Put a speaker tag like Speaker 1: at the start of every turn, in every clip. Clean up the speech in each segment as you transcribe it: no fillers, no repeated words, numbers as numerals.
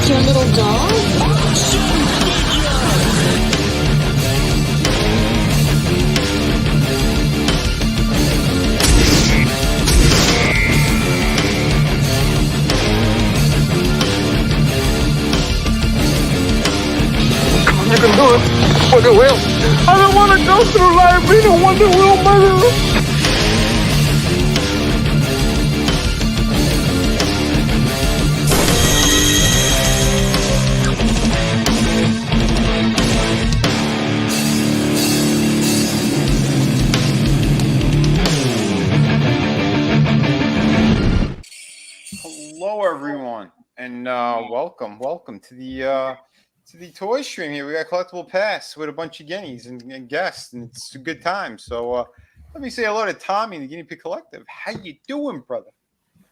Speaker 1: that your little dog?
Speaker 2: You can do it. Wonder Wheel. I don't want to go through life being a Wonder Wheel murderer.
Speaker 3: Hello, everyone, and welcome to the toy stream here. We got Collectable Pass with a bunch of guineas and guests, and it's a good time. So let me say hello to Tommy, the Guinea Pig Collective. How you doing, brother?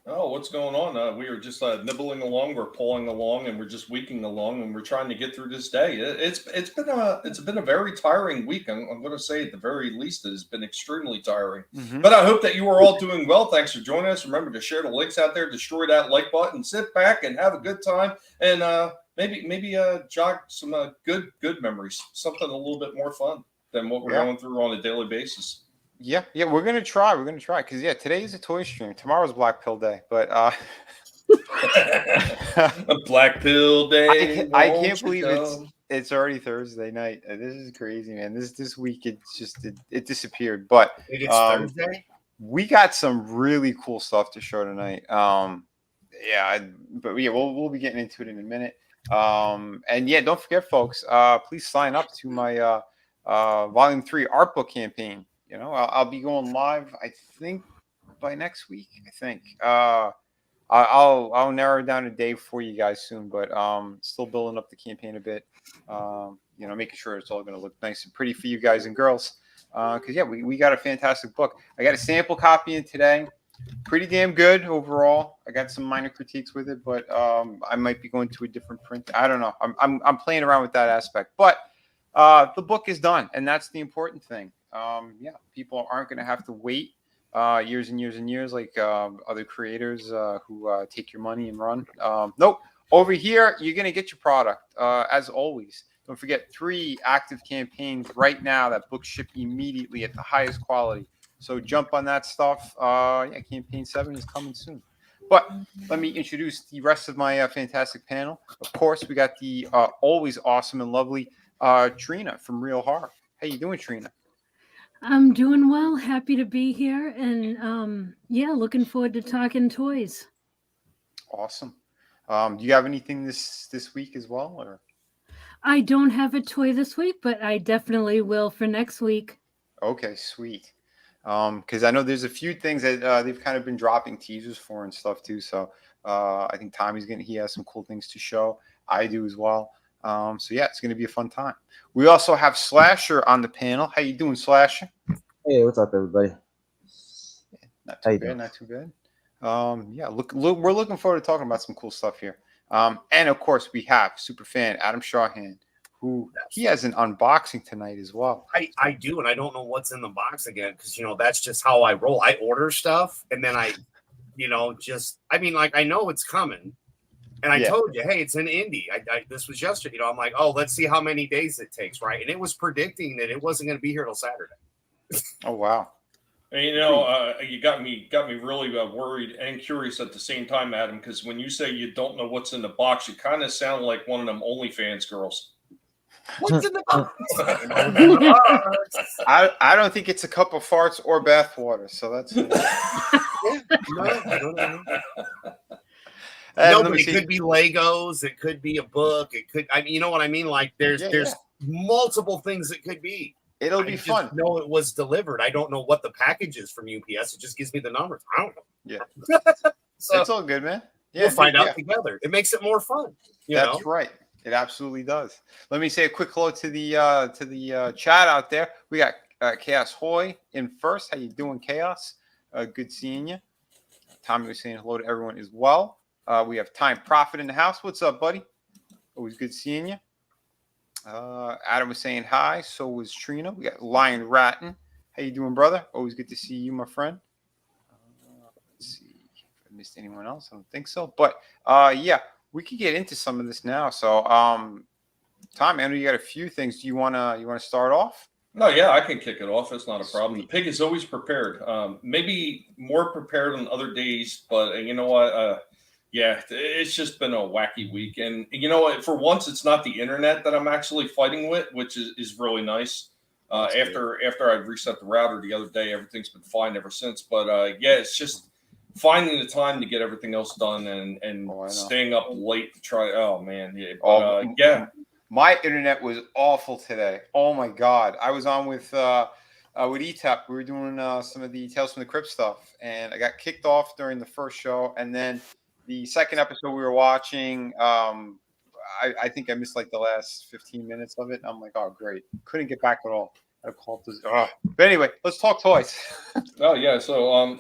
Speaker 4: Oh, what's going on? We are just nibbling along, we're pulling along, and we're just weeking along, and we're trying to get through this day. It's been a very tiring week. I'm going to say at the very least it has been extremely tiring. Mm-hmm. But I hope that you are all doing well. Thanks for joining us. Remember to share the links out there, destroy that like button, sit back and have a good time, and maybe jog some good memories, something a little bit more fun than what we're going through on a daily basis. Yeah,
Speaker 3: we're gonna try. Because today is a toy stream. Tomorrow's Black Pill Day, but
Speaker 4: a Black Pill Day.
Speaker 3: I can't believe it's already Thursday night. This is crazy, man. This week it disappeared. But
Speaker 5: it's Thursday.
Speaker 3: We got some really cool stuff to show tonight. We'll be getting into it in a minute. And don't forget, folks. Please sign up to my Volume 3 art book campaign. You know, I'll be going live, I think, by next week. I think I'll narrow down a day for you guys soon, but still building up the campaign a bit. Making sure it's all going to look nice and pretty for you guys and girls. Because we got a fantastic book. I got a sample copy in today. Pretty damn good overall. I got some minor critiques with it, but I might be going to a different print. I don't know. I'm playing around with that aspect, but the book is done, and that's the important thing. People aren't going to have to wait years and years and years like other creators who take your money and run. Nope. Over here, you're going to get your product. As always, don't forget 3 active campaigns right now that books ship immediately at the highest quality. So jump on that stuff. Campaign 7 is coming soon. But let me introduce the rest of my fantastic panel. Of course, we got the always awesome and lovely Trina from Real Horror. How you doing, Trina?
Speaker 6: I'm doing well. Happy to be here, and looking forward to talking toys.
Speaker 3: Awesome. Do you have anything this week as well, or?
Speaker 6: I don't have a toy this week, but I definitely will for next week.
Speaker 3: Okay, sweet. Because I know there's a few things that they've kind of been dropping teasers for and stuff too. So I think Tommy's he has some cool things to show. I do as well. It's going to be a fun time. We also have Slasher on the panel. How you doing, Slasher?
Speaker 7: Hey, what's up, everybody?
Speaker 3: Not too bad. We're looking forward to talking about some cool stuff here. And of course, we have superfan Adam Shawhan, who he has an unboxing tonight as well.
Speaker 5: I do, and I don't know what's in the box again because that's just how I roll. I order stuff, and then I know it's coming. And I told you, hey, it's an indie. This was yesterday. I'm like, oh, let's see how many days it takes, right? And it was predicting that it wasn't going to be here till Saturday.
Speaker 3: Oh, wow.
Speaker 4: And, you got me really worried and curious at the same time, Adam, because when you say you don't know what's in the box, you kind of sound like one of them OnlyFans girls.
Speaker 5: What's in the box?
Speaker 3: I don't think it's a cup of farts or bath water, so that's
Speaker 5: No, I don't know. No, but it could be Legos. It could be a book. It could. You know what I mean? Like there's multiple things it could be.
Speaker 3: It'll be fun.
Speaker 5: No, it was delivered. I don't know what the package is from UPS. It just gives me the numbers. I don't know.
Speaker 3: Yeah, so it's all good, man. Yeah,
Speaker 5: we'll find out together. It makes it more fun.
Speaker 3: That's right. It absolutely does. Let me say a quick hello to the chat out there. We got Chaos Hoy in first. How you doing, Chaos? Good seeing you. Tommy was saying hello to everyone as well. We have Time Profit in the house. What's up, buddy? Always good seeing you. Adam was saying hi. So was Trina. We got Lion Ratton. How you doing, brother? Always good to see you, my friend. Let's see if I missed anyone else. I don't think so. But we could get into some of this now. So, Tom, I know you got a few things. Do you wanna start off?
Speaker 4: No, yeah, I can kick it off. It's not a problem. The pig is always prepared. Maybe more prepared on other days, but you know what? Yeah, it's just been a wacky week. And you know what? For once, it's not the internet that I'm actually fighting with, which is really nice. After I reset the router the other day, everything's been fine ever since. But yeah, it's just finding the time to get everything else done and staying up late to try. Oh man, yeah. But, yeah.
Speaker 3: My internet was awful today. Oh my god! I was on with ETAP. We were doing some of the Tales from the Crypt stuff, and I got kicked off during the first show, and then the second episode we were watching. I think I missed like the last 15 minutes of it. I'm like, oh great, couldn't get back at all. I called this. But anyway, let's talk toys.
Speaker 4: Oh yeah, so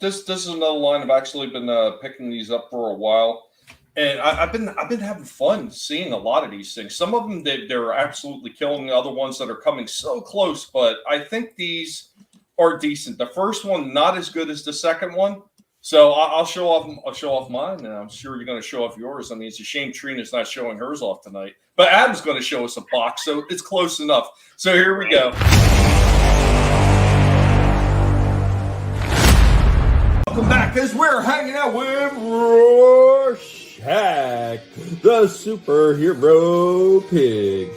Speaker 4: this is another line. I've actually been picking these up for a while. And I've been having fun seeing a lot of these things. Some of them they're absolutely killing. The other ones that are coming so close, but I think these are decent. The first one not as good as the second one. So I'll show off mine, and I'm sure you're going to show off yours. I mean, it's a shame Trina's not showing hers off tonight, but Adam's going to show us a box, so it's close enough. So here we go.
Speaker 1: Welcome back as we're hanging out with Rorschach, the superhero pig.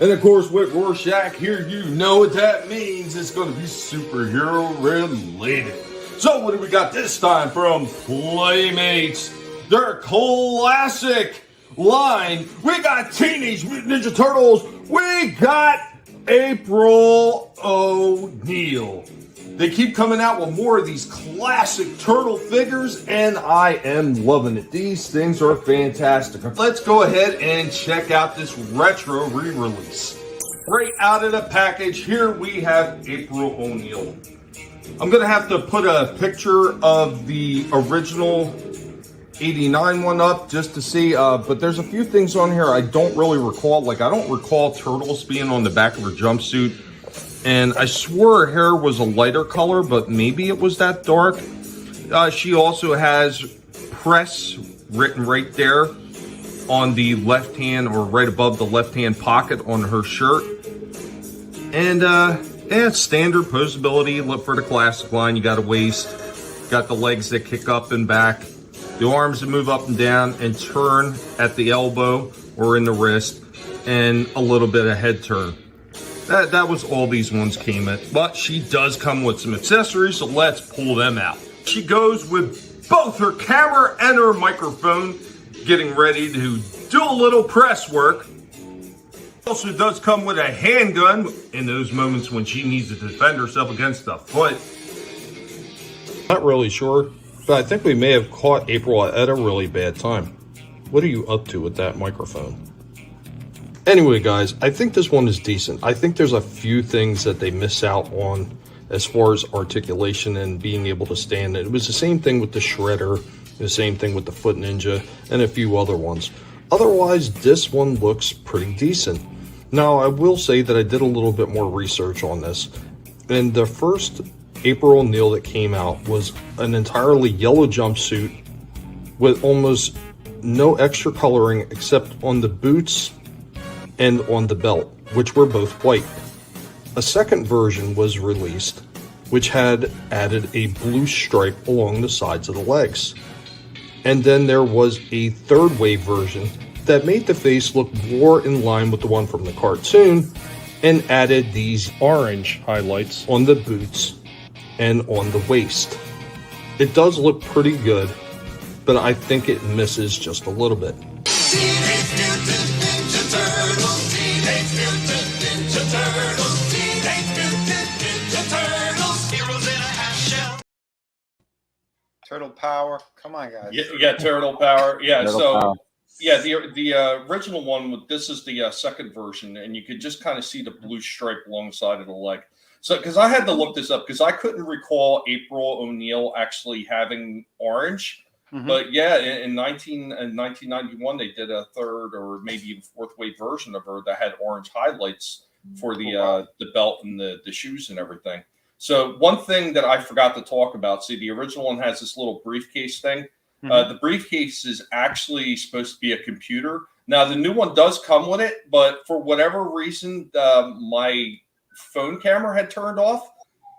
Speaker 1: And of course, with Rorschach here, you know what that means. It's going to be superhero related. So what do we got this time from Playmates? Their classic line. We got Teenage Mutant Ninja Turtles. We got April O'Neil. They keep coming out with more of these classic turtle figures, and I am loving it. These things are fantastic. Let's go ahead and check out this retro re-release. Right out of the package, here we have April O'Neil. I'm going to have to put a picture of the original 89 one up just to see, but there's a few things on here I don't really recall. Like, I don't recall Turtles being on the back of her jumpsuit. And I swore her hair was a lighter color, but maybe it was that dark. She also has press written right there on the left hand, or right above the left hand pocket on her shirt. And yeah, standard posability. Look for the classic line. You got a waist, got the legs that kick up and back, the arms that move up and down and turn at the elbow or in the wrist, and a little bit of head turn. That was all these ones came at, but she does come with some accessories, so let's pull them out. She goes with both her camera and her microphone, getting ready to do a little press work. Also does come with a handgun in those moments when she needs to defend herself against a foot. Not really sure, but I think we may have caught April at a really bad time. What are you up to with that microphone? Anyway, guys, I think this one is decent. I think there's a few things that they miss out on as far as articulation and being able to stand it. It was the same thing with the Shredder, the same thing with the Foot Ninja, and a few other ones. Otherwise, this one looks pretty decent. Now, I will say that I did a little bit more research on this, and the first April O'Neil that came out was an entirely yellow jumpsuit with almost no extra coloring except on the boots and on the belt, which were both white. A second version was released, which had added a blue stripe along the sides of the legs. And then there was a third wave version that made the face look more in line with the one from the cartoon and added these orange highlights on the boots and on the waist. It does look pretty good, but I think it misses just a little bit.
Speaker 3: Turtle power. Come on, guys.
Speaker 4: Yeah, turtle power. Yeah,
Speaker 2: Turtle power.
Speaker 4: Yeah, the original one, this is the second version, and you could just kind of see the blue stripe alongside of the leg. So, because I had to look this up, because I couldn't recall April O'Neil actually having orange. Mm-hmm. But yeah, in 1991, they did a third or maybe even fourth wave version of her that had orange highlights for the belt and the shoes and everything. So one thing that I forgot to talk about, see, the original one has this little briefcase thing. The briefcase is actually supposed to be a computer. Now, the new one does come with it, but for whatever reason, my phone camera had turned off.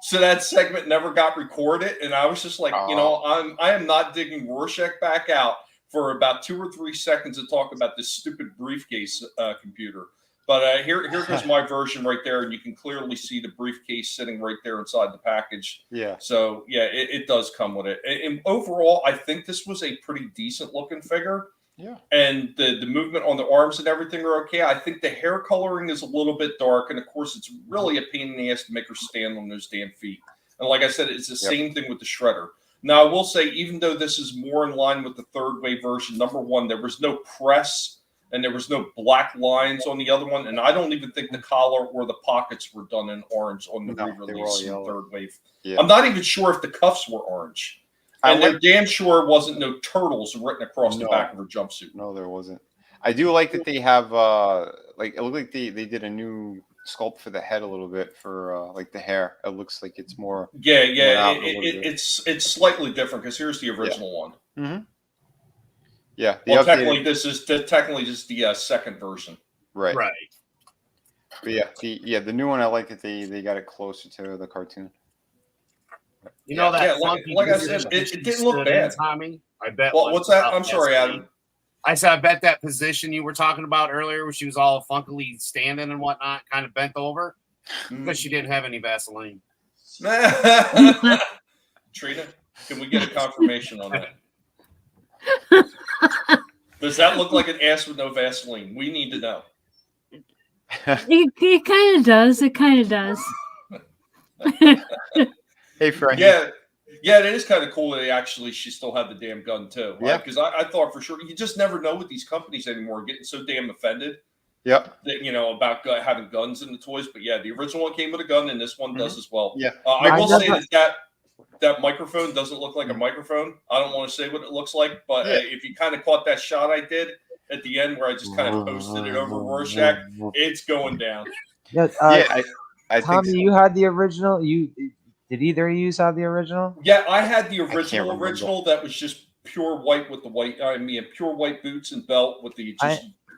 Speaker 4: So that segment never got recorded. And I was just like, I am not digging Rorschach back out for about 2 or 3 seconds to talk about this stupid briefcase computer. But here goes my version right there, and you can clearly see the briefcase sitting right there inside the package.
Speaker 3: Yeah.
Speaker 4: So yeah, it does come with it. And overall, I think this was a pretty decent looking figure.
Speaker 3: Yeah.
Speaker 4: And the movement on the arms and everything are okay. I think the hair coloring is a little bit dark, and of course, it's really a pain in the ass to make her stand on those damn feet. And like I said, it's the same thing with the shredder. Now, I will say, even though this is more in line with the third wave version, number one, there was no press. And there was no black lines on the other one. And I don't even think the collar or the pockets were done in orange on the re-release in the third wave. Yeah. I'm not even sure if the cuffs were orange. And they're damn sure it wasn't no turtles written across the back of her jumpsuit.
Speaker 3: No, there wasn't. I do like that they have, like, it looked like they did a new sculpt for the head a little bit for, like, the hair. It looks like it's more.
Speaker 4: Yeah. It's slightly different because here's the original one.
Speaker 3: Mm-hmm. Yeah.
Speaker 4: Well, technically, this is technically just the second version.
Speaker 3: Right.
Speaker 5: Right.
Speaker 3: But yeah, the new one, I like that they got it closer to the cartoon.
Speaker 5: You know that
Speaker 4: like I said, it didn't look bad.
Speaker 5: Tommy, I bet.
Speaker 4: Well, what's that? I'm sorry, Adam.
Speaker 5: I said, I bet that position you were talking about earlier, where she was all funkily standing and whatnot, kind of bent over, because she didn't have any Vaseline.
Speaker 4: Trina, can we get a confirmation on that? Does that look like an ass with no Vaseline? We need to know.
Speaker 6: It kind of does. It kind of does.
Speaker 3: Hey, Frank.
Speaker 4: Yeah, it is kind of cool that she still had the damn gun too. Right?
Speaker 3: Yeah.
Speaker 4: Because I thought for sure, you just never know with these companies anymore, getting so damn offended.
Speaker 3: Yep.
Speaker 4: That, about having guns in the toys. But yeah, the original one came with a gun, and this one does as well.
Speaker 3: Yeah.
Speaker 4: I will say that microphone doesn't look like a microphone. I don't want to say what it looks like, but if you kind of caught that shot I did at the end where I just kind of posted it over Rorschach, it's going down.
Speaker 7: Yeah,
Speaker 3: I
Speaker 7: Tommy,
Speaker 3: think so.
Speaker 7: you had the original. Did either of you have the original?
Speaker 4: Yeah, I had the original that was just pure white with the white. Pure white boots and belt with the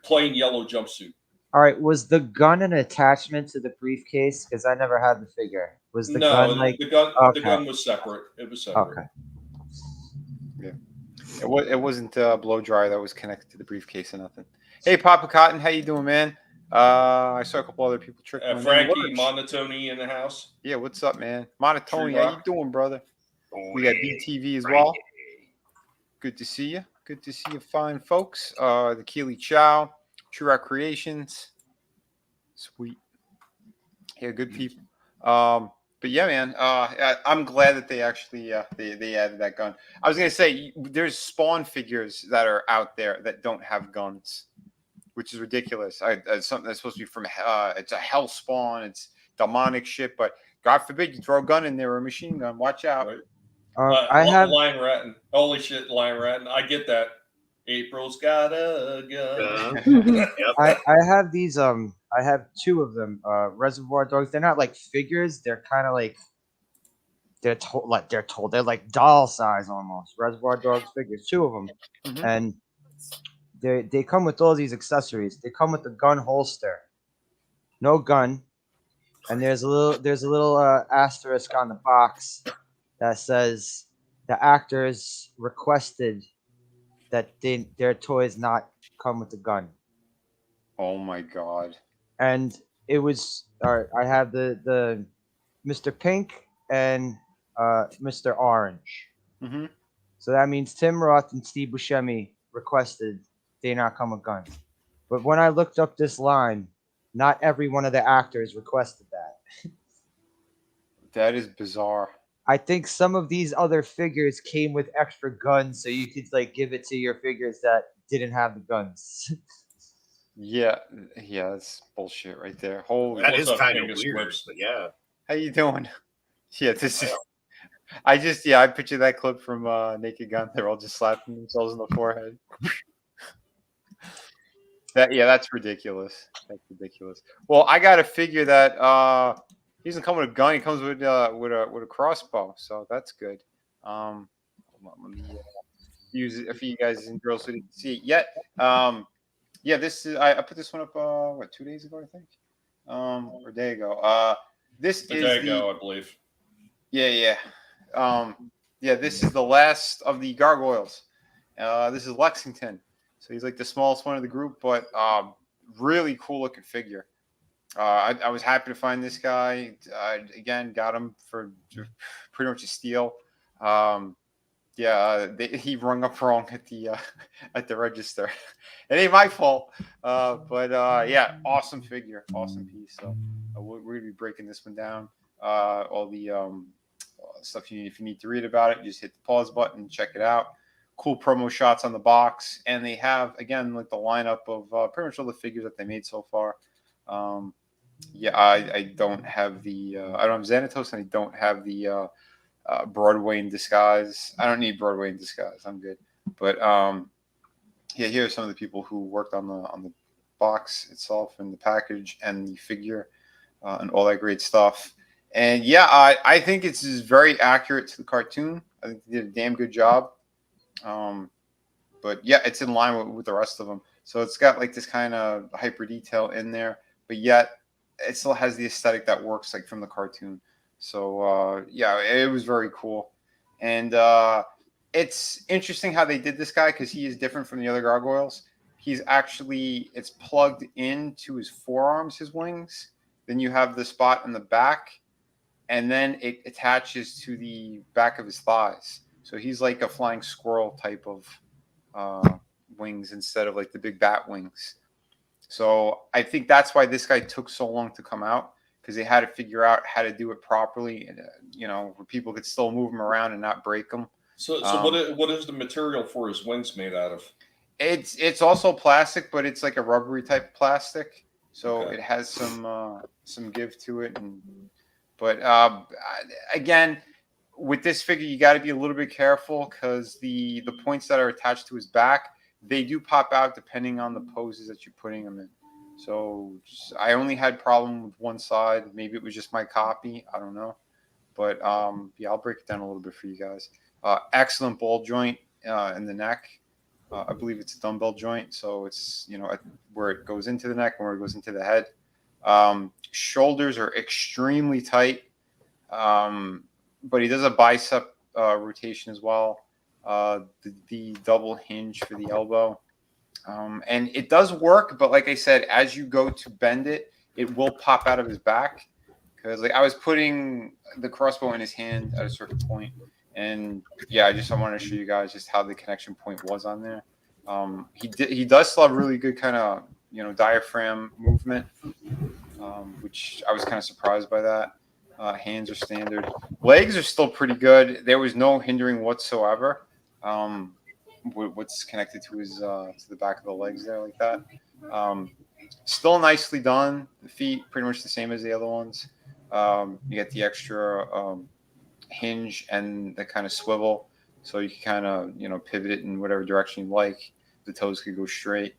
Speaker 4: plain yellow jumpsuit.
Speaker 7: All right, was the gun an attachment to the briefcase? Because I never had the figure. Was the gun like
Speaker 4: the gun was separate? It was separate.
Speaker 7: Okay.
Speaker 3: Yeah, it wasn't a blow dryer that was connected to the briefcase or nothing. Hey, Papa Cotton, how you doing, man? I saw a couple other people trickling.
Speaker 4: Frankie Monotony in the house.
Speaker 3: Yeah, what's up, man? Monotony, how you doing, brother? We got BTV as well. Good to see you. Good to see you, fine folks. The Keely Chow, True Rock Creations. Sweet. Yeah, good people. But yeah, man, I'm glad that they actually they added that gun. I was gonna say there's Spawn figures that are out there that don't have guns, which is ridiculous. It's something that's supposed to be from it's a hell spawn, it's demonic shit, but God forbid you throw a gun in there or a machine gun. Watch out.
Speaker 4: Right. I have Lion Ratton. Holy shit, Lion Ratton. I get that. April's got a gun.
Speaker 7: I have these. I have two of them. Reservoir Dogs. They're not like figures. They're kind of like they're like doll size almost. Reservoir Dogs figures. Two of them, and they come with all these accessories. They come with the gun holster, no gun, and there's a little asterisk on the box that says the actors requested that their toys not come with the gun.
Speaker 3: Oh my God.
Speaker 7: And it was I have the Mr. Pink and Mr. Orange. So that means Tim Roth and Steve Buscemi requested they not come with guns. But when I looked up this line, not every one of the actors requested that.
Speaker 3: That is bizarre.
Speaker 7: I think some of these other figures came with extra guns, so you could like give it to your figures that didn't have the guns.
Speaker 3: Yeah, that's bullshit right there. Holy,
Speaker 5: that is kind of weird, but yeah.
Speaker 3: How you doing? Yeah, this is. I picture that clip from Naked Gun. They're all just slapping themselves in the forehead. That's ridiculous. That's ridiculous. Well, I got to figure that he doesn't come with a gun. He comes with a crossbow, so that's good. Hold on, let me use it for you guys and girls who didn't see it yet. Yeah, this is I put this one up 2 days ago, I think, or a day ago. This
Speaker 4: A
Speaker 3: is
Speaker 4: day
Speaker 3: the
Speaker 4: ago, I believe.
Speaker 3: yeah. Yeah, this is the last of the gargoyles. This is Lexington, so he's like the smallest one of the group, but really cool looking figure. I was happy to find this guy. Again, got him for pretty much a steal. He rung up wrong at the at the register. It ain't my fault, yeah, awesome figure, awesome piece. So we're gonna be breaking this one down. All the stuff you need, if you need to read about it, just hit the pause button, check it out. Cool promo shots on the box, and they have again like the lineup of pretty much all the figures that they made so far. I don't have the I don't have Xanatos, and I don't have the Broadway in disguise. I don't need Broadway in disguise. I'm good. But here are some of the people who worked on the box itself and the package and the figure and all that great stuff. And yeah, I think it's very accurate to the cartoon. I think they did a damn good job. But yeah, it's in line with the rest of them. So it's got like this kind of hyper detail in there, but yet it still has the aesthetic that works like from the cartoon. So yeah, it was very cool. And it's interesting how they did this guy because he is different from the other gargoyles. He's actually, it's plugged into his forearms, his wings. Then you have the spot in the back, and then it attaches to the back of his thighs. So he's like a flying squirrel type of wings instead of like the big bat wings. So I think that's why this guy took so long to come out, because they had to figure out how to do it properly, and where people could still move him around and not break them.
Speaker 4: So what is the material for his wings made out of?
Speaker 3: It's also plastic, but it's like a rubbery type of plastic, so
Speaker 4: Okay.
Speaker 3: it has some give to it. But again, with this figure, you got to be a little bit careful because the points that are attached to his back, they do pop out depending on the poses that you're putting them in. So I only had problem with one side. Maybe it was just my copy. I don't know. But yeah, I'll break it down a little bit for you guys. Excellent ball joint in the neck. I believe it's a dumbbell joint. So it's, where it goes into the neck and where it goes into the head. Shoulders are extremely tight. But he does a bicep rotation as well. The double hinge for the elbow. And it does work, but like I said, as you go to bend it, it will pop out of his back. Because like I was putting the crossbow in his hand at a certain point, and yeah, I wanted to show you guys just how the connection point was on there. He does still have really good kind of diaphragm movement, which I was kind of surprised by that. Hands are standard. Legs are still pretty good. There was no hindering whatsoever. What's connected to his to the back of the legs there like that. Still nicely done. The feet pretty much the same as the other ones. You get the extra hinge and the kind of swivel, so you can kind of pivot it in whatever direction you like. The toes could go straight.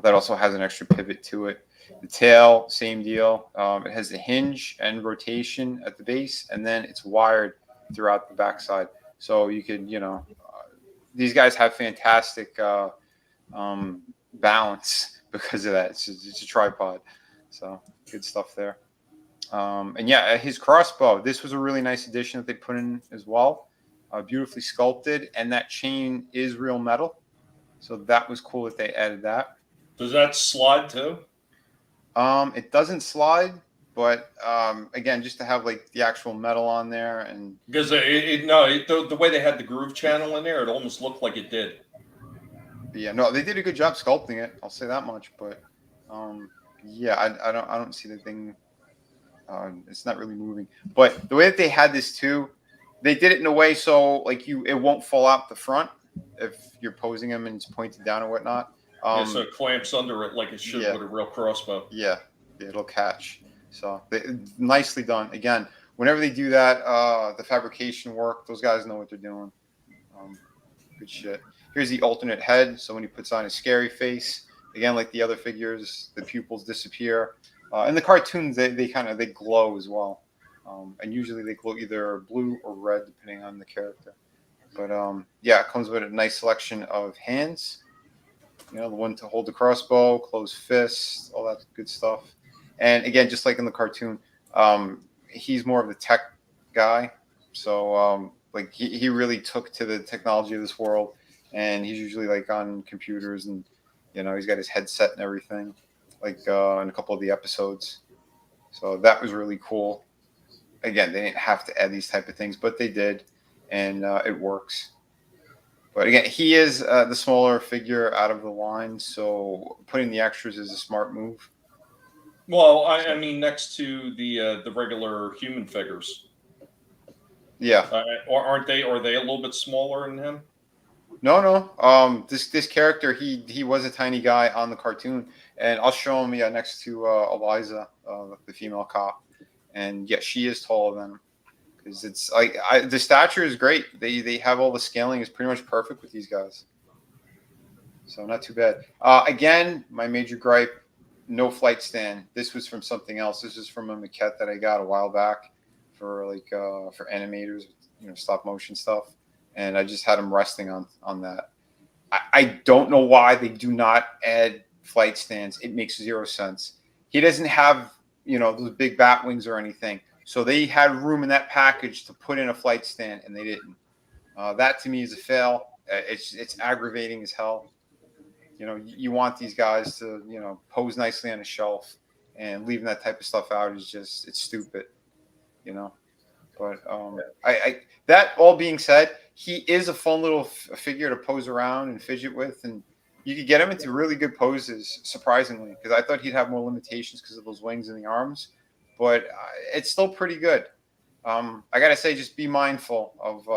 Speaker 3: That also has an extra pivot to it. The tail, same deal. It has the hinge and rotation at the base, and then it's wired throughout the backside. So you could, these guys have fantastic balance because of that. It's a tripod. So good stuff there. And yeah, his crossbow, this was a really nice addition that they put in as well. Beautifully sculpted, and that chain is real metal. So that was cool that they added that.
Speaker 4: Does that slide too?
Speaker 3: It doesn't slide, but again, just to have like the actual metal on there, and
Speaker 4: Because the way they had the groove channel in there, it almost looked like it did.
Speaker 3: yeah, no, they did a good job sculpting it. I'll say that much. But yeah, I don't see the thing. It's not really moving. But the way that they had this too, they did it in a way so like it won't fall out the front if you're posing them and it's pointed down or whatnot.
Speaker 4: So it clamps under it like it should with a real crossbow.
Speaker 3: Yeah, it'll catch. So nicely done. Again, whenever they do that, the fabrication work, those guys know what they're doing. Good shit. Here's the alternate head. So when he puts on his scary face, again, like the other figures, the pupils disappear. In the cartoons, they glow as well. And usually they glow either blue or red, depending on the character. But yeah, it comes with a nice selection of hands. You know, the one to hold the crossbow, closed fist, all that good stuff. And again, just like in the cartoon, he's more of the tech guy. So like he really took to the technology of this world, and he's usually like on computers, and you know, he's got his headset and everything, like in a couple of the episodes. So that was really cool. Again, they didn't have to add these type of things, but they did, and it works. But again, he is the smaller figure out of the line, so putting the extras is a smart move.
Speaker 4: Well, I mean, next to the regular human figures,
Speaker 3: Yeah.
Speaker 4: or aren't they? Are they a little bit smaller than him?
Speaker 3: No. This character, he was a tiny guy on the cartoon, and I'll show him. Yeah, next to Eliza, the female cop, and yeah, she is taller than him. Because it's like the stature is great. They have all the scaling is pretty much perfect with these guys. So not too bad. Again, my major gripe: no flight stand. This was from something else. This is from a maquette that I got a while back for like for animators, you know, stop motion stuff, and I just had him resting on that. I don't know why they do not add flight stands. It makes zero sense. He doesn't have, you know, those big bat wings or anything. So they had room in that package to put in a flight stand, and they didn't. That to me is a fail. It's aggravating as hell. You know, you want these guys to, you know, pose nicely on a shelf, and leaving that type of stuff out is just, it's stupid. You know, but that all being said, he is a fun little figure to pose around and fidget with, and you could get him into really good poses, surprisingly, because I thought he'd have more limitations because of those wings and the arms. But it's still pretty good. I gotta say, just be mindful of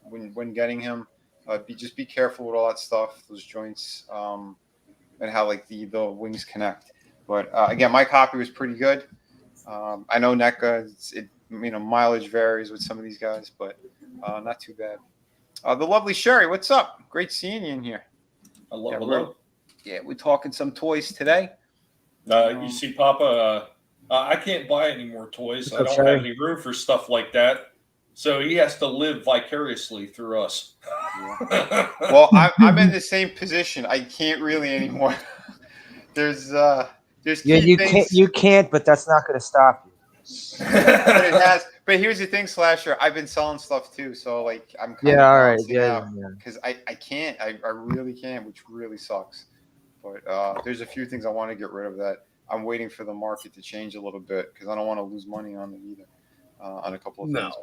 Speaker 3: when getting him. Just be careful with all that stuff, those joints, and how like the wings connect. But again, my copy was pretty good. I know NECA, you know, mileage varies with some of these guys, but not too bad. The lovely Sherry, what's up? Great seeing you in here.
Speaker 4: Hello.
Speaker 3: We're talking some toys today.
Speaker 4: You see, Papa. I can't buy any more toys. I don't have any room for stuff like that. So he has to live vicariously through us.
Speaker 3: Yeah. Well, I'm in the same position. I can't really anymore. There's
Speaker 7: Yeah, you can't, but that's not going to stop you.
Speaker 3: But it has. But here's the thing, Slasher. I've been selling stuff too, so like I'm kind of balancing out because I can't. I really can't, which really sucks. But there's a few things I want to get rid of that I'm waiting for the market to change a little bit because I don't want to lose money on them either on a couple of things.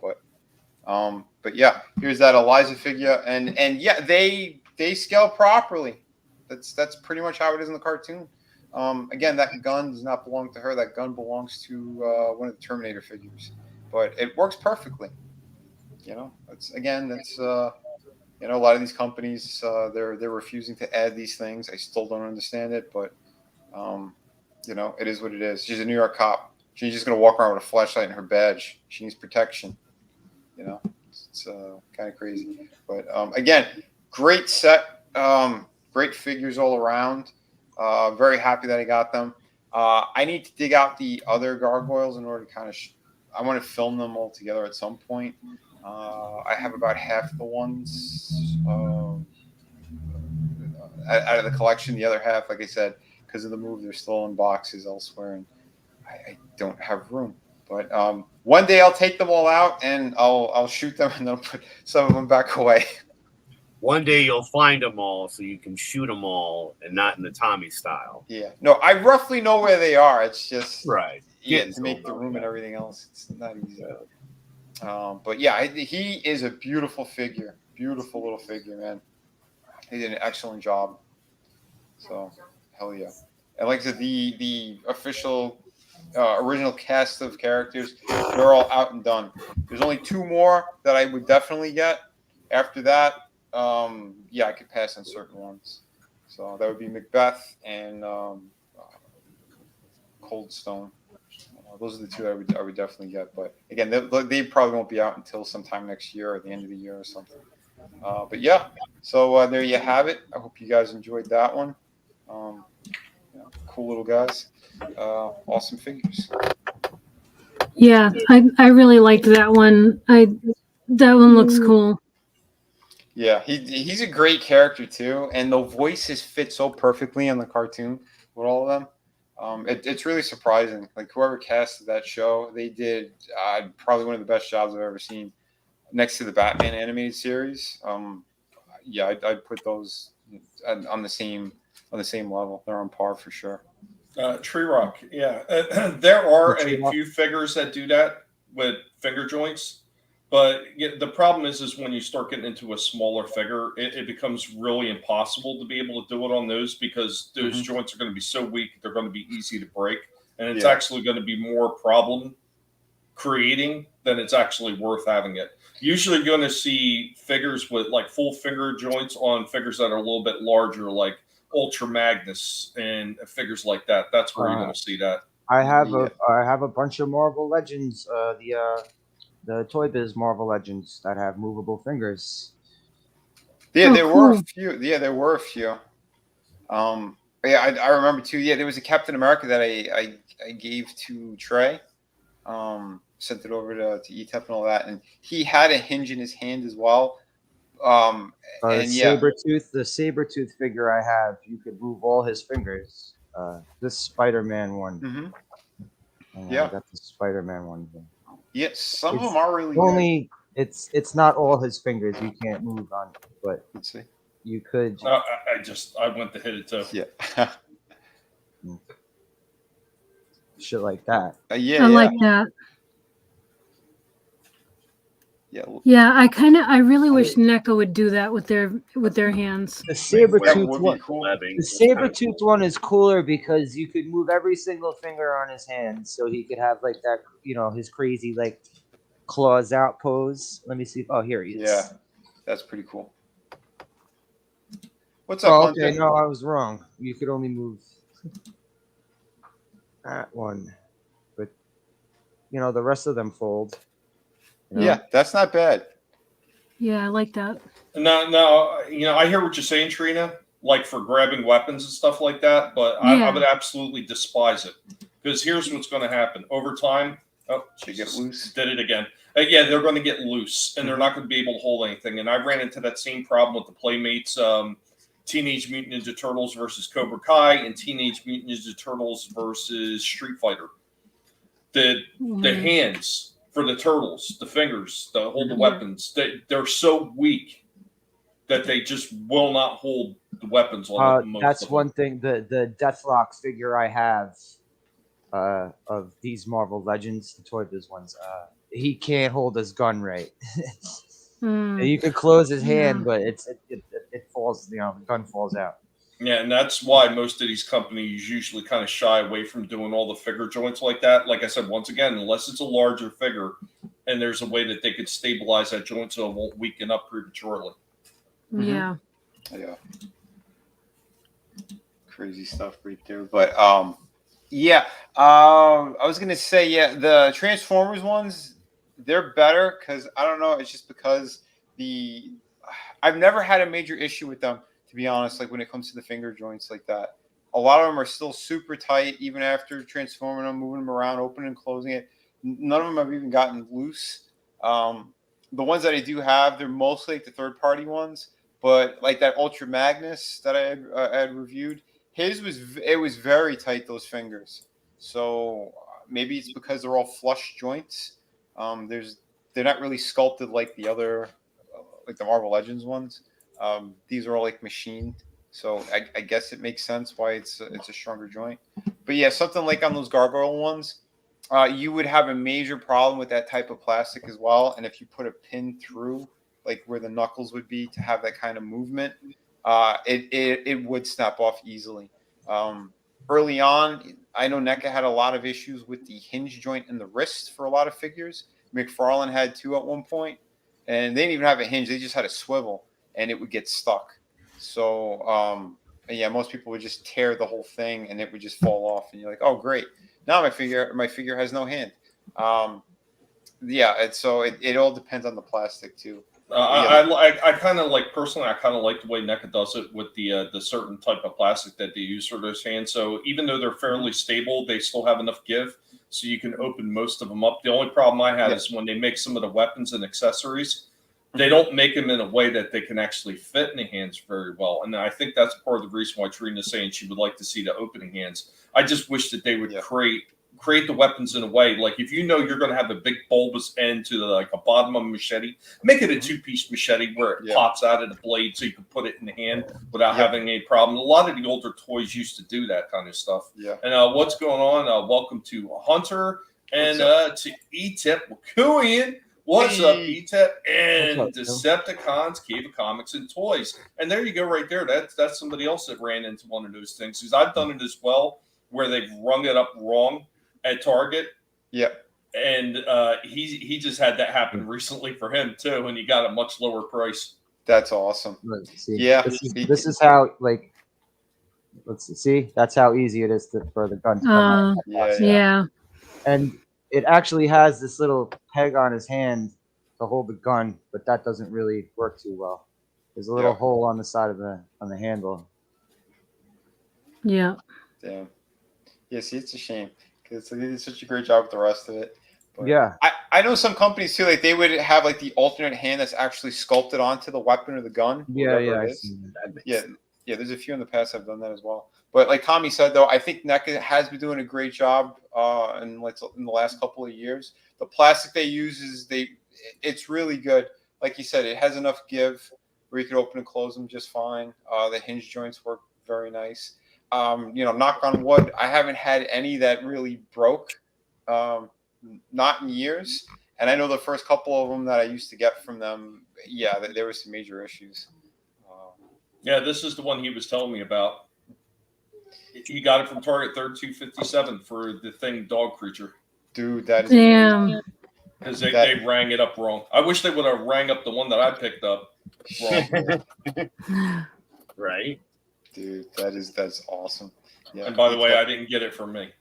Speaker 3: But yeah, here's that Eliza figure, and yeah, they scale properly. That's pretty much how it is in the cartoon. Again, that gun does not belong to her. That gun belongs to one of the Terminator figures, but it works perfectly. You know, that's you know, a lot of these companies they're refusing to add these things. I still don't understand it, but you know, it is what it is. She's a New York cop. She's just gonna walk around with a flashlight and her badge. She needs protection. You know, it's kind of crazy. But again, great set. Great figures all around. Very happy that I got them. I need to dig out the other gargoyles in order to kind of. I want to film them all together at some point. I have about half the ones out of the collection. The other half, like I said, because of the move, they're still in boxes elsewhere, and I don't have room. But one day I'll take them all out and I'll shoot them, and then I'll put some of them back away.
Speaker 5: One day you'll find them all so you can shoot them all and not in the Tommy style.
Speaker 3: Yeah. No, I roughly know where they are. It's just
Speaker 5: right.
Speaker 3: Yeah, to make the room and everything else. It's not easy. But yeah, he is a beautiful figure. Beautiful little figure, man. He did an excellent job. So, hell yeah. And like I said, the official original cast of characters, they're all out and done. There's only 2 more that I would definitely get. After that, yeah, I could pass on certain ones. So that would be Macbeth and Cold Stone. Those are the 2 I would definitely get. But again, they probably won't be out until sometime next year or the end of the year or something. But yeah, so there you have it. I hope you guys enjoyed that one. Yeah, cool little guys. Awesome figures.
Speaker 6: Yeah, I really liked that one. That one looks cool.
Speaker 3: Yeah, he's a great character too, and the voices fit so perfectly in the cartoon with all of them. It's really surprising. Like whoever casted that show, they did probably one of the best jobs I've ever seen, next to the Batman animated series. Yeah, I'd put those on the same level. They're on par for sure.
Speaker 4: Tree Rock, yeah. There are
Speaker 7: Tree
Speaker 4: a
Speaker 7: Rock.
Speaker 4: few figures that do that with finger joints, but the problem is when you start getting into a smaller figure, it becomes really impossible to be able to do it on those because those joints are going to be so weak, they're going to be easy to break, and it's actually going to be more problem creating than it's actually worth having it. Usually you're going to see figures with like full finger joints on figures that are a little bit larger, like Ultra Magnus and figures like that. That's where you're going to see that.
Speaker 7: I have a bunch of Marvel Legends, the Toy Biz Marvel Legends that have movable fingers.
Speaker 3: Yeah,
Speaker 6: Oh,
Speaker 3: there were a
Speaker 6: cool.
Speaker 3: few. Yeah, there were a few. Yeah, I remember too. Yeah, there was a Captain America that I gave to Trey. Sent it over to ETEP and all that, and he had a hinge in his hand as well. And yeah,
Speaker 7: The Sabretooth figure I have, you could move all his fingers. This Spider-Man one.
Speaker 3: Yeah.
Speaker 7: I got the Spider-Man one.
Speaker 3: yeah, some of
Speaker 7: It's
Speaker 3: them are really good.
Speaker 7: Only it's not all his fingers you can't move on, but
Speaker 3: Let's see.
Speaker 7: you could.
Speaker 4: I went to hit it too.
Speaker 3: Yeah.
Speaker 7: Shit like that.
Speaker 3: Yeah.
Speaker 6: I like that.
Speaker 3: Yeah.
Speaker 6: Yeah, I really wish NECA would do that with their hands.
Speaker 7: The Sabretooth
Speaker 3: would be
Speaker 7: one.
Speaker 3: cool.
Speaker 7: The Sabretooth one is cooler because you could move every single finger on his hand, so he could have like that, his crazy like claws out pose. Let me see. Oh, here he is.
Speaker 3: Yeah, that's pretty cool. What's up,
Speaker 7: Oh,
Speaker 3: Hunter?
Speaker 7: okay. No, I was wrong. You could only move that one, but the rest of them fold.
Speaker 3: Yeah, that's not bad.
Speaker 6: Yeah, I like that.
Speaker 4: Now, I hear what you're saying, Trina, like for grabbing weapons and stuff like that, but I would absolutely despise it because here's what's going to happen over time. Oh,
Speaker 3: Should get loose.
Speaker 4: Did it again. Yeah, they're going to get loose and they're not going to be able to hold anything. And I ran into that same problem with the Playmates Teenage Mutant Ninja Turtles versus Cobra Kai and Teenage Mutant Ninja Turtles versus Street Fighter. The hands for the turtles, the fingers, the hold the weapons, they're so weak that they just will not hold the weapons on
Speaker 7: that's one thing. The Deathlock figure I have of these Marvel Legends, the Toy Biz ones, he can't hold his gun right. You could close his hand, but it falls. The gun falls out.
Speaker 4: Yeah, and that's why most of these companies usually kind of shy away from doing all the figure joints like that. Like I said, once again, unless it's a larger figure and there's a way that they could stabilize that joint so it won't weaken up prematurely.
Speaker 6: Yeah.
Speaker 3: Yeah. Crazy stuff right there. But I was gonna say, the Transformers ones, they're better because I don't know, it's just because I've never had a major issue with them, to be honest, like when it comes to the finger joints like that. A lot of them are still super tight, even after transforming them, moving them around, opening and closing it. None of them have even gotten loose. The ones that I do have, they're mostly like the third-party ones, but like that Ultra Magnus that I had reviewed, it was very tight, those fingers. So maybe it's because they're all flush joints. They're not really sculpted like the other, like the Marvel Legends ones. These are all like machined, so I guess it makes sense why it's a stronger joint. But yeah, something like on those gargoyle ones, you would have a major problem with that type of plastic as well. And if you put a pin through, like where the knuckles would be, to have that kind of movement, it would snap off easily. Early on, I know NECA had a lot of issues with the hinge joint in the wrist for a lot of figures. McFarlane had two at one point, and they didn't even have a hinge; they just had a swivel, and it would get stuck. So most people would just tear the whole thing and it would just fall off, and you're like, oh great, now my figure has no hand. It all depends on the plastic too.
Speaker 4: I kind of like, personally, I kind of like the way NECA does it with the certain type of plastic that they use for those hands. So even though they're fairly stable, they still have enough give, so you can open most of them up. The only problem I have is when they make some of the weapons and accessories, they don't make them in a way that they can actually fit in the hands very well. And I think that's part of the reason why Trina's saying she would like to see the opening hands. I just wish that they would create the weapons in a way, like if you know you're going to have a big bulbous end to like a bottom of a machete, make it a 2-piece machete where it pops out of the blade so you can put it in the hand without having any problem. A lot of the older toys used to do that kind of stuff.
Speaker 3: Yeah.
Speaker 4: And what's going on? Welcome to Hunter and to E-Tip Wakuian. What's up, E-Tip? And Decepticons, Cave of Comics, and Toys. And there you go right there. That's somebody else that ran into one of those things. Because I've done it as well, where they've rung it up wrong at Target.
Speaker 3: Yep.
Speaker 4: And he just had that happen recently for him too, and he got a much lower price.
Speaker 3: That's awesome.
Speaker 7: See,
Speaker 3: yeah.
Speaker 7: This is how, like, let's see. That's how easy it is for the gun to come out.
Speaker 6: Yeah.
Speaker 7: And it actually has this little peg on his hand to hold the gun, but that doesn't really work too well. There's a little hole on the side of the handle.
Speaker 6: Yeah.
Speaker 3: Damn. Yeah, see, it's a shame. They did such a great job with the rest of it. But
Speaker 7: yeah.
Speaker 3: I know some companies too, like they would have like the alternate hand that's actually sculpted onto the weapon or the gun.
Speaker 7: Yeah,
Speaker 3: Yeah, there's a few in the past have done that as well. But like Tommy said, though, I think NECA has been doing a great job in the last couple of years. The plastic they use it's really good. Like you said, it has enough give where you can open and close them just fine. The hinge joints work very nice. Knock on wood, I haven't had any that really broke, not in years. And I know the first couple of them that I used to get from them, there were some major issues.
Speaker 4: This is the one he was telling me about. He got it from Target 3257 for the thing dog creature.
Speaker 3: Dude, that is
Speaker 6: damn.
Speaker 4: Because they rang it up wrong. I wish they would have rang up the one that I picked up wrong.
Speaker 5: Right.
Speaker 3: Dude, that's awesome. Yeah.
Speaker 4: And by the way, I didn't get it from me.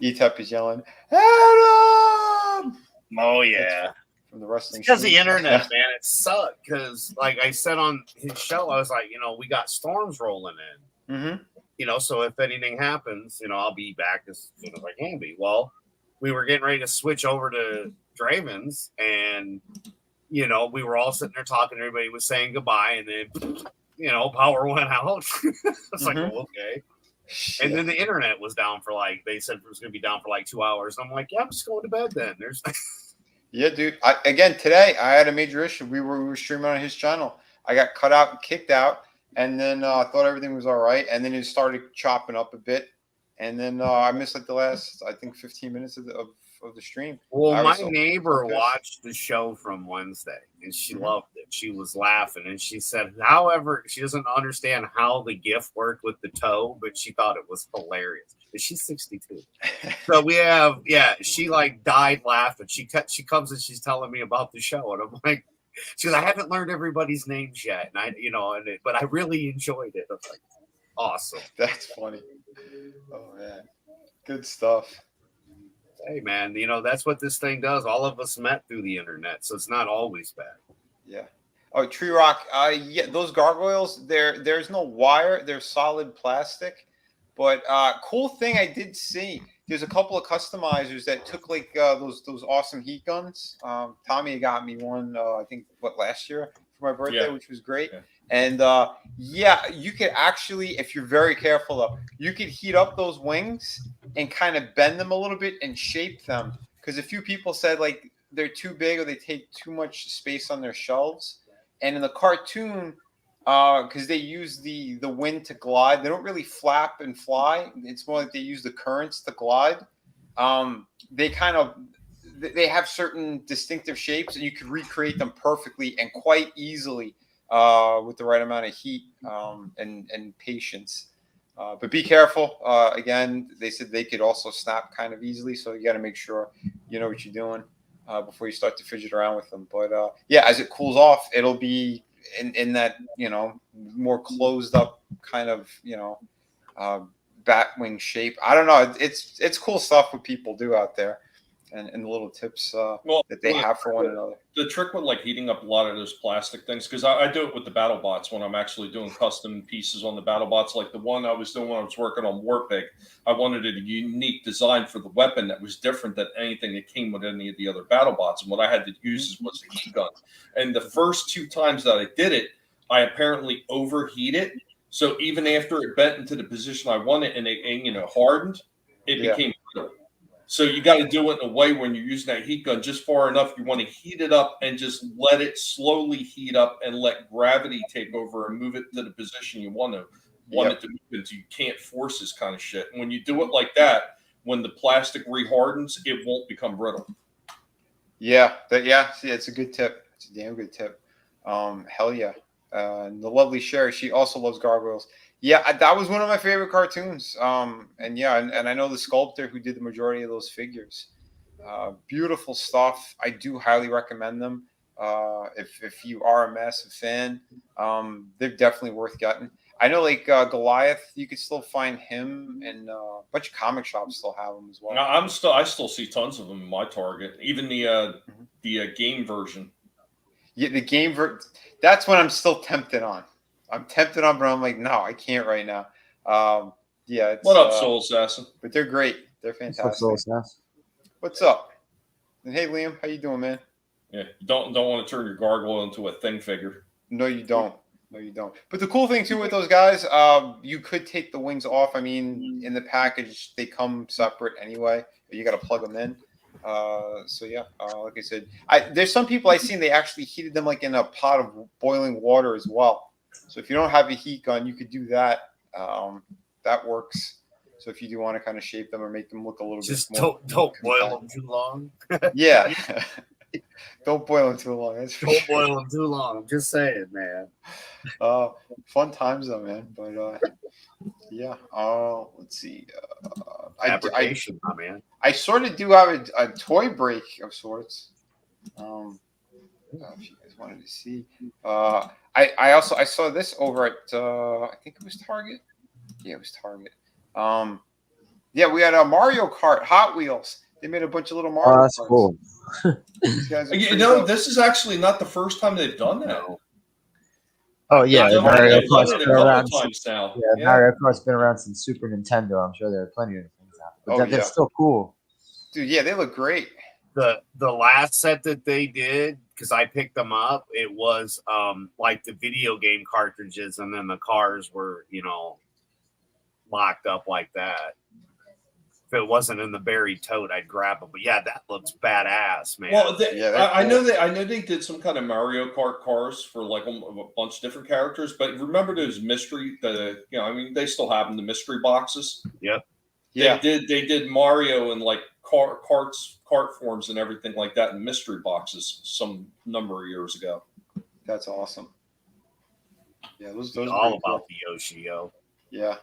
Speaker 3: E-Tep is yelling, Adam!
Speaker 5: Oh yeah.
Speaker 3: From the wrestling.
Speaker 5: Because the internet, man, it sucked. Because like I said on his show, I was like, we got storms rolling in.
Speaker 3: Mm-hmm.
Speaker 5: So if anything happens, I'll be back as soon as I can be. Well, we were getting ready to switch over to Draven's, and we were all sitting there talking. Everybody was saying goodbye, and then power went out. It's like, okay. And then the internet was down for they said it was going to be down for 2 hours. I'm like, I'm just going to bed then. There's
Speaker 3: yeah, dude. Today I had a major issue. We were streaming on his channel. I got cut out and kicked out, and then I thought everything was all right, and then it started chopping up a bit, and then I missed the last 15 minutes of the stream.
Speaker 5: Well, my neighbor watched the show from Wednesday, and she loved it. She was laughing, and she said, however, she doesn't understand how the GIF worked with the toe, but she thought it was hilarious. And she's 62. So we have, she died laughing. She comes and she's telling me about the show, and I'm like, she goes, I haven't learned everybody's names yet, and but I really enjoyed it. I was like, awesome.
Speaker 3: That's funny. Oh man, good stuff.
Speaker 5: Hey man, that's what this thing does. All of us met through the internet, so it's not always bad.
Speaker 3: Yeah. Oh, Tree Rock. Those gargoyles. There's no wire. They're solid plastic. But cool thing I did see. There's a couple of customizers that took those awesome heat guns. Tommy got me one. I think last year for my birthday, which was great. Yeah. And you could actually, if you're very careful though, you could heat up those wings and kind of bend them a little bit and shape them. Because a few people said they're too big or they take too much space on their shelves. And in the cartoon, because they use the wind to glide, they don't really flap and fly. It's more like they use the currents to glide. They have certain distinctive shapes, and you could recreate them perfectly and quite easily with the right amount of heat and patience. But be careful. Again, they said they could also snap kind of easily, so you got to make sure you know what you're doing before you start to fidget around with them. But as it cools off, it'll be in that more closed up kind of bat wing shape. I don't know. It's cool stuff what people do out there. and the little tips
Speaker 4: Well,
Speaker 3: that they have for one another.
Speaker 4: The trick with like heating up a lot of those plastic things, because I do it with the battle bots when I'm actually doing custom pieces on the battle bots. Like the one I was doing when I was working on Warpig, I wanted a unique design for the weapon that was different than anything that came with any of the other battle bots. And what I had to use was a heat gun. And the first 2 times that I did it, I apparently overheated. So even after it bent into the position I wanted and it hardened, it became brittle. So you got to do it in a way when you're using that heat gun just far enough. You want to heat it up and just let it slowly heat up and let gravity take over and move it to the position you want it to move into. You can't force this kind of shit. And when you do it like that, when the plastic rehardens, it won't become brittle.
Speaker 3: Yeah, see, it's a good tip. It's a damn good tip. Hell yeah. The lovely Sherry, she also loves gargoyles. Yeah, that was one of my favorite cartoons. And I know the sculptor who did the majority of those figures. Beautiful stuff. I do highly recommend them. If you are a massive fan, they're definitely worth getting. I know, like Goliath, you could still find him, and a bunch of comic shops still have them as well.
Speaker 4: I still see tons of them in my Target, even the game version.
Speaker 3: Yeah, the game that's what I'm still tempted on. I'm tempted on, but I'm like, no, I can't right now.
Speaker 4: What up, Soul Assassin?
Speaker 3: But they're great. They're fantastic.
Speaker 7: What's up, Soul Assassin?
Speaker 3: What's up? And hey, Liam, how you doing, man?
Speaker 4: Yeah, you don't want to turn your gargoyle into a thing figure.
Speaker 3: No, you don't. No, you don't. But the cool thing too with those guys, you could take the wings off. I mean, in the package, they come separate anyway. But you got to plug them in. Like I said, there's some people I've seen, they actually heated them like in a pot of boiling water as well. So if you don't have a heat gun, you could do that. That works. So if you do want to kind of shape them or make them look a little
Speaker 5: just
Speaker 3: bit more,
Speaker 5: don't boil them too long.
Speaker 3: Yeah. Don't boil them too long. That's for
Speaker 5: Don't
Speaker 3: sure.
Speaker 5: boil them too long. I'm just saying, man.
Speaker 3: Fun times though, man. But yeah. Let's see.
Speaker 5: Fabrication, my man.
Speaker 3: I sort of do have a toy break of sorts. If you guys wanted to see, I saw this over at I think it was Target. Yeah, it was Target. We had a Mario Kart Hot Wheels. They made a bunch of little Mario.
Speaker 7: Oh, that's
Speaker 3: carts.
Speaker 7: cool.
Speaker 3: These guys are
Speaker 4: You
Speaker 3: pretty
Speaker 4: know,
Speaker 3: dope.
Speaker 4: this is actually not the first time they've done that.
Speaker 7: Oh yeah,
Speaker 4: They've
Speaker 7: Mario
Speaker 4: done
Speaker 7: Kart's
Speaker 4: it a
Speaker 7: been
Speaker 4: couple
Speaker 7: around.
Speaker 4: times now.
Speaker 7: Yeah, Mario Kart's been around since Super Nintendo. I'm sure there are plenty of things out, but that's still cool.
Speaker 3: Dude, yeah, they look great.
Speaker 5: The last set that they did, because I picked them up, it was like the video game cartridges, and then the cars were, locked up like that. If it wasn't in the buried tote, I'd grab them. But yeah, that looks badass, man.
Speaker 4: Well, I know
Speaker 3: cool.
Speaker 4: I know they did some kind of Mario Kart cars for like a bunch of different characters. But remember those mystery? They still have them, the mystery boxes.
Speaker 5: Yep.
Speaker 3: Yeah.
Speaker 4: They did Mario in like cart forms and everything like that in mystery boxes some number of years ago.
Speaker 3: That's awesome. Yeah, those are
Speaker 5: all
Speaker 3: pretty
Speaker 5: about
Speaker 3: cool.
Speaker 5: the Yoshi, yo.
Speaker 3: Yeah.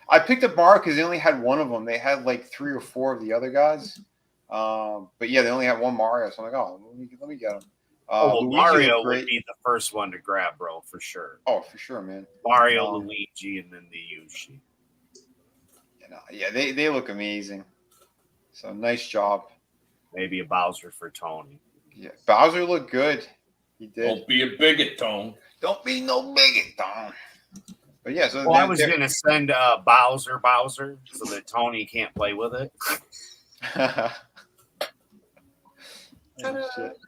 Speaker 3: I picked up Mario because they only had one of them. They had like 3 or 4 of the other guys. But yeah, they only had one Mario. So I'm like, let me get him.
Speaker 5: Mario would be the first one to grab, bro, for sure.
Speaker 3: Oh, for sure, man.
Speaker 5: Mario, Luigi, and then the Yoshi.
Speaker 3: Yeah, they look amazing. So nice job.
Speaker 5: Maybe a Bowser for Tony.
Speaker 3: Yeah, Bowser looked good. He did.
Speaker 4: Don't be a bigot, Tone.
Speaker 3: Don't be no bigot, Tone. But yeah, so
Speaker 5: I was gonna send Bowser so that Tony can't play with it.
Speaker 3: Oh, shit.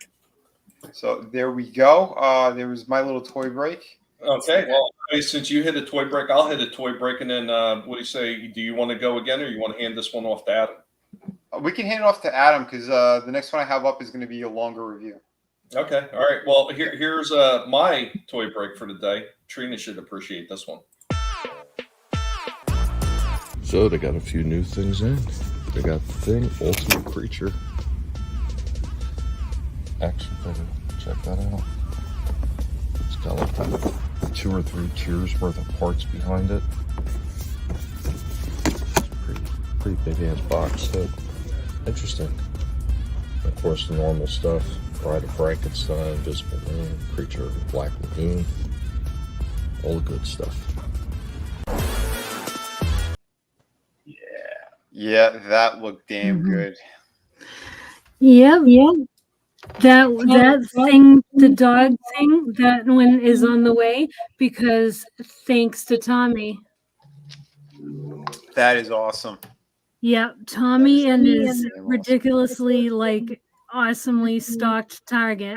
Speaker 3: So there we go. There was my little toy break.
Speaker 4: Okay, well, since you hit a toy break, I'll hit a toy break, and then what do you say? Do you want to go again, or you want to hand this one off to Adam?
Speaker 3: We can hand it off to Adam because the next one I have up is going to be a longer review.
Speaker 4: Okay, all right. Well, here's my toy break for today. Trina should appreciate this one.
Speaker 1: So they got a few new things in. They got the Thing, Ultimate Creature. Action figure. Check that out. It's got like 2 or 3 tiers worth of parts behind it. It's pretty big ass box too. Interesting. Of course, the normal stuff. Bride of Frankenstein, Invisible Man, Creature of the Black Lagoon. All the good stuff.
Speaker 3: Yeah, that looked damn good.
Speaker 6: Yep. That thing, the dog thing, that one is on the way because thanks to Tommy.
Speaker 3: That is awesome.
Speaker 6: Yep, Tommy and his ridiculously awesomely stocked Target.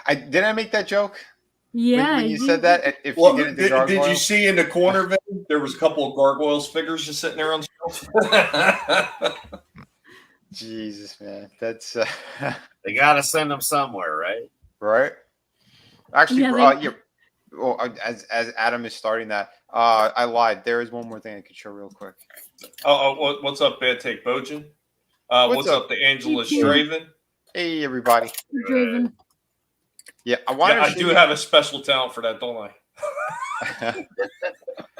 Speaker 3: Did I make that joke?
Speaker 6: Yeah,
Speaker 3: When you said that, if
Speaker 4: Well,
Speaker 3: you get into
Speaker 4: did you
Speaker 3: gargoyles?
Speaker 4: see in the corner, Vin, there was a couple of gargoyles figures just sitting there on the shelf?
Speaker 3: Jesus, man, that's
Speaker 5: They gotta send them somewhere, right?
Speaker 3: right. Actually,
Speaker 6: Yeah,
Speaker 3: yeah. Well, as Adam is starting that, I lied. There is one more thing I could show real quick.
Speaker 4: What's up, Bad Take Bojan? What's up, the Angela
Speaker 6: Thank you.
Speaker 4: Straven?
Speaker 3: Hey, everybody.
Speaker 6: Draven.
Speaker 3: Yeah, I wanted
Speaker 4: Yeah,
Speaker 3: to
Speaker 4: I
Speaker 3: show
Speaker 4: do
Speaker 3: you.
Speaker 4: have a special talent for that, don't I?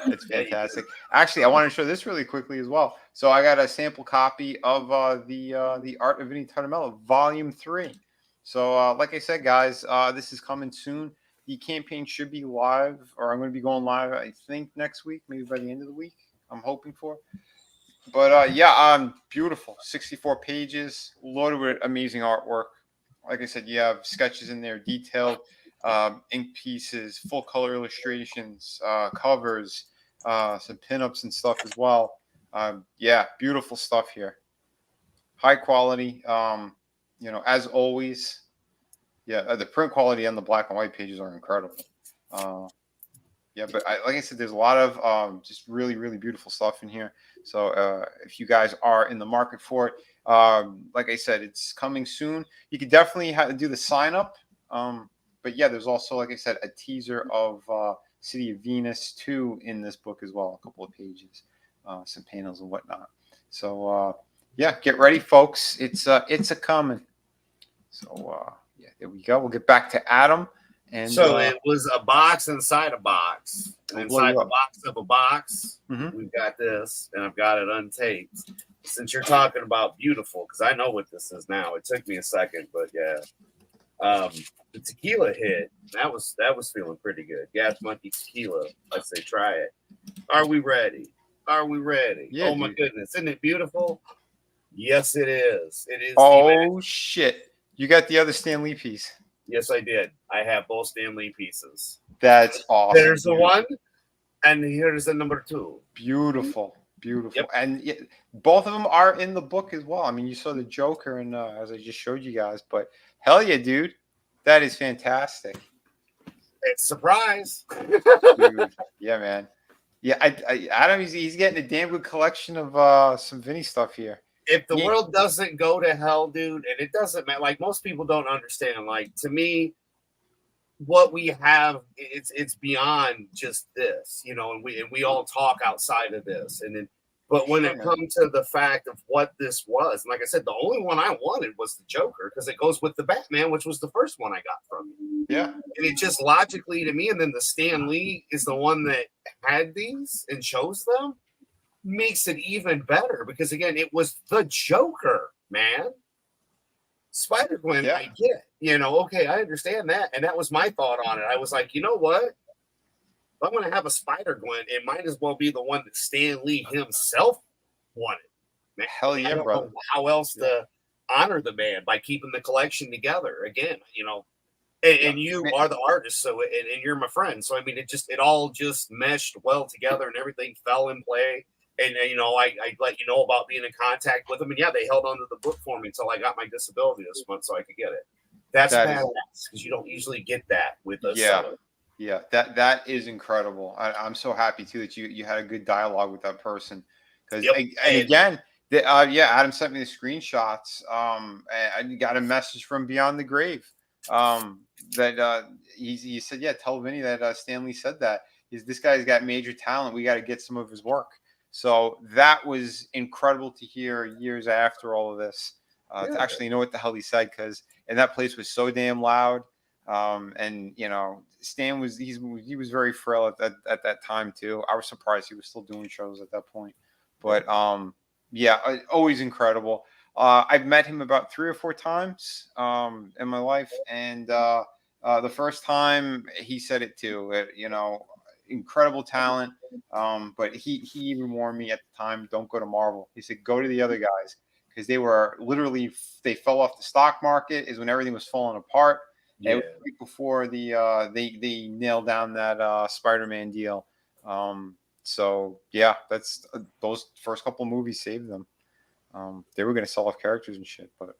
Speaker 3: It's fantastic. Actually, I want to show this really quickly as well. So I got a sample copy of the Art of Vinny Tartamella, Volume 3. So like I said, guys, this is coming soon. The campaign should be live, or I'm going to be going live, I think, next week, maybe by the end of the week. I'm hoping for. But yeah, beautiful. 64 pages, loaded with amazing artwork. Like I said, you have sketches in there, detailed ink pieces, full color illustrations, covers, some pinups and stuff as well. Yeah, beautiful stuff here. High quality. As always. Yeah, the print quality on the black and white pages are incredible. Yeah, but like I said, there's a lot of just really, really beautiful stuff in here. So if you guys are in the market for it, like I said, it's coming soon. You could definitely do the sign up. But yeah, there's also, like I said, a teaser of City of Venus 2 in this book as well. A couple of pages, some panels and whatnot. So yeah, get ready, folks. It's a coming. So yeah, there we go. We'll get back to Adam. And
Speaker 5: so it was a box inside a box. And inside the box of a box, we've got this, and I've got it untaped. Since you're talking about beautiful, because I know what this is now. It took me a second, but yeah. The tequila hit. That was feeling pretty good. Gas Monkey Tequila. I say try it. Are we ready? Are we ready?
Speaker 3: Yeah,
Speaker 5: my goodness. Isn't it beautiful? Yes, it is. It is.
Speaker 3: Oh, shit. You got the other Stan Lee piece.
Speaker 5: Yes, I did. I have both Stan Lee pieces.
Speaker 3: That's awesome.
Speaker 5: There's the one, and here's the number 2.
Speaker 3: Beautiful. Beautiful.
Speaker 5: Yep.
Speaker 3: And both of them are in the book as well. I mean, you saw the Joker, and as I just showed you guys, but hell yeah, dude. That is fantastic.
Speaker 5: It's a surprise.
Speaker 3: Dude, yeah, man. Yeah, Adam, he's getting a damn good collection of some Vinny stuff here.
Speaker 5: If the world doesn't go to hell, dude, and it doesn't matter, like most people don't understand. Like to me, what we have, it's beyond just this, and we all talk outside of this, but when it comes to the fact of what this was, and like I said, the only one I wanted was the Joker because it goes with the Batman, which was the first one I got from you.
Speaker 3: Yeah,
Speaker 5: and it just logically to me, and then the Stan Lee is the one that had these and chose them. Makes it even better because again, it was the Joker, man. Spider-Gwen, I get, okay, I understand that, and that was my thought on it. I was like, you know what? If I'm going to have a Spider-Gwen, it might as well be the one that Stan Lee himself wanted. Man,
Speaker 3: hell yeah, brother.
Speaker 5: How else to honor the man by keeping the collection together again? And you are the artist, so and you're my friend, so I mean, it all just meshed well together, and everything fell in play. And I let you know about being in contact with them, and yeah, they held onto the book for me until I got my disability this month, so I could get it. That's badass because you don't usually get that with us.
Speaker 3: Yeah, that is incredible. I'm so happy too that you had a good dialogue with that person because again, Adam sent me the screenshots. I got a message from Beyond the Grave that he said, tell Vinny that Stan Lee said that this guy's got major talent. We got to get some of his work. So that was incredible to hear years after all of this. To actually know what the hell he said, and that place was so damn loud. And Stan was he was very frail at that time too. I was surprised he was still doing shows at that point. But always incredible. I've met him about 3 or 4 times in my life, and the first time he said it too. Incredible talent. But he even warned me at the time, don't go to Marvel. He said, go to the other guys because they were literally they fell off the stock market is when everything was falling apart.
Speaker 5: Yeah.
Speaker 3: It was right before the they nailed down that Spider-Man deal. So yeah, that's those first couple of movies saved them. They were going to sell off characters and shit, but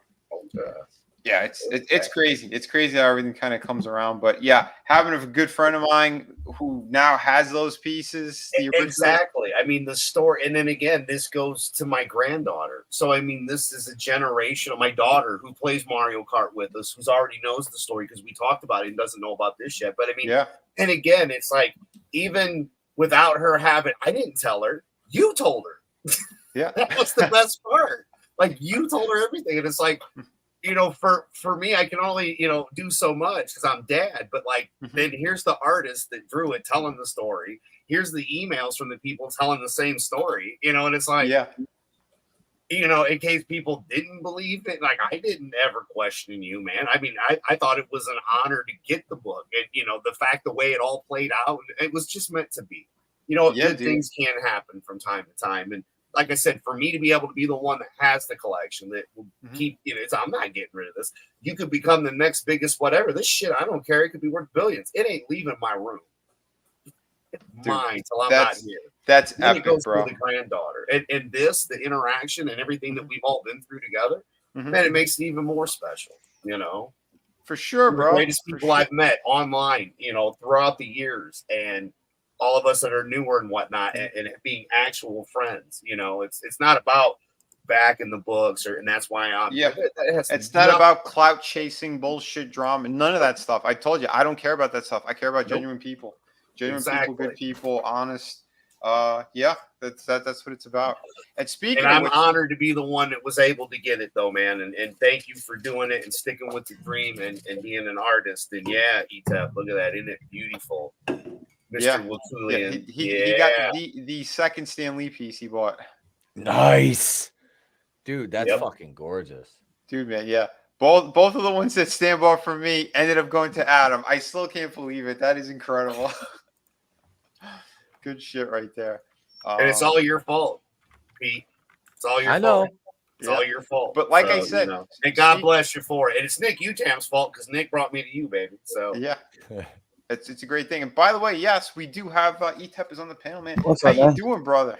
Speaker 3: yeah, it's crazy. It's crazy how everything kind of comes around. But yeah, having a good friend of mine who now has those pieces.
Speaker 5: Exactly. I mean, the story, and then again, this goes to my granddaughter. So I mean, this is a generation of my daughter who plays Mario Kart with us, who's already knows the story because we talked about it and doesn't know about this yet. But I mean,
Speaker 3: yeah.
Speaker 5: And again, it's like even without her having, I didn't tell her. You told her.
Speaker 3: Yeah,
Speaker 5: that was the best part. Like you told her everything, and it's like. For me, I can only, do so much because I'm dad. But like, then here's the artist that drew it telling the story. Here's the emails from the people telling the same story, and it's like,
Speaker 3: yeah,
Speaker 5: in case people didn't believe it, like I didn't ever question you, man. I mean, I thought it was an honor to get the book. And, the fact, the way it all played out, it was just meant to be. Good things can happen from time to time. And like I said, for me to be able to be the one that has the collection that will keep, I'm not getting rid of this. You could become the next biggest whatever. This shit, I don't care. It could be worth billions. It ain't leaving my room. It's mine till I'm not here.
Speaker 3: That's
Speaker 5: then
Speaker 3: epic,
Speaker 5: it goes
Speaker 3: bro.
Speaker 5: to the granddaughter. And this, the interaction and everything that we've all been through together, man, it makes it even more special,
Speaker 3: For sure, bro.
Speaker 5: The greatest people I've met online, throughout the years. And all of us that are newer and whatnot, and being actual friends, it's not about back in the books, and that's why I'm.
Speaker 3: Yeah, it's not about clout chasing, bullshit, drama, none of that stuff. I told you, I don't care about that stuff. I care about genuine people, people, good people, honest. Yeah, that's what it's about. And speaking,
Speaker 5: I'm honored to be the one that was able to get it, though, man. And thank you for doing it and sticking with the dream and being an artist. And yeah, Etep, look at that, isn't it beautiful? Mr. Wakulian.
Speaker 3: He got the second Stan Lee piece he bought.
Speaker 8: Nice. Dude, that's fucking gorgeous.
Speaker 3: Dude, man, yeah. Both of the ones that Stan bought for me ended up going to Adam. I still can't believe it. That is incredible. Good shit right there.
Speaker 5: And it's all your fault, Pete. It's all your fault. I know. It's all your fault.
Speaker 3: But like I said,
Speaker 5: and God bless you for it. And it's Nick Utam's fault because Nick brought me to you, baby. So
Speaker 3: yeah. It's a great thing. And by the way, yes, we do have Etep is on the panel, man.
Speaker 7: What's
Speaker 3: How
Speaker 7: up,
Speaker 3: you
Speaker 7: man?
Speaker 3: doing, brother?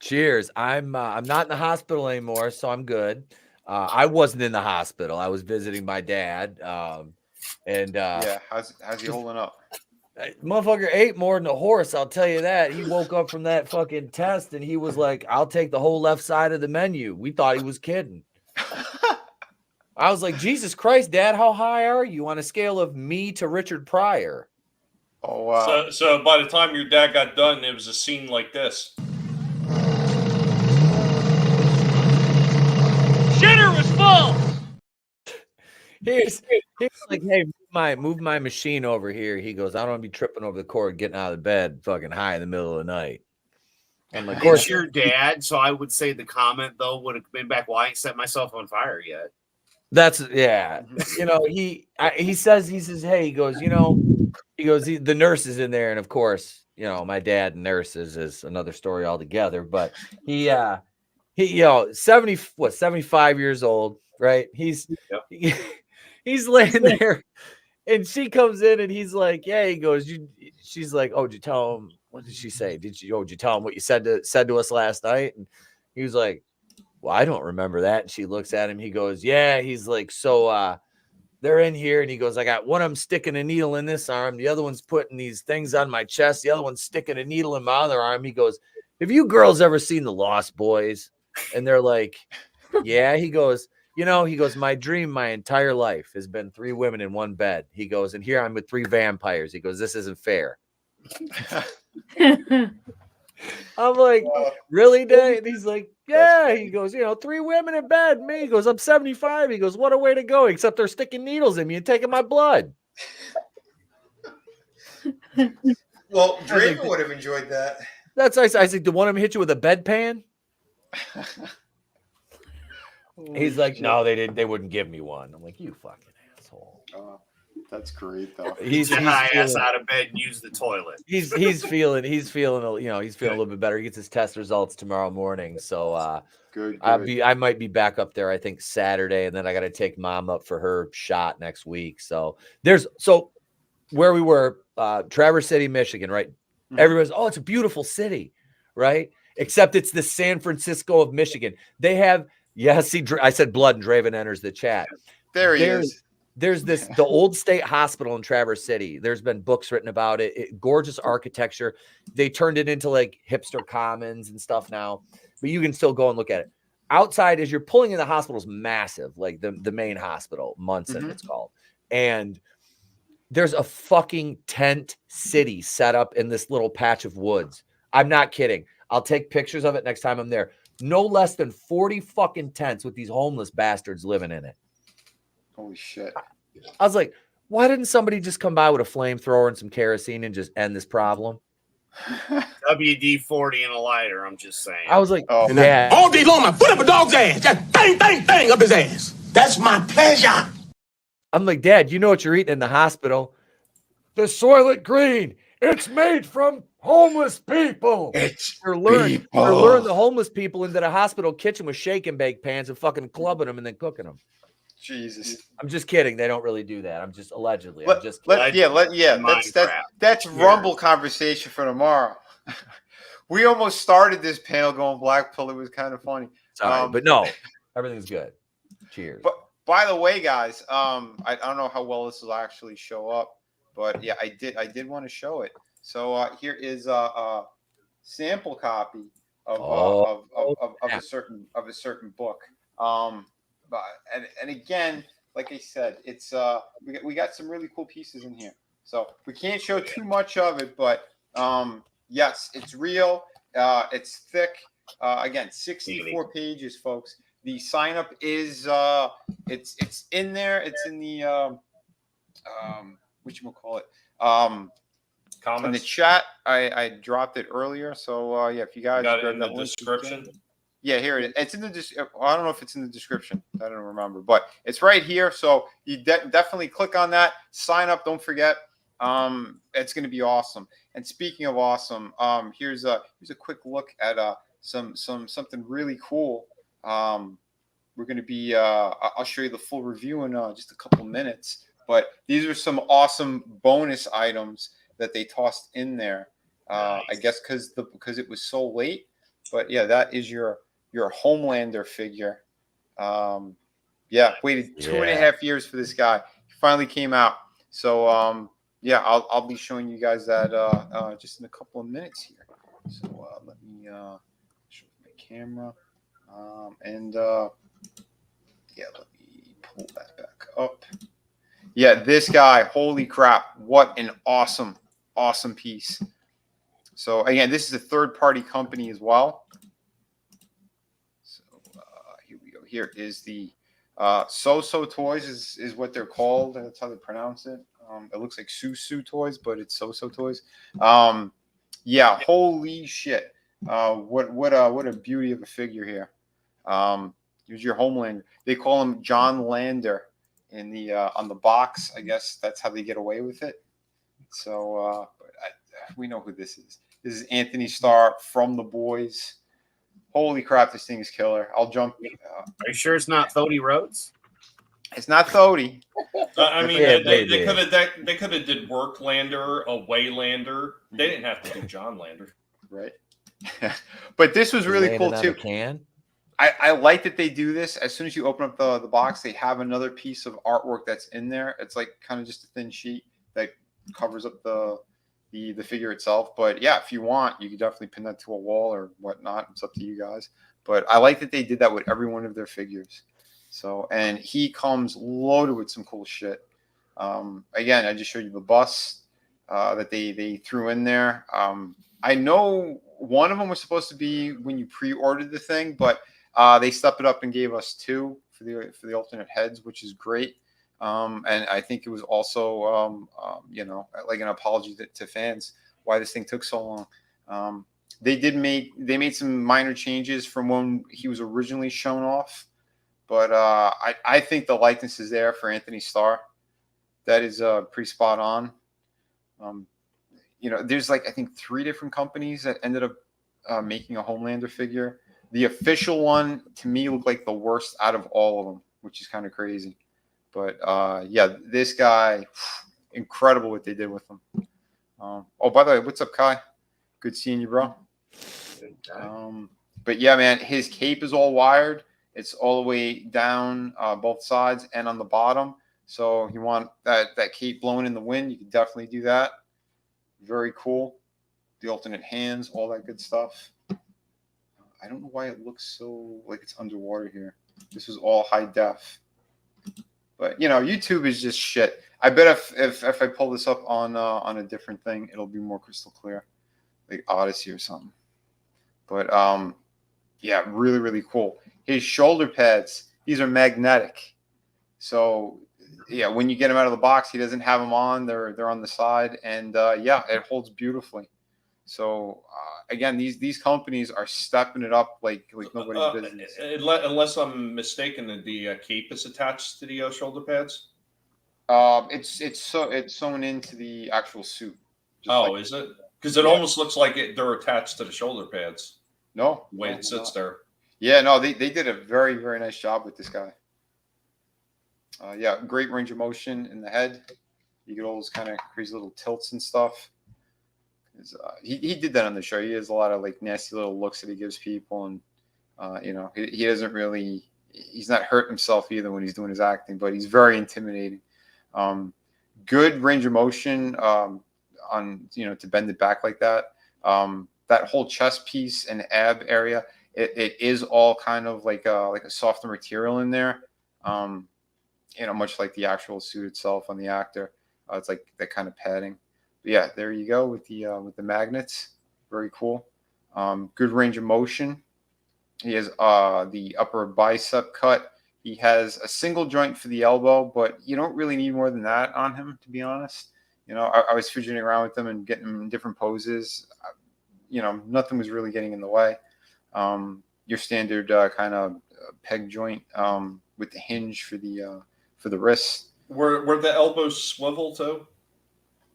Speaker 8: Cheers. I'm not in the hospital anymore, so I'm good. I wasn't in the hospital. I was visiting my dad.
Speaker 3: Yeah, how's he holding up?
Speaker 8: Motherfucker ate more than a horse, I'll tell you that. He woke up from that fucking test and he was like, I'll take the whole left side of the menu. We thought he was kidding. I was like, Jesus Christ, Dad, how high are you on a scale of me to Richard Pryor?
Speaker 3: Oh, wow.
Speaker 4: So by the time your dad got done, it was a scene like this.
Speaker 2: Shitter was full.
Speaker 8: He's like, hey, move my machine over here. He goes, I don't want to be tripping over the cord, getting out of bed, fucking high in the middle of the night.
Speaker 5: And of course, your dad. So I would say the comment though would have been back. Well, I ain't set myself on fire yet.
Speaker 8: That's he says, hey, he goes, the nurse is in there. And of course, my dad and nurses is another story altogether, but he 75 years old, right? He's laying there and she comes in and he's like, yeah, he goes, she's like, oh, did you tell him, what did she say? Did you tell him what you said to us last night? And he was like, well, I don't remember that. And she looks at him. He goes, yeah. He's like, so they're in here. And he goes, I got one of them sticking a needle in this arm. The other one's putting these things on my chest. The other one's sticking a needle in my other arm. He goes, have you girls ever seen The Lost Boys? And they're like, yeah. He goes, my dream my entire life has been 3 women in one bed. He goes, and here I'm with 3 vampires. He goes, this isn't fair. I'm like, really, Dad? And he's like, yeah. He goes, 3 women in bed. Me. He goes, I'm 75. He goes, what a way to go, except they're sticking needles in me and taking my blood.
Speaker 3: Well, Draven would have enjoyed that.
Speaker 8: That's nice. I said, do one of them hit you with a bedpan? He's like, no, they didn't. They wouldn't give me one. I'm like, you fucking asshole.
Speaker 3: That's great though.
Speaker 8: He's
Speaker 5: Get high ass
Speaker 8: feeling,
Speaker 5: out of bed and use the toilet.
Speaker 8: he's feeling you know, he's feeling a little bit better. He gets his test results tomorrow morning, so
Speaker 3: Good.
Speaker 8: I might be back up there, I think Saturday, and then I got to take mom up for her shot next week. So where we were, Traverse City, Michigan, right?
Speaker 3: Mhm.
Speaker 8: Everybody's, oh, it's a beautiful city, right? Except it's the San Francisco of Michigan. They have, see, I said blood and Draven enters the chat.
Speaker 3: There he is.
Speaker 8: There's the old state hospital in Traverse City. There's been books written about it. Gorgeous architecture. They turned it into like hipster commons and stuff now, but you can still go and look at it. Outside, as you're pulling in, the hospital is massive, like the main hospital, Munson, it's called. And there's a fucking tent city set up in this little patch of woods. I'm not kidding. I'll take pictures of it next time I'm there. No less than 40 fucking tents with these homeless bastards living in it.
Speaker 3: Holy shit.
Speaker 8: I was like, why didn't somebody just come by with a flamethrower and some kerosene and just end this problem?
Speaker 5: WD-40 and a lighter, I'm just saying.
Speaker 8: I was like,
Speaker 2: And
Speaker 8: Dad.
Speaker 2: all day long, my foot up a dog's ass. Just bang, bang, bang up his ass. That's my pleasure.
Speaker 8: I'm like, Dad, you know what you're eating in the hospital? The Soylent Green. It's made from homeless people. You're luring the homeless people into the hospital kitchen with shake and bake pans and fucking clubbing them and then cooking them.
Speaker 3: Jesus.
Speaker 8: I'm just kidding. They don't really do that. I'm just allegedly.
Speaker 3: That's Rumble conversation for tomorrow. We almost started this panel going black pill. It was kind of funny.
Speaker 8: Sorry, but no, everything's good. Cheers.
Speaker 3: But by the way, guys, I don't know how well this will actually show up, but yeah, I did want to show it. So here is a sample copy of a certain book. And again, like I said, it's we got some really cool pieces in here. So we can't show too much of it, but yes, it's real. It's thick. Again, 64 pages, folks. The sign up is it's in there. It's in the whatchamacallit?
Speaker 4: Comments
Speaker 3: in the chat. I dropped it earlier. So yeah, if you guys
Speaker 4: got it
Speaker 3: grab
Speaker 4: in the
Speaker 3: that link,
Speaker 4: description.
Speaker 3: yeah, here it is. It's in the I don't know if it's in the description. I don't remember, but it's right here. So you definitely click on that. Sign up. Don't forget. It's going to be awesome. And speaking of awesome, here's a quick look at something really cool. We're going to be I'll show you the full review in just a couple minutes. But these are some awesome bonus items that they tossed in there. I guess because it was so late. But yeah, that is your Homelander figure. Yeah, waited 2.5 years for this guy. He finally came out. So yeah, I'll be showing you guys that just in a couple of minutes here. So let me show my camera. Yeah, let me pull that back up. Yeah, this guy, holy crap, what an awesome piece. So again, this is a third-party company as well. So here we go. Here is the So-So Toys is what they're called. That's how they pronounce it. It looks like Susu Toys, but it's So-So Toys. Yeah, holy shit. What a beauty of a figure here. Here's your Homelander. They call him John Lander in the on the box. I guess that's how they get away with it. So we know who this is. This is Anthony Starr from The Boys. Holy crap, this thing is killer. I'll jump.
Speaker 5: Are you sure it's not Thody Rhodes?
Speaker 3: It's not Thody.
Speaker 4: I mean,
Speaker 8: Yeah,
Speaker 4: they could have did Work Lander, Away Lander. They didn't have to do John Lander,
Speaker 3: right? But this was really cool too. I like that they do this. As soon as you open up the box, they have another piece of artwork that's in there. It's like kind of just a thin sheet that covers up the figure itself. But yeah, if you want, you can definitely pin that to a wall or whatnot. It's up to you guys. But I like that they did that with every one of their figures. So, and he comes loaded with some cool shit. Again, I just showed you the bus that they threw in there. I know one of them was supposed to be when you pre-ordered the thing, but they stepped it up and gave us two for the alternate heads, which is great. And I think it was also, like an apology to fans why this thing took so long. They made some minor changes from when he was originally shown off, but I think the likeness is there for Anthony Starr. that is pretty spot on. You know, there's like I think 3 different companies that ended up making a Homelander figure. The official one to me looked like the worst out of all of them, which is kind of crazy. But yeah, this guy, incredible what they did with him. Oh, by the way, what's up, Kai? Good seeing you, bro. But yeah, man, his cape is all wired. It's all the way down both sides and on the bottom. So you want that cape blowing in the wind, you can definitely do that. Very cool. The alternate hands, all that good stuff. I don't know why it looks so like it's underwater here. This was all high def. But you know, YouTube is just shit. I bet if I pull this up on a different thing, it'll be more crystal clear, like Odyssey or something. But yeah, really, really cool. His shoulder pads, these are magnetic. So yeah, when you get him out of the box, he doesn't have them on. They're on the side, and yeah, it holds beautifully. So again, these companies are stepping it up like nobody's business.
Speaker 4: Unless I'm mistaken, the cape is attached to the shoulder pads.
Speaker 3: It's sewn into the actual suit.
Speaker 4: Is it? Because it almost looks like they're attached to the shoulder pads.
Speaker 3: No,
Speaker 4: the way it sits there.
Speaker 3: Yeah, no, they did a very, very nice job with this guy. Yeah, great range of motion in the head. You get all those kind of crazy little tilts and stuff. He did that on the show. He has a lot of like nasty little looks that he gives people, and you know, he doesn't really, he's not hurt himself either when he's doing his acting, but he's very intimidating. Good range of motion on, you know, to bend it back like that. That whole chest piece and ab area, it is all kind of like a softer material in there. You know, much like the actual suit itself on the actor. It's like that kind of padding. But yeah, there you go with the magnets. Very cool. Good range of motion. He has the upper bicep cut. He has a single joint for the elbow, but you don't really need more than that on him, to be honest. You know, I was fidgeting around with them and getting them in different poses. You know, nothing was really getting in the way. Your standard kind of peg joint with the hinge for the wrist.
Speaker 4: Were the elbows swivel too?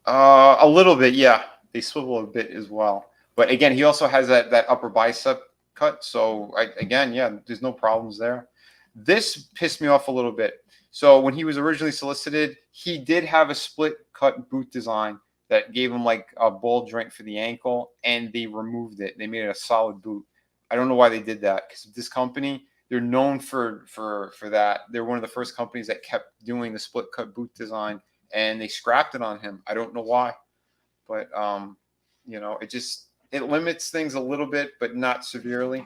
Speaker 3: A little bit, yeah. They swivel a bit as well. But again, he also has that upper bicep cut. So again, yeah, there's no problems there. This pissed me off a little bit. So when he was originally solicited, he did have a split cut boot design that gave him like a ball joint for the ankle, and they removed it. They made it a solid boot. I don't know why they did that, because this company, they're known for that. They're one of the first companies that kept doing the split cut boot design, and they scrapped it on him. I don't know why, but you know, it limits things a little bit, but not severely.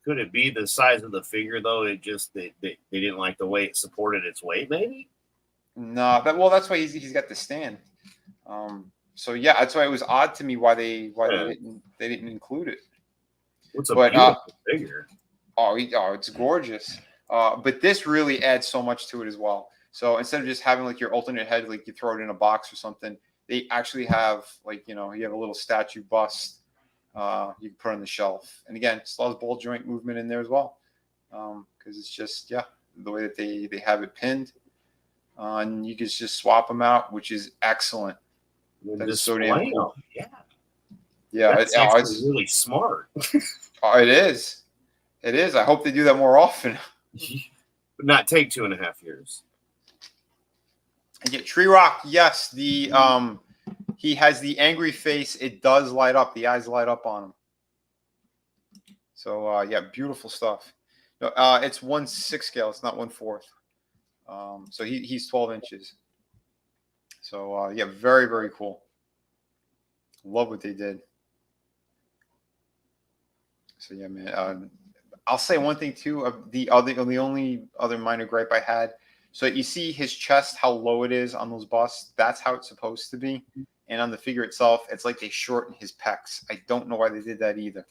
Speaker 5: Could it be the size of the figure though? It just they didn't like the way it supported its weight, maybe?
Speaker 3: No, that's why he's got the stand. So yeah, that's why it was odd to me why they didn't include it.
Speaker 5: What's a beautiful figure?
Speaker 3: Oh, it's gorgeous. But this really adds so much to it as well. So instead of just having like your alternate head, like you throw it in a box or something, they actually have like, you know, you have a little statue bust you can put on the shelf. And again, still has ball joint movement in there as well. Because it's just, yeah, the way that they have it pinned. And you can just swap them out, which is excellent. That is so damn cool.
Speaker 5: Yeah.
Speaker 3: Yeah,
Speaker 5: it's really smart.
Speaker 3: Oh, it is. It is. I hope they do that more often.
Speaker 5: But not take 2.5 years.
Speaker 3: And yeah, Tree Rock, yes. He has the angry face. It does light up. The eyes light up on him. So yeah, beautiful stuff. No, it's 1/6 scale. It's not 1/4. So he's 12 inches. So yeah, very, very cool. Love what they did. So yeah, man. I'll say one thing too. The only other minor gripe I had. So you see his chest, how low it is on those busts. That's how it's supposed to be. And on the figure itself, it's like they shorten his pecs. I don't know why they did that either.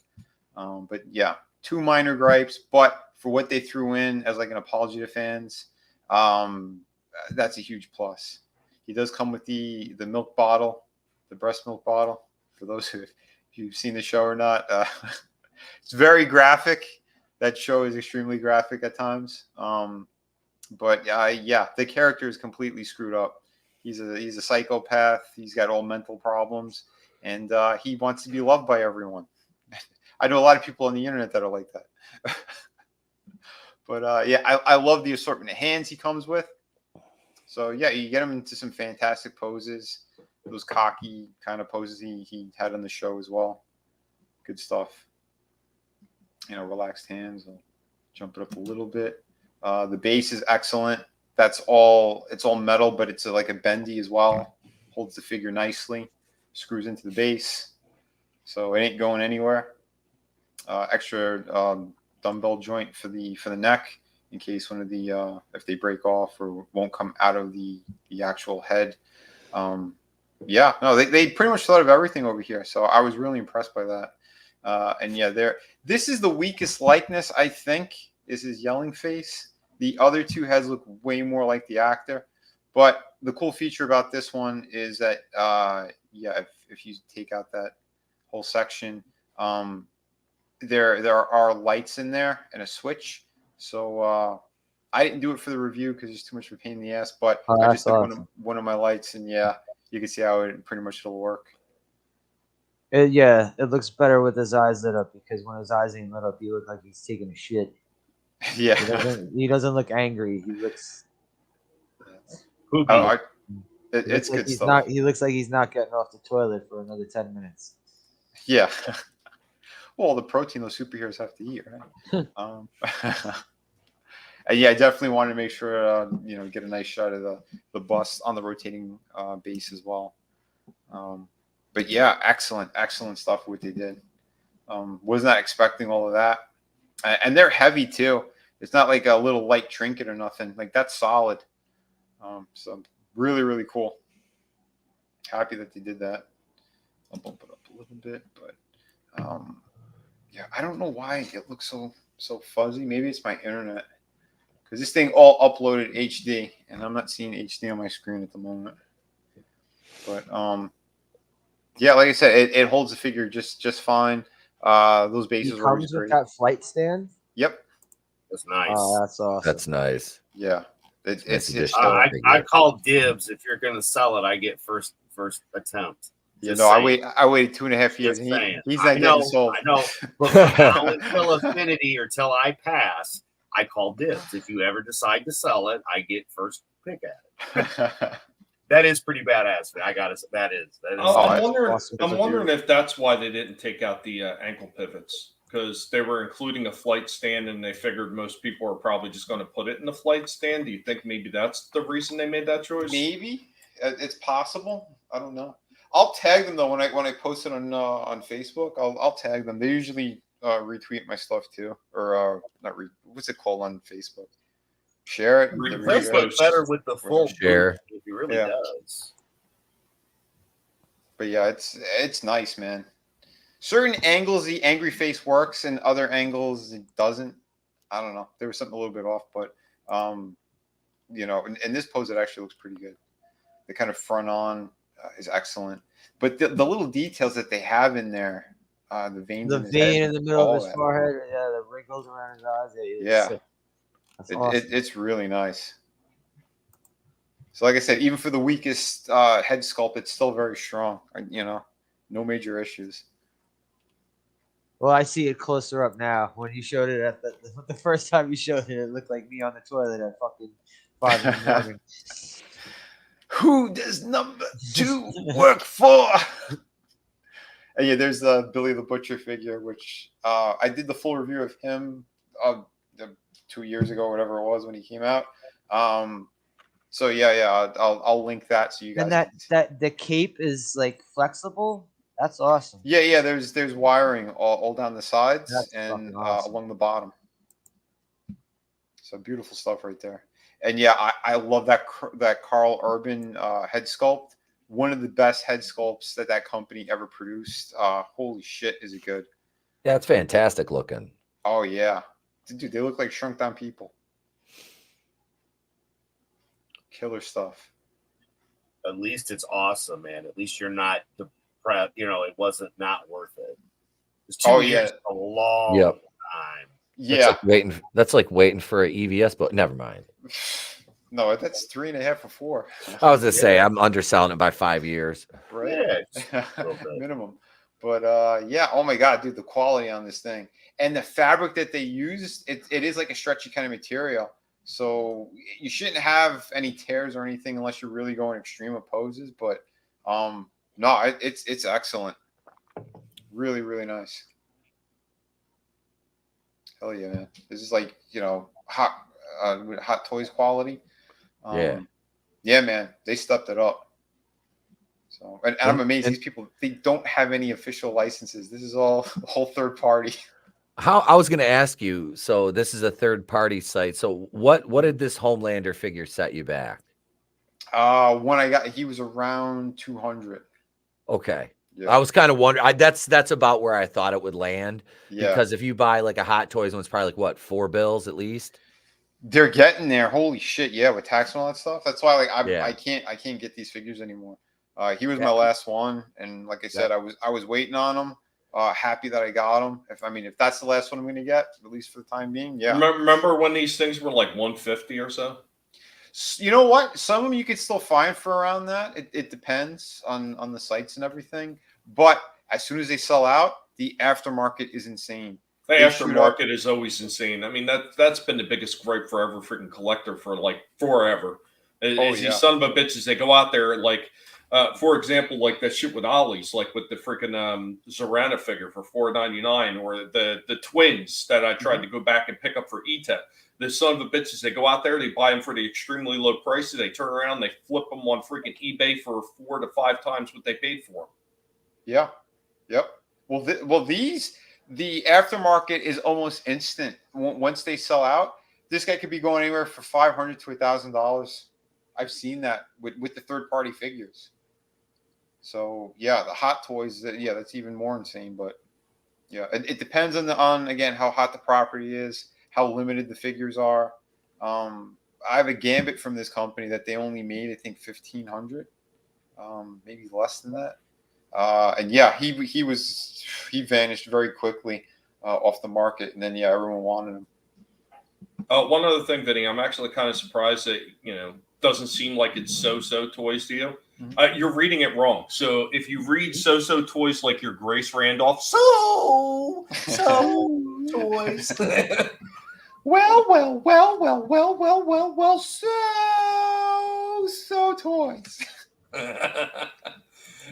Speaker 3: But yeah, 2 minor gripes. But for what they threw in as like an apology to fans, that's a huge plus. He does come with the milk bottle, the breast milk bottle. For those if you've seen the show or not, it's very graphic. That show is extremely graphic at times. But yeah, the character is completely screwed up. He's a psychopath. He's got all mental problems, and he wants to be loved by everyone. I know a lot of people on the internet that are like that. But yeah, I love the assortment of hands he comes with. So yeah, you get him into some fantastic poses. Those cocky kind of poses he had on the show as well. Good stuff. Relaxed hands. I'll jump it up a little bit. The base is excellent. It's all metal, but it's like a bendy as well. Holds the figure nicely. Screws into the base, so it ain't going anywhere. Extra dumbbell joint for the neck in case one of the if they break off or won't come out of the actual head. Yeah, no, they pretty much thought of everything over here, so I was really impressed by that. And yeah, this is the weakest likeness, I think, is his yelling face. The other two heads look way more like the actor. But the cool feature about this one is that, yeah, if you take out that whole section, there are lights in there and a switch. So I didn't do it for the review because it's too much of a pain in the ass. But I just took one of my lights, and yeah, you can see how it pretty much it'll work.
Speaker 7: Yeah, it looks better with his eyes lit up, because when his eyes ain't lit up, he looks like he's taking a shit.
Speaker 3: Yeah,
Speaker 7: he doesn't look angry. He looks.
Speaker 3: It's good stuff.
Speaker 7: He looks like he's not getting off the toilet for another 10 minutes.
Speaker 3: Yeah. Well, the protein those superheroes have to eat, right? And yeah, I definitely wanted to make sure get a nice shot of the bust on the rotating base as well. But yeah, excellent stuff what they did. Was not expecting all of that. And they're heavy too. It's not like a little light trinket or nothing. Like, that's solid. So really, really cool. Happy that they did that. I'll bump it up a little bit, but yeah, I don't know why it looks so fuzzy. Maybe it's my internet, because this thing all uploaded HD, and I'm not seeing HD on my screen at the moment. But yeah, like I said, it holds the figure just fine. Those bases were
Speaker 7: comes with that flight stand.
Speaker 3: Yep,
Speaker 5: that's nice.
Speaker 7: Oh, that's awesome.
Speaker 8: That's nice.
Speaker 3: Yeah, it's
Speaker 5: I call dibs. If you're gonna sell it, I get first attempt.
Speaker 3: I waited 2.5 years. He's not getting sold.
Speaker 5: I know. But now until Affinity or till I pass, I call dibs. If you ever decide to sell it, I get first pick at it. That is pretty badass. That is.
Speaker 4: I'm wondering if that's why they didn't take out the ankle pivots, because they were including a flight stand, and they figured most people are probably just going to put it in the flight stand. Do you think maybe that's the reason they made that choice?
Speaker 3: Maybe it's possible. I don't know. I'll tag them though when I post it on Facebook. I'll tag them. They usually retweet my stuff too, or what's it called on Facebook? Share it.
Speaker 5: Repost better with the full
Speaker 8: share.
Speaker 5: He really does.
Speaker 3: But yeah, it's nice, man. Certain angles the angry face works, and other angles it doesn't. I don't know. There was something a little bit off, but in this pose it actually looks pretty good. The kind of front on is excellent, but the little details that they have in there, the veins,
Speaker 7: the vein in the middle of his forehead, the wrinkles around his eyes.
Speaker 3: Yeah, awesome. It's really nice. So, like I said, even for the weakest head sculpt, it's still very strong. No major issues.
Speaker 7: Well, I see it closer up now. When you showed it at the first time you showed it, it looked like me on the toilet at fucking 5 in the morning.
Speaker 3: Who does number 2 work for? And yeah, there's the Billy the Butcher figure, which I did the full review of him 2 years ago, whatever it was when he came out. So yeah, I'll link that so you guys.
Speaker 7: And that the cape is like flexible. That's awesome.
Speaker 3: Yeah. There's wiring all down the sides.
Speaker 7: That's
Speaker 3: and
Speaker 7: awesome.
Speaker 3: along the bottom. So beautiful stuff right there. And yeah, I love that Carl Urban head sculpt. One of the best head sculpts that company ever produced. Holy shit, is it good?
Speaker 8: Yeah, it's fantastic looking.
Speaker 3: Oh yeah, dude, they look like shrunk down people. Killer stuff.
Speaker 5: At least it's awesome, man. At least you're not depressed. It wasn't not worth it. It's 2 years, a long time.
Speaker 3: Yeah,
Speaker 8: that's like waiting for an EVS, but never mind.
Speaker 3: No, that's 3.5 or 4.
Speaker 8: I was gonna say I'm underselling it by 5 years.
Speaker 3: Right?
Speaker 5: Yeah, it's a little bit.
Speaker 3: Minimum. But yeah, oh my god, dude, the quality on this thing and the fabric that they use, it is like a stretchy kind of material. So you shouldn't have any tears or anything unless you're really going extreme of poses. But no, it's excellent. Really, really nice. Hell yeah, man. This is like, hot toys quality.
Speaker 8: Yeah.
Speaker 3: Yeah, man, they stepped it up. So, and I'm amazed these people, they don't have any official licenses. This is all a whole third party.
Speaker 8: How I was going to ask you, so this is a third party site. So what did this Homelander figure set you back?
Speaker 3: When he was around 200.
Speaker 8: Okay.
Speaker 3: Yeah.
Speaker 8: I was kind of wondering. That's about where I thought it would land.
Speaker 3: Yeah.
Speaker 8: Because if you buy like a Hot Toys one, it's probably like what, $4 bills at least.
Speaker 3: They're getting there. Holy shit! Yeah, with tax and all that stuff. That's why, like,
Speaker 8: Yeah.
Speaker 3: I can't get these figures anymore. He was my last one, and like I said, I was waiting on him. Happy that I got him. If that's the last one I'm going to get, at least for the time being. Yeah.
Speaker 4: Remember when these things were like 150 or so?
Speaker 3: You know what? Some of them you could still find for around that. It depends on the sites and everything. But as soon as they sell out, the aftermarket is insane.
Speaker 4: The aftermarket is always insane. I mean, that's been the biggest gripe for every freaking collector for like forever. These son of a bitches, they go out there like, for example, like that shit with Ollie's, like with the freaking Zorana figure for $4.99, or the twins that I tried to go back and pick up for ETA. The son of a bitches, they go out there, they buy them for the extremely low prices, they turn around, they flip them on freaking eBay for 4 to 5 times what they paid for them.
Speaker 3: Yeah. Yep. Well, the aftermarket is almost instant. Once they sell out, this guy could be going anywhere for $500 to $1,000. I've seen that with the third party figures. So yeah, the Hot Toys, that's even more insane. But yeah, it depends on again how hot the property is, how limited the figures are. I have a Gambit from this company that they only made, I think, 1,500, maybe less than that. And yeah, he vanished very quickly off the market, and then everyone wanted him.
Speaker 4: One other thing, Vinny, I'm actually kind of surprised that doesn't seem like it's So Toys to you. Mm-hmm. You're reading it wrong. So if you read So Toys like you're Grace Randolph, So Toys.
Speaker 3: well, So Toys.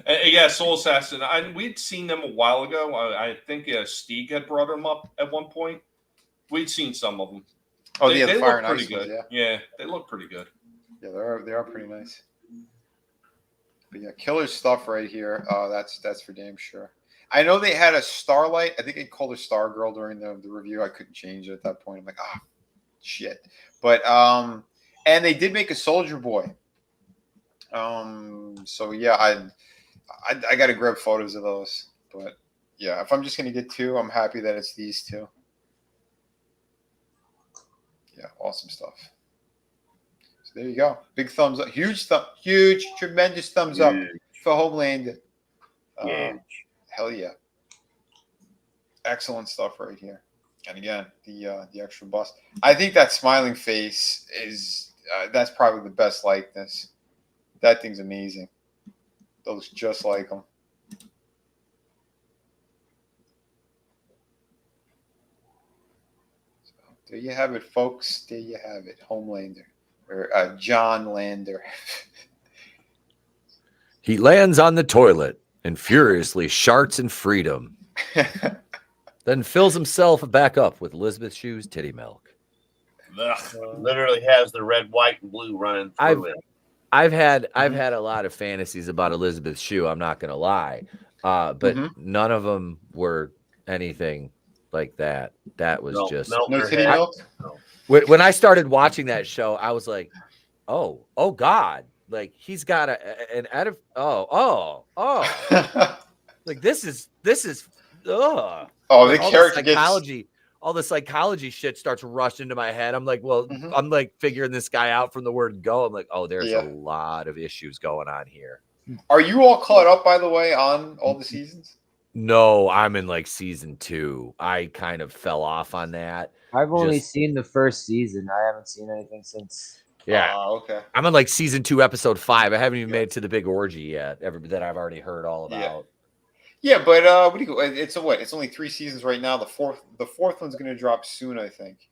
Speaker 4: Yeah, Soul Assassin. We'd seen them a while ago. I think Stieg had brought them up at one point. We'd seen some of them.
Speaker 3: Oh,
Speaker 4: they
Speaker 3: the
Speaker 4: look pretty good. Yeah, they look pretty good.
Speaker 3: Yeah, they are pretty nice. But yeah, killer stuff right here. That's for damn sure. I know they had a Starlight. I think they called her Stargirl during the review. I couldn't change it at that point. I'm like, shit. But and they did make a Soldier Boy. So yeah, I got to grab photos of those. But yeah, if I'm just gonna get 2, I'm happy that it's these 2. Yeah, awesome stuff. So there you go. Big thumbs up. Huge, tremendous thumbs up for Homelander. Hell yeah. Excellent stuff right here. And again, the extra bust. I think that smiling face is that's probably the best likeness. That thing's amazing. Looks just like him. There you have it, folks. There you have it. Homelander. Or John Lander.
Speaker 8: He lands on the toilet and furiously sharts in freedom. Then fills himself back up with Elizabeth Shue's titty milk.
Speaker 5: Literally has the red, white, and blue running through it.
Speaker 8: I've had a lot of fantasies about Elizabeth Shue. I'm not gonna lie, but none of them were anything like that. That was just
Speaker 3: no titty milk.
Speaker 8: When I started watching that show, I was like, oh God, like he's got an edit. Like this is
Speaker 3: the character
Speaker 8: psychology. All the psychology shit starts rushing into my head. I'm like, well, I'm like figuring this guy out from the word go. I'm like, oh, there's a lot of issues going on here.
Speaker 3: Are you all caught up, by the way, on all the seasons?
Speaker 8: No, I'm in like season 2. I kind of fell off on that.
Speaker 7: I've only seen the first season. I haven't seen anything since.
Speaker 8: Yeah.
Speaker 3: Okay.
Speaker 8: I'm on like season 2, episode 5. I haven't even made it to the big orgy yet. That I've already heard all about.
Speaker 3: Yeah, but what do you go? It's what? It's only 3 seasons right now. The fourth one's going to drop soon, I think.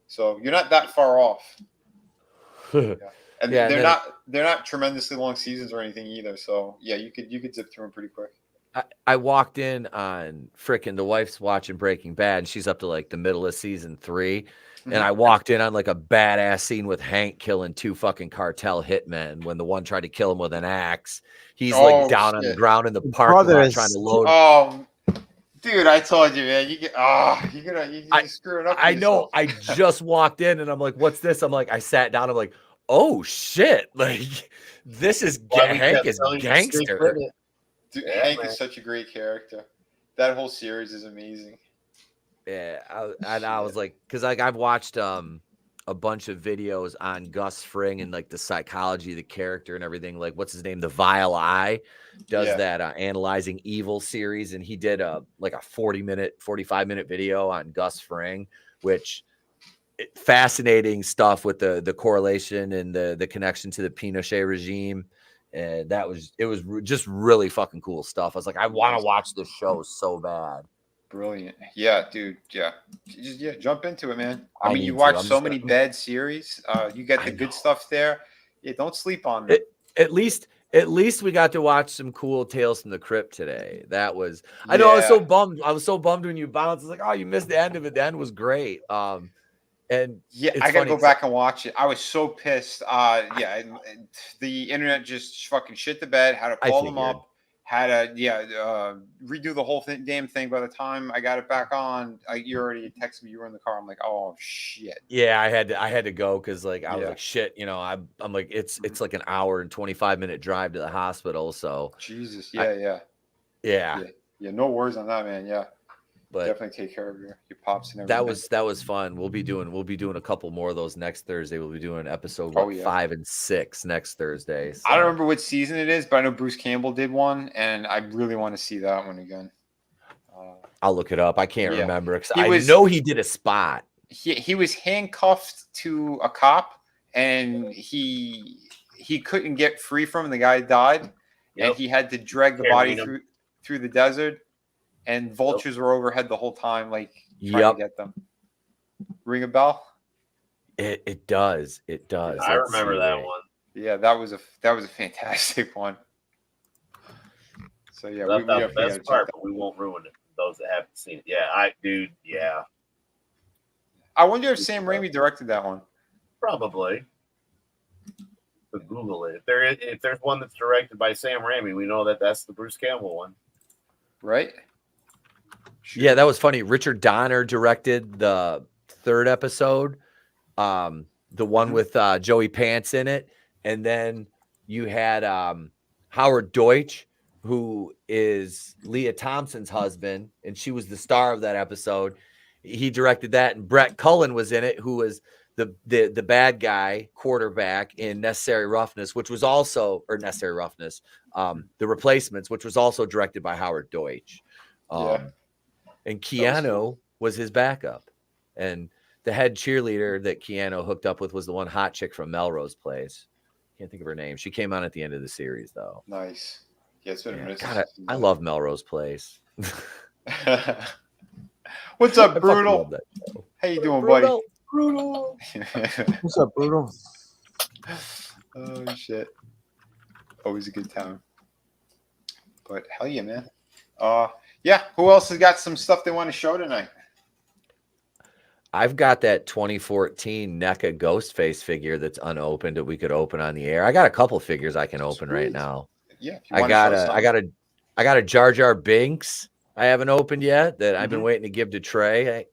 Speaker 3: So you're not that far off. Yeah. And
Speaker 8: Yeah,
Speaker 3: they're not tremendously long seasons or anything either. So yeah, you could zip through them pretty quick.
Speaker 8: I walked in on frickin' the wife's watching Breaking Bad, and she's up to like the middle of season 3. And I walked in on like a badass scene with Hank killing 2 fucking cartel hitmen when the one tried to kill him with an axe. He's like down on the ground in the parking lot trying to load.
Speaker 3: Oh, dude, I told you, man. You're screwing up.
Speaker 8: I know. I just walked in and I'm like, what's this? I'm like, I sat down. I'm like, oh shit. Like, this is Hank is gangster.
Speaker 3: Dude, Hank is such a great character. That whole series is amazing.
Speaker 8: Yeah, I was like, because like I've watched a bunch of videos on Gus Fring and like the psychology of the character and everything. Like, what's his name? The Vile Eye does that analyzing evil series, and he did like a 45-minute video on Gus Fring, which fascinating stuff with the correlation and the connection to the Pinochet regime. And it was just really fucking cool stuff. I was like, I want to watch this show so bad.
Speaker 3: Brilliant. Yeah, dude. Yeah. Just jump into it, man. I mean, you watch so many bad series. You get the good stuff there. Yeah, don't sleep on it.
Speaker 8: At least we got to watch some cool Tales from the Crypt today. That was I know I was so bummed. I was so bummed when you bounced. I was like, oh, you missed the end of it. The end was great. And
Speaker 3: yeah, I gotta go back and watch it. I was so pissed. The internet just fucking shit the bed. Had to call them up. Had to redo the whole damn thing. By the time I got it back on, you already texted me. You were in the car. I'm like, oh shit.
Speaker 8: Yeah, I had to go because like I was like shit. You know, I'm like it's like an hour and 25-minute drive to the hospital. So
Speaker 3: Jesus,
Speaker 8: yeah.
Speaker 3: No worries on that, man. Yeah.
Speaker 8: But
Speaker 3: definitely take care of your pops and everything.
Speaker 8: That was fun. We'll be doing a couple more of those next Thursday. We'll be doing episode 5 and 6 next Thursday. So.
Speaker 3: I don't remember what season it is, but I know Bruce Campbell did one, and I really want to see that one again.
Speaker 8: I'll look it up. I can't remember because I know he did a spot.
Speaker 3: He was handcuffed to a cop, and he couldn't get free from him. The guy died, and he had to drag the body through the desert. And vultures were overhead the whole time, like trying to get them. Ring a bell?
Speaker 8: It does. It does.
Speaker 5: I remember that one.
Speaker 3: Yeah, that was a fantastic one. So yeah,
Speaker 5: we the best part, but we won't ruin it. Those that haven't seen it, yeah.
Speaker 3: I wonder if Sam Raimi directed that one.
Speaker 5: Probably. But Google it. If there's one that's directed by Sam Raimi, we know that's the Bruce Campbell one,
Speaker 3: right?
Speaker 8: Yeah, that was funny. Richard Donner directed the 3rd episode, the one with Joey Pants in it. And then you had Howard Deutsch, who is Leah Thompson's husband, and she was the star of that episode. He directed that, and Brett Cullen was in it, who was the bad guy quarterback in Necessary Roughness, which was also, or Necessary Roughness, The Replacements, which was also directed by Howard Deutsch. And Keanu was his backup. And the head cheerleader that Keanu hooked up with was the one hot chick from Melrose Place. Can't think of her name. She came on at the end of the series, though.
Speaker 3: Nice. Yeah, it's been a minute.
Speaker 8: God, I love Melrose Place.
Speaker 3: What's up, Brutal? How you doing, buddy?
Speaker 7: Brutal. What's up, Brutal?
Speaker 3: Oh, shit. Always a good time. But hell yeah, man. Yeah, who else has got some stuff they want to show tonight?
Speaker 8: I've got that 2014 NECA Ghostface figure that's unopened that we could open on the air. I got a couple figures I can open right now.
Speaker 3: Yeah,
Speaker 8: I got a Jar Jar Binks I haven't opened yet that I've been waiting to give to Trey.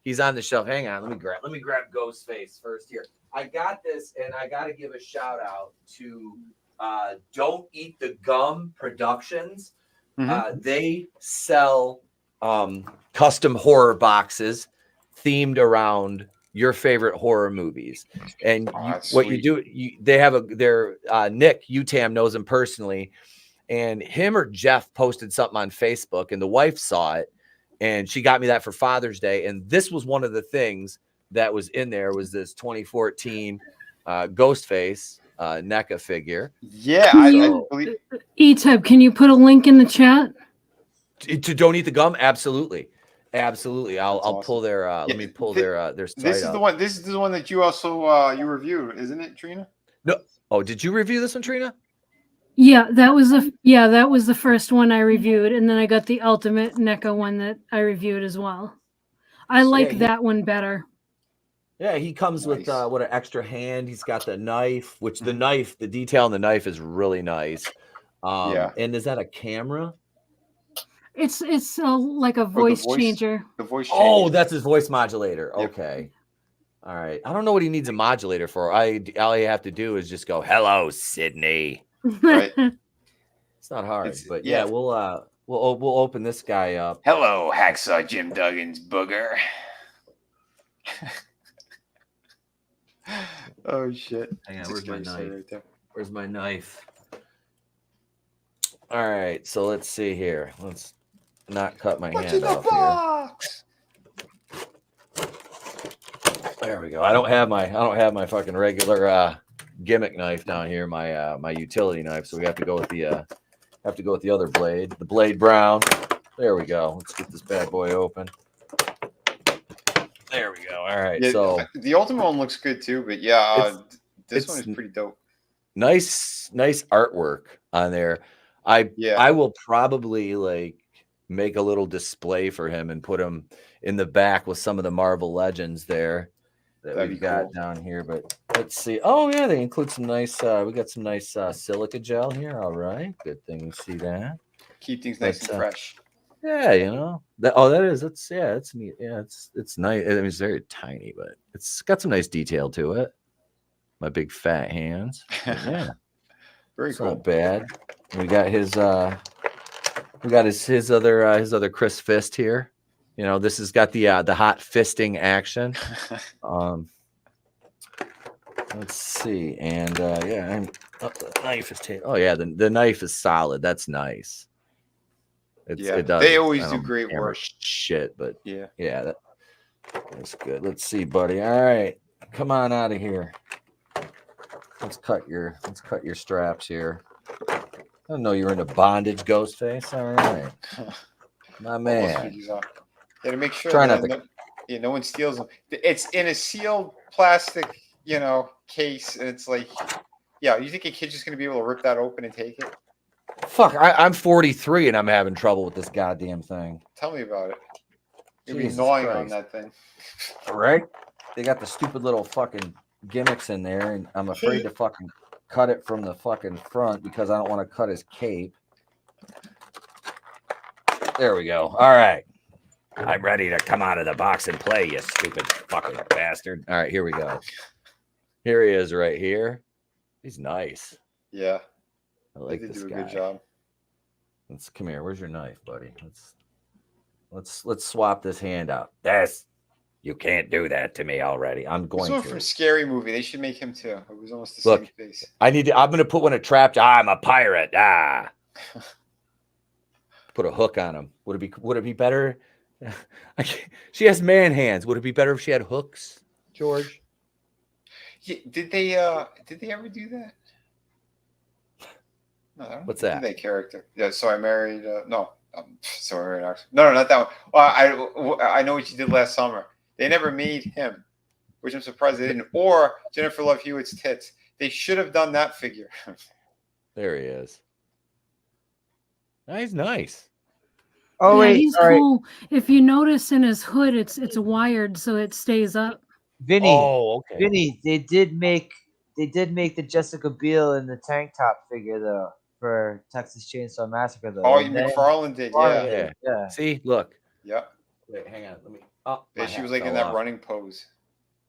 Speaker 8: He's on the shelf. Hang on, let me grab Ghostface first here. I got this, and I got to give a shout out to Don't Eat the Gum Productions. They sell custom horror boxes themed around your favorite horror movies. And they have Nick Utam knows him personally, and him or Jeff posted something on Facebook, and the wife saw it, and she got me that for Father's Day. And this was one of the things that was in there was this 2014 Ghostface NECA figure.
Speaker 3: Yeah,
Speaker 6: Can
Speaker 3: I
Speaker 6: you-
Speaker 3: believe.
Speaker 6: E-Type, can you put a link in the chat?
Speaker 8: To Don't Eat the Gum? Absolutely. Absolutely. I'll
Speaker 3: That's
Speaker 8: pull
Speaker 3: awesome.
Speaker 8: their
Speaker 3: Yeah,
Speaker 8: let me pull their
Speaker 3: This
Speaker 8: site
Speaker 3: is
Speaker 8: up.
Speaker 3: the one. This is the one that you also you reviewed, isn't it, Trina?
Speaker 8: No. Oh, did you review this one, Trina?
Speaker 6: Yeah, that was the first one I reviewed, and then I got the Ultimate NECA one that I reviewed as well. I like that one better.
Speaker 8: Yeah, he comes with
Speaker 3: Nice.
Speaker 8: what an extra hand. He's got the knife, which the knife, the detail on the knife is really nice.
Speaker 3: Yeah.
Speaker 8: And is that a camera?
Speaker 6: It's like a voice changer.
Speaker 3: The voice changer.
Speaker 8: Oh, that's his voice modulator.
Speaker 3: Yep.
Speaker 8: Okay. All right. I don't know what he needs a modulator for. All you have to do is just go, "Hello, Sydney."
Speaker 3: Right.
Speaker 8: It's not hard,
Speaker 3: It's-
Speaker 8: but
Speaker 3: yeah.
Speaker 8: yeah, we'll open this guy up.
Speaker 3: Hello, Hacksaw Jim Duggan's booger. Oh shit!
Speaker 8: Hang on,
Speaker 3: It's a
Speaker 8: where's my
Speaker 3: scary sight
Speaker 8: knife?
Speaker 3: right there.
Speaker 8: Where's my knife? All right, so let's see here. Let's not cut my
Speaker 3: What's
Speaker 8: hand
Speaker 3: in the
Speaker 8: off here.
Speaker 3: box?
Speaker 8: There we go. I don't have my fucking regular gimmick knife down here, my utility knife. So we have to go with the other blade, the blade brown. There we go. Let's get this bad boy open. There we go. All right.
Speaker 3: Yeah,
Speaker 8: So
Speaker 3: the ultimate one looks good too, but yeah, this one is
Speaker 8: it's-
Speaker 3: pretty dope.
Speaker 8: nice artwork on there. I will probably like make a little display for him and put him in the back with some of the Marvel Legends there that
Speaker 3: That'd
Speaker 8: we've
Speaker 3: be
Speaker 8: got
Speaker 3: cool.
Speaker 8: down here. But let's see. Oh yeah, they include some nice. We got some nice silica gel here. All right, good thing you see that.
Speaker 3: Keep things nice
Speaker 8: But,
Speaker 3: and fresh.
Speaker 8: Yeah, you know that. Oh, that is. It's neat. Yeah, it's nice. I mean, it's very tiny, but it's got some nice detail to it. My big fat hands. But yeah,
Speaker 3: Very
Speaker 8: it's
Speaker 3: cool.
Speaker 8: not bad. We got his his other Chris Fist here. You know, this has got the hot fisting action. Let's see, and yeah, and the knife is oh yeah, the knife is solid. That's nice. It does.
Speaker 3: They always
Speaker 8: I
Speaker 3: do
Speaker 8: don't
Speaker 3: great
Speaker 8: hammer
Speaker 3: work.
Speaker 8: shit, but
Speaker 3: Yeah.
Speaker 8: yeah, that's good. Let's see, buddy. All right, come on out of here. Let's cut your straps here. I don't know you're into bondage, Ghostface. All right, my
Speaker 3: Almost
Speaker 8: man.
Speaker 3: figures out. Yeah, to make sure
Speaker 8: Try
Speaker 3: that
Speaker 8: not to-
Speaker 3: no one steals them. It's in a sealed plastic, case, and it's like, yeah, you think a kid's just gonna be able to rip that open and take it?
Speaker 8: Fuck, I'm 43 and I'm having trouble with this goddamn thing.
Speaker 3: Tell me about it. You'll be
Speaker 8: Jesus
Speaker 3: gnawing on
Speaker 8: Christ.
Speaker 3: that thing.
Speaker 8: Right? They got the stupid little fucking gimmicks in there, and I'm afraid to fucking cut it from the fucking front because I don't want to cut his cape. There we go. All right. I'm ready to come out of the box and play, you stupid fucking bastard. All right, here we go. Here he is right here. He's nice.
Speaker 3: Yeah,
Speaker 8: I like
Speaker 3: they
Speaker 8: this
Speaker 3: do a
Speaker 8: guy.
Speaker 3: good job.
Speaker 8: Let's come here. Where's your knife, buddy? Let's swap this hand out. You can't do that to me already. I'm
Speaker 3: This
Speaker 8: going
Speaker 3: one
Speaker 8: to.
Speaker 3: from Scary Movie. They should make him too. It was almost the
Speaker 8: Look,
Speaker 3: same face.
Speaker 8: I'm gonna put one of trapped. I'm a pirate. Put a hook on him. Would it be better? She has man hands. Would it be better if she had hooks, George?
Speaker 3: Yeah, did they ever do that? No, I don't
Speaker 8: What's
Speaker 3: think
Speaker 8: that?
Speaker 3: they did that character. Yeah, so I married. No, sorry, no, not that one. Well, I know what you did last summer. They never made him, which I'm surprised they didn't. Or Jennifer Love Hewitt's tits. They should have done that figure.
Speaker 8: There he is. He's nice.
Speaker 7: Oh
Speaker 6: Yeah,
Speaker 7: wait,
Speaker 6: he's
Speaker 7: all right,
Speaker 6: cool. If you notice in his hood, it's wired so it stays up.
Speaker 7: Vinny.
Speaker 8: Oh, okay.
Speaker 7: Vinny, they did make the Jessica Biel in the tank top figure though for Texas Chainsaw Massacre though.
Speaker 3: Oh,
Speaker 7: And then-
Speaker 3: McFarlane did.
Speaker 7: McFarlane
Speaker 3: Yeah.
Speaker 7: did, yeah.
Speaker 8: See, look.
Speaker 3: Yeah.
Speaker 8: Wait, hang on. Let me. Oh,
Speaker 3: Yeah,
Speaker 8: my
Speaker 3: she
Speaker 8: hat
Speaker 3: was like in
Speaker 8: fell
Speaker 3: that
Speaker 8: off.
Speaker 3: running pose.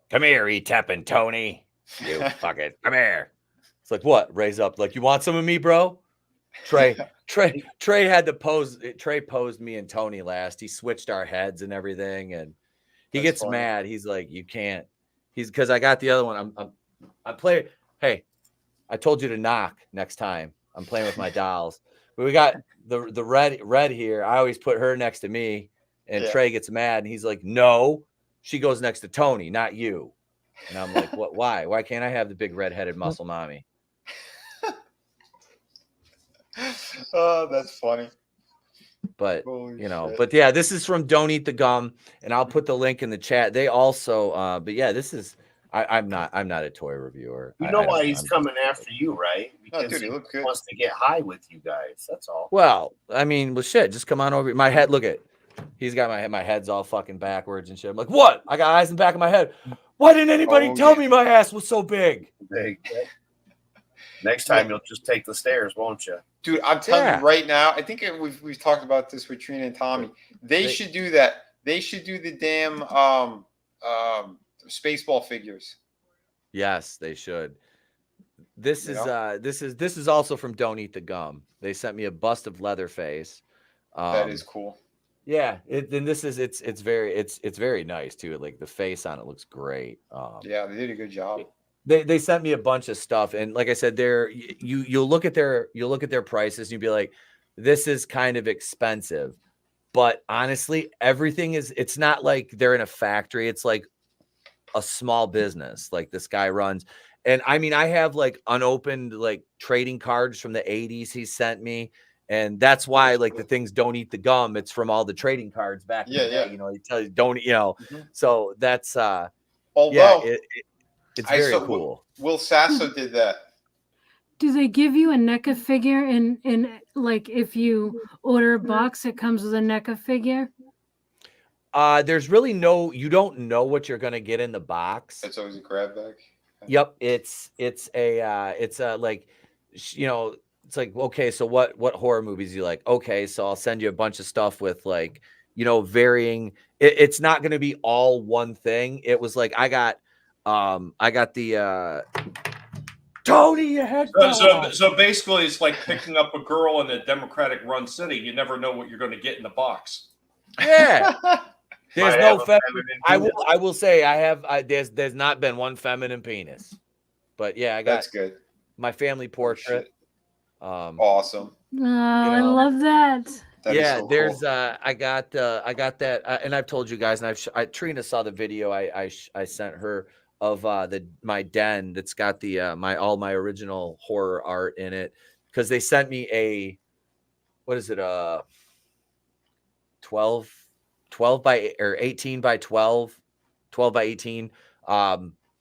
Speaker 8: Come here, E-Tep Tony. You fuck it. Come here. It's like what? Raise up. Like, you want some of me, bro? Trey had to pose. Trey posed me and Tony last. He switched our heads and everything, and he
Speaker 3: That's
Speaker 8: gets
Speaker 3: funny.
Speaker 8: mad. He's like, "You can't." He's because I got the other one. I'm playing. Hey, I told you to knock next time. I'm playing with my dolls. But we got the red here. I always put her next to me, and
Speaker 3: Yeah.
Speaker 8: Trey gets mad, and he's like, "No, she goes next to Tony, not you." And I'm like, what? Why? Why can't I have the big redheaded muscle mommy?
Speaker 3: Oh, that's funny.
Speaker 8: But
Speaker 3: Holy
Speaker 8: but
Speaker 3: shit.
Speaker 8: yeah, this is from Don't Eat the Gum, and I'll put the link in the chat. They also, but yeah, this is. I'm not a toy reviewer.
Speaker 5: You know
Speaker 8: I don't
Speaker 5: why
Speaker 8: know.
Speaker 5: he's coming after you, right?
Speaker 3: No,
Speaker 5: Because
Speaker 3: dude, he
Speaker 5: he
Speaker 3: looked good.
Speaker 5: wants to get high with you guys. That's all.
Speaker 8: Well, I mean, well, shit, just come on over. My head, look at. He's got my head's all fucking backwards and shit. I'm like, what? I got eyes in the back of my head. Why didn't anybody tell me my ass was so big?
Speaker 5: Big. Next time you'll just take the stairs, won't you?
Speaker 3: Dude, I'm telling you right now. I think we've talked about this with Trina and Tommy. They should do that. They should do the damn Spaceball figures.
Speaker 8: Yes, they should. This is also from Don't Eat the Gum. They sent me a bust of Leatherface.
Speaker 3: That is cool.
Speaker 8: Yeah, and this is it's very nice too. Like the face on it looks great.
Speaker 3: Yeah, they did a good job.
Speaker 8: They sent me a bunch of stuff, and like I said, you'll look at their prices and you'll be like, this is kind of expensive. But honestly, everything it's not like they're in a factory. It's like a small business like this guy runs. And I mean, I have like unopened like trading cards from the 80s he sent me. And that's why like the things Don't Eat the Gum. It's from all the trading cards back in the day. He tells you don't, so that's
Speaker 3: although
Speaker 8: it's very cool.
Speaker 3: Will Sasso did that.
Speaker 6: Do they give you a NECA figure in like if you order a box, it comes with a NECA figure?
Speaker 8: There's really you don't know what you're gonna get in the box.
Speaker 3: It's always a grab bag.
Speaker 8: Yep, it's a like, it's like, okay, so what horror movies you like? Okay, so I'll send you a bunch of stuff with like, varying. It's not gonna be all one thing. It was like I got the Tony, your head.
Speaker 4: So basically, it's like picking up a girl in a Democratic-run city. You never know what you're going to get in the box.
Speaker 8: Yeah, there's no feminine. I will say there's not been one feminine penis, but yeah, I got
Speaker 3: that's good.
Speaker 8: My family portrait.
Speaker 3: Awesome.
Speaker 6: I love that.
Speaker 8: Yeah, so there's cool. I got that, and I've told you guys, and Trina saw the video I sent her of my den that's got the all my original horror art in it, because they sent me a 12 by or 18 by 12 by 18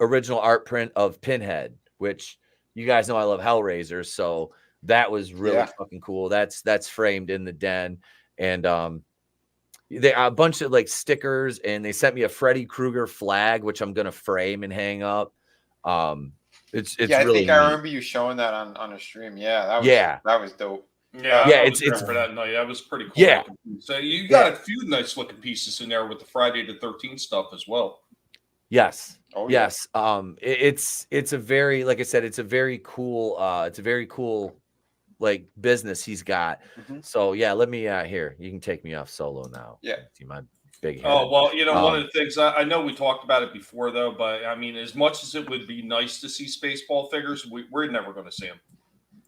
Speaker 8: original art print of Pinhead, which you guys know I love Hellraiser, so that was really fucking cool. That's framed in the den, and they a bunch of like stickers, and they sent me a Freddy Krueger flag, which I'm gonna frame and hang up. It's
Speaker 3: I
Speaker 8: really
Speaker 3: think
Speaker 8: neat.
Speaker 3: I remember you showing that on a stream. That was dope.
Speaker 4: It's for that night. That was pretty cool.
Speaker 8: Yeah,
Speaker 4: so you got a few nice looking pieces in there with the Friday the 13th stuff as well.
Speaker 8: Yes. Oh, yes. It's a very, like I said, it's a very cool like business he's got. So yeah, let me here. You can take me off solo now.
Speaker 3: Yeah.
Speaker 8: See my big head.
Speaker 4: Oh well, one of the things I know we talked about it before though, but I mean, as much as it would be nice to see Spaceball figures, we're never going to see them.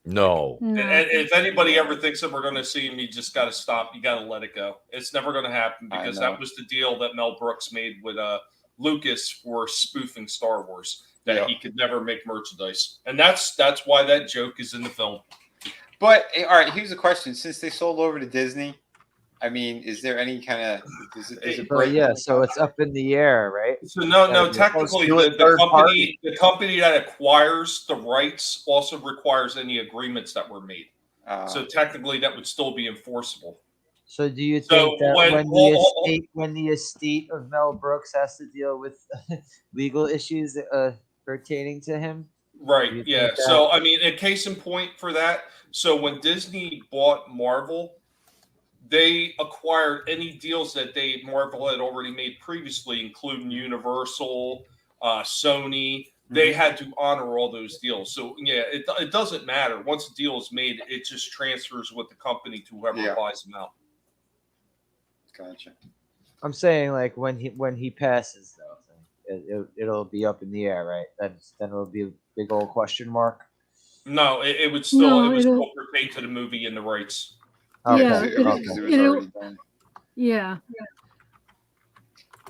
Speaker 8: No.
Speaker 4: And if anybody ever thinks that we're going to see him, you just got to stop. You got to let it go. It's never going to happen, because that was the deal that Mel Brooks made with Lucas for spoofing Star Wars, that he could never make merchandise, and that's why that joke is in the film.
Speaker 3: But all right, here's a question: since they sold over to Disney, I mean, is there any kind of is it break?
Speaker 7: Yeah, so it's up in the air, right?
Speaker 4: So no, technically the company that acquires the rights also requires any agreements that were made. So technically, that would still be enforceable.
Speaker 7: So do you think that when the estate of Mel Brooks has to deal with legal issues pertaining to him?
Speaker 4: Right, yeah. So, I mean, a case in point for that. So when Disney bought Marvel, they acquired any deals that Marvel had already made previously, including Universal, Sony. They had to honor all those deals. So, yeah, it doesn't matter. Once a deal is made, it just transfers with the company to whoever buys them out.
Speaker 3: Gotcha.
Speaker 7: I'm saying, like, when he passes, though, it'll be up in the air, right? Then it'll be a big old question mark.
Speaker 4: No, it would still still pertain to the movie and the rights.
Speaker 7: Okay.
Speaker 6: Yeah,
Speaker 3: it was already done.
Speaker 6: Yeah.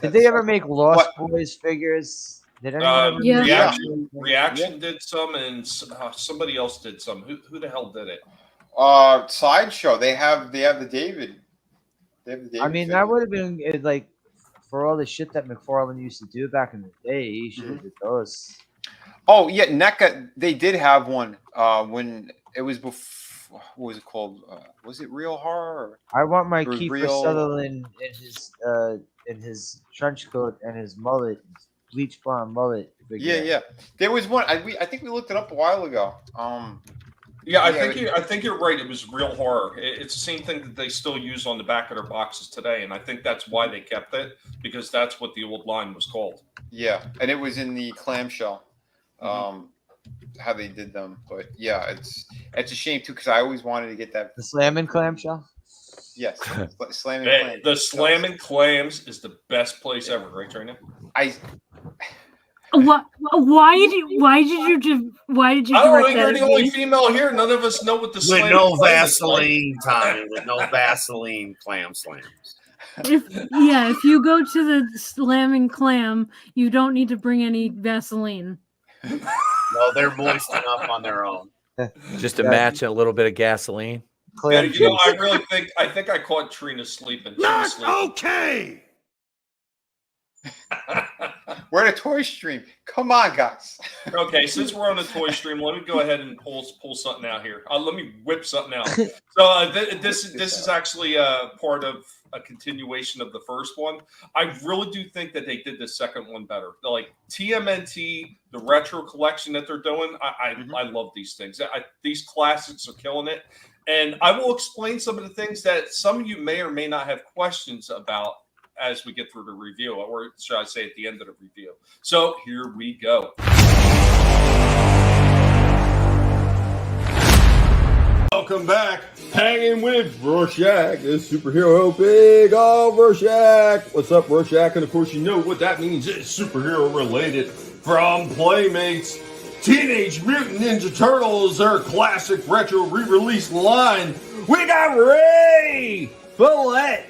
Speaker 7: Did they ever make Lost Boys figures? Did anyone ever
Speaker 6: Yeah.
Speaker 4: Reaction did some, and somebody else did some. Who the hell did it?
Speaker 3: Sideshow. They have the David. They have the David
Speaker 7: I mean,
Speaker 3: figure.
Speaker 7: that would have been like for all the shit that McFarlane used to do back in the day. He should have did those.
Speaker 3: Oh yeah, NECA. They did have one when it was before. What was it called? Was it Real Horror?
Speaker 7: I want my
Speaker 3: It was
Speaker 7: Kiefer
Speaker 3: real-
Speaker 7: Sutherland in his trench coat and his mullet, his bleach blonde mullet.
Speaker 3: Yeah. There was one. I think we looked it up a while ago.
Speaker 4: Yeah, I think you're right. It was Real Horror. It's the same thing that they still use on the back of their boxes today, and I think that's why they kept it, because that's what the old line was called.
Speaker 3: Yeah, and it was in the clamshell. How they did them, but yeah, it's a shame too, because I always wanted to get that.
Speaker 7: The slamming clamshell.
Speaker 3: Yes, slamming.
Speaker 4: Hey, the slamming clams is the best place ever, right, Trina?
Speaker 6: Why did you
Speaker 4: I don't know.
Speaker 6: direct
Speaker 4: You're
Speaker 6: that
Speaker 4: the only female here. None of us know what the
Speaker 5: With
Speaker 4: slamming
Speaker 5: no
Speaker 4: clam is like.
Speaker 5: Vaseline, Tommy. With no Vaseline clam slams.
Speaker 6: if you go to the slamming clam, you don't need to bring any Vaseline.
Speaker 5: No, they're moist enough on their own.
Speaker 8: Just to match a little bit of gasoline.
Speaker 4: Yeah, you know, I think I caught Trina sleeping.
Speaker 2: Not okay.
Speaker 3: We're at a toy stream. Come on, guys.
Speaker 4: Okay, since we're on a toy stream, let me go ahead and pull something out here. Let me whip something out. So this is actually part of a continuation of the first one. I really do think that they did the second one better. Like TMNT, the retro collection that they're doing, I love these things. These classics are killing it. And I will explain some of the things that some of you may or may not have questions about as we get through the review, or should I say at the end of the review. So here we go.
Speaker 1: Welcome back. Hanging with Rorschach, the superhero Big Ol' Rorschach. What's up, Rorschach? And of course, you know what that means. It's superhero related. From Playmates, Teenage Mutant Ninja Turtles, their classic retro re-release line. We got Ray Follett.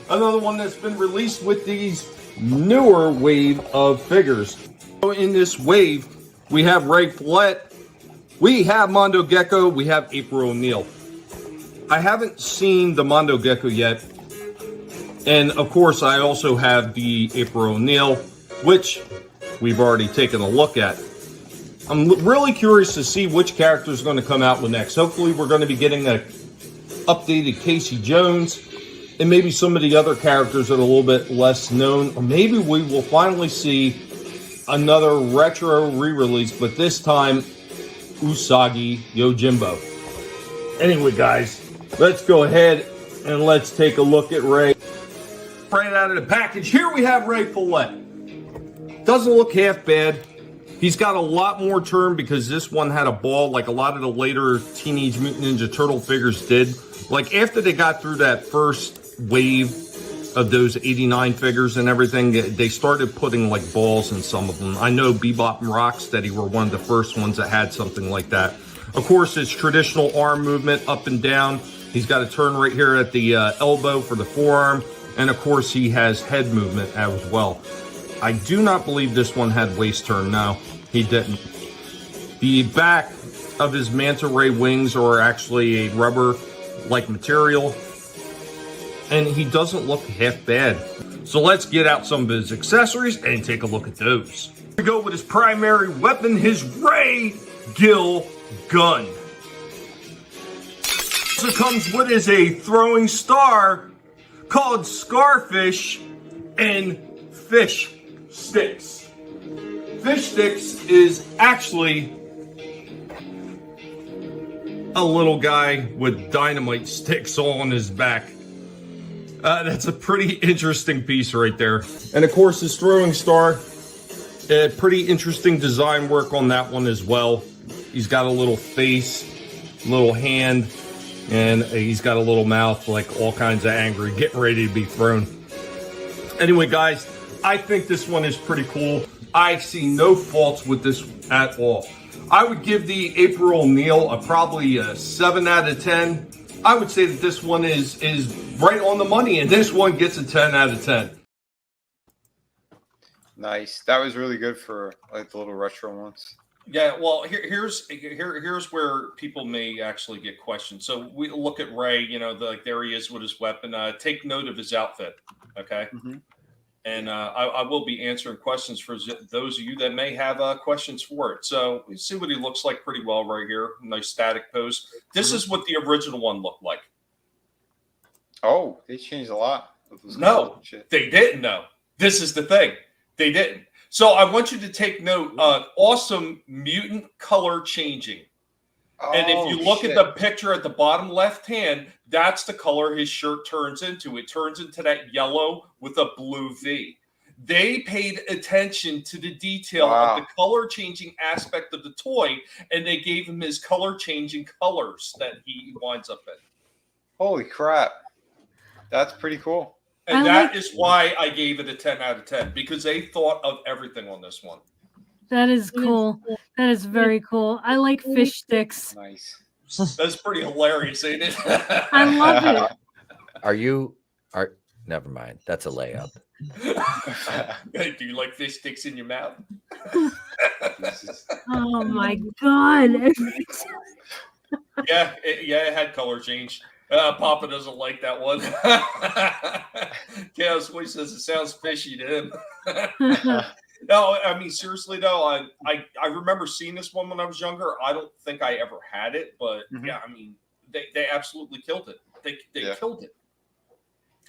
Speaker 1: Another one that's been released with these newer wave of figures. So in this wave, we have Ray Follett, we have Mondo Gecko, we have April O'Neil. I haven't seen the Mondo Gecko yet. And of course, I also have the April O'Neil, which we've already taken a look at. I'm really curious to see which character is going to come out with next. Hopefully, we're going to be getting an updated Casey Jones, and maybe some of the other characters that are a little bit less known. Or maybe we will finally see another retro re-release, but this time, Usagi Yojimbo. Anyway, guys, let's go ahead and let's take a look at Ray. Right out of the package, here we have Ray Follett. Doesn't look half bad. He's got a lot more turn because this one had a ball like a lot of the later Teenage Mutant Ninja Turtle figures did. Like after they got through that first wave of those 89 figures and everything, they started putting like balls in some of them. I know Bebop and Rocksteady were one of the first ones that had something like that. Of course, it's traditional arm movement up and down. He's got a turn right here at the elbow for the forearm. And of course, he has head movement as well. I do not believe this one had waist turn. No, he didn't. The back of his manta ray wings are actually a rubber-like material. And he doesn't look half bad. So let's get out some of his accessories and take a look at those. Here we go with his primary weapon, his Ray Gill gun. So comes with is a throwing star called Scarfish and Fish Sticks. Fish Sticks is actually a little guy with dynamite sticks all on his back. That's a pretty interesting piece right there. And of course, his throwing star, pretty interesting design work on that one as well. He's got a little face, little hand, and he's got a little mouth, like all kinds of angry, getting ready to be thrown. Anyway, guys, I think this one is pretty cool. I see no faults with this at all. I would give the April O'Neil probably a 7 out of 10. I would say that this one is right on the money, and this one gets a 10 out of 10.
Speaker 3: Nice. That was really good for like the little retro ones.
Speaker 4: Yeah, well, here's where people may actually get questioned. So we look at Ray, like there he is with his weapon. Take note of his outfit, okay? And I will be answering questions for those of you that may have questions for it. So we see what he looks like pretty well right here. Nice static pose. This is what the original one looked like.
Speaker 3: Oh, they changed a lot.
Speaker 4: No, they didn't. No, this is the thing. They didn't. So I want you to take note. Awesome mutant color changing. And if you look at the picture at the bottom left hand, that's the color his shirt turns into. It turns into that yellow with a blue V. They paid attention to the detail of the color changing aspect of the toy, and they gave him his color changing colors that he winds up in.
Speaker 3: Holy crap. That's pretty cool.
Speaker 4: And that is why I gave it a 10 out of 10, because they thought of everything on this one.
Speaker 6: That is cool. That is very cool. I like fish sticks.
Speaker 3: Nice.
Speaker 4: That's pretty hilarious, ain't it?
Speaker 6: I love
Speaker 8: it. Never mind. That's a layup.
Speaker 4: Do you like fish sticks in your mouth?
Speaker 6: Oh my God.
Speaker 4: It had color change. Papa doesn't like that one. Chaos Boy says it sounds fishy to him. No, I mean, seriously, though, I remember seeing this one when I was younger. I don't think I ever had it, but yeah, I mean, they absolutely killed it. They killed it.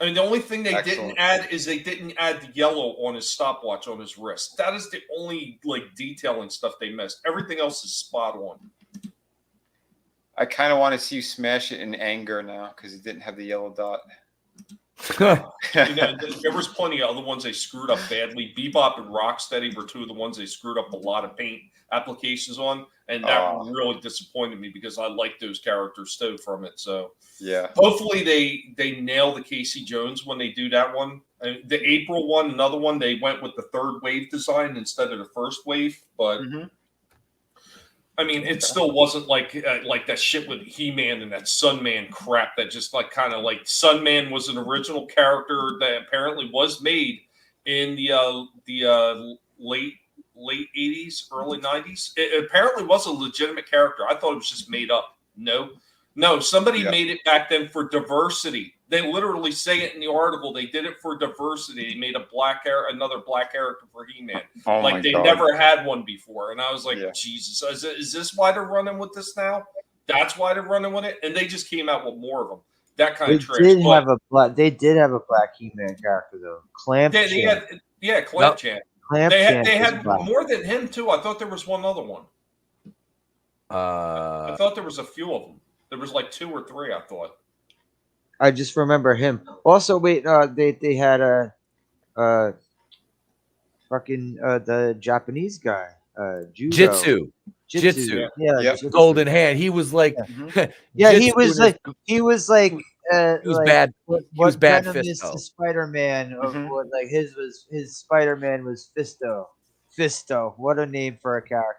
Speaker 4: I mean, the only thing they didn't add is they didn't add the yellow on his stopwatch on his wrist. That is the only detailing stuff they missed. Everything else is spot on.
Speaker 3: I kind of want to see you smash it in anger now because it didn't have the yellow dot.
Speaker 4: There was plenty of other ones they screwed up badly. Bebop and Rocksteady were two of the ones they screwed up a lot of paint applications on, and that really disappointed me because I like those characters too from it. So
Speaker 3: yeah,
Speaker 4: hopefully they nail the Casey Jones when they do that one. The April one, another one, they went with the third wave design instead of the first wave, but. I mean, it still wasn't like that shit with He-Man and that Sunman crap that just Sunman was an original character that apparently was made in the late 80s, early 90s. It apparently was a legitimate character. I thought it was just made up. No, somebody made it back then for diversity. They literally say it in the article. They did it for diversity. They made another black character for He-Man. They never had one before. And I was like, Jesus, is this why they're running with this now? That's why they're running with it? And they just came out with more of them. That kind of trash.
Speaker 7: They did have a black He-Man character though. Clamp Champ.
Speaker 4: Clamp Champ. They had
Speaker 7: black.
Speaker 4: more than him too. I thought there was one other one. I thought there was a few of them. There was like 2 or 3, I thought.
Speaker 7: I just remember him. Also, wait, they had the Japanese guy,
Speaker 8: Jitsu.
Speaker 7: Yeah,
Speaker 8: Golden Hand. He was like,
Speaker 7: he was like he was
Speaker 8: bad. He was bad.
Speaker 7: Fisto. Spider-Man, his Spider-Man was Fisto. Fisto, what a name for a character.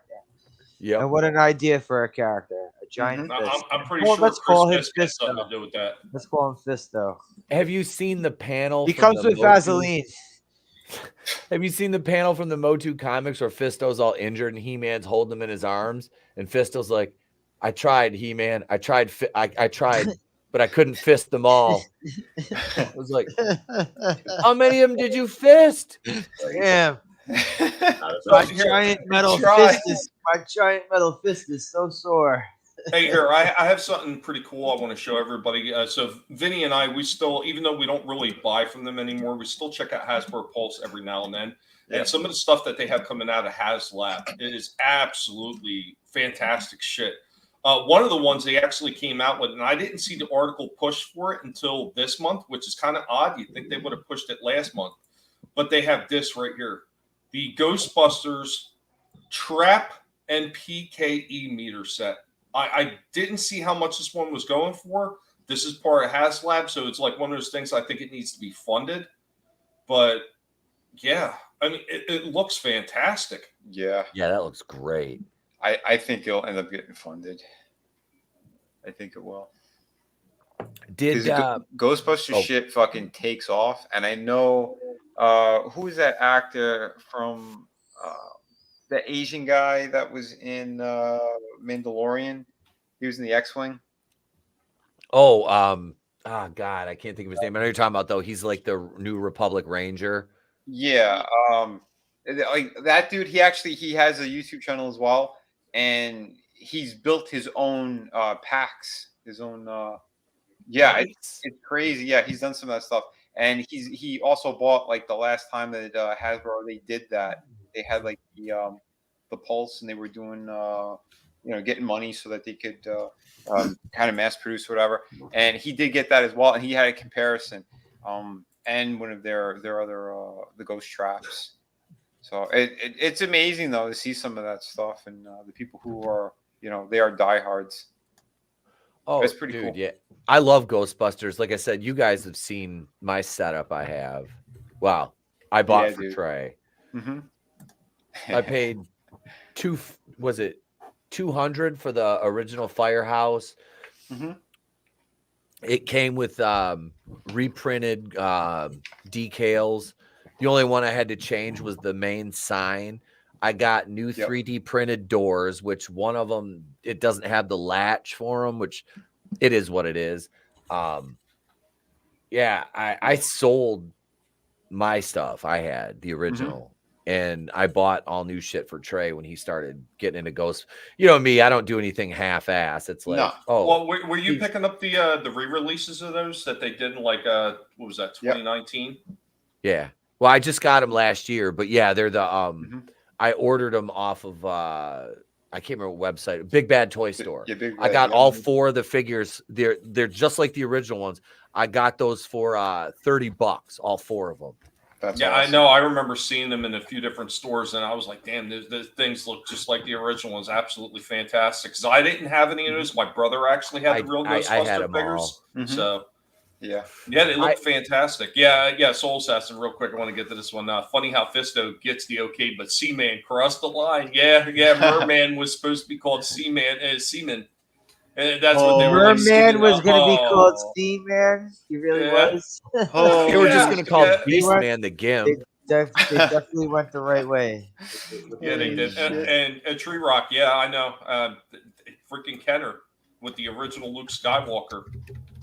Speaker 8: Yeah,
Speaker 7: and what an idea for a character. A giant fist.
Speaker 4: I'm pretty sure
Speaker 7: let's call him
Speaker 4: Fisto.
Speaker 7: Fisto.
Speaker 4: Something to do with that.
Speaker 7: Let's call him Fisto.
Speaker 8: Have you seen the panel?
Speaker 7: He comes with Vaseline.
Speaker 8: Have you seen the panel from the Motu comics where Fisto's all injured and He-Man's holding him in his arms, and Fisto's like, "I tried, He-Man. I tried, but I couldn't fist them all." I was like, "How many of them did you fist?"
Speaker 7: Damn. My giant metal fist is so sore.
Speaker 4: Hey, here, I have something pretty cool I want to show everybody. So Vinny and I, we still, even though we don't really buy from them anymore, we still check out Hasbro Pulse every now and then. Yeah. And some of the stuff that they have coming out of HasLab, it is absolutely fantastic shit. One of the ones they actually came out with, and I didn't see the article push for it until this month, which is kind of odd. You'd think they would have pushed it last month. But they have this right here. The Ghostbusters Trap and PKE meter set. I didn't see how much this one was going for. This is part of HasLab, so it's like one of those things I think it needs to be funded. But, yeah, I mean, it looks fantastic.
Speaker 3: Yeah.
Speaker 8: Yeah, that looks great.
Speaker 3: I think it'll end up getting funded. I think it will.
Speaker 8: Did
Speaker 3: Ghostbusters shit fucking takes off, and I know who is that actor from the Asian guy that was in Mandalorian? He was in the X-wing.
Speaker 8: Oh God, I can't think of his name. I know you're talking about though. He's like the New Republic Ranger.
Speaker 3: Yeah, like that dude. He has a YouTube channel as well, and he's built his own packs, his own. Yeah,
Speaker 8: Nice.
Speaker 3: it's crazy. Yeah, he's done some of that stuff, and he also bought like the last time that Hasbro they did that. They had like the Pulse, and they were doing getting money so that they could kind of mass produce whatever. And he did get that as well, and he had a comparison. And one of their other the Ghost Traps. So it's amazing though to see some of that stuff, and the people who are they are diehards.
Speaker 8: Oh,
Speaker 3: it's pretty
Speaker 8: dude,
Speaker 3: cool.
Speaker 8: Yeah, I love Ghostbusters. Like I said, you guys have seen my setup. I have. Wow, I bought for
Speaker 3: dude.
Speaker 8: Trey.
Speaker 3: Mm-hmm.
Speaker 8: I paid $200 for the original Firehouse.
Speaker 3: Mm-hmm.
Speaker 8: It came with reprinted decals. The only one I had to change was the main sign. I got new 3D printed doors, which one of them, it doesn't have the latch for them, which it is what it is. Yeah, I sold my stuff. I had the original. And I bought all new shit for Trey when he started getting into Ghost. You know me, I don't do anything half-ass. It's like,
Speaker 4: well, were you picking up the re-releases of those that they did in like what was that, 2019?
Speaker 8: Yeah. Well, I just got them last year, but yeah, they're the I ordered them off of I can't remember what website. Big Bad Toy Store.
Speaker 3: Yeah, Big Bad,
Speaker 8: I got all 4 of the figures. They're just like the original ones. I got those for $30, all 4 of them.
Speaker 4: That's awesome. I know. I remember seeing them in a few different stores, and I was like, "Damn, the things look just like the original ones. Absolutely fantastic." Because I didn't have any of those. My brother actually had the real Ghostbuster figures. So, yeah, they look fantastic. Yeah. Soul Assassin. Real quick, I want to get to this one. Funny how Fisto gets the okay, but Seaman crossed the line. Yeah. Merman was supposed to be called Seaman. And that's what they were.
Speaker 7: Merman was going to be called Seaman. He really was.
Speaker 8: They were just going to call Beastman the Gimp.
Speaker 7: They definitely went the right way.
Speaker 4: Yeah, they did. And Tree Rock, I know. Freaking Kenner with the original Luke Skywalker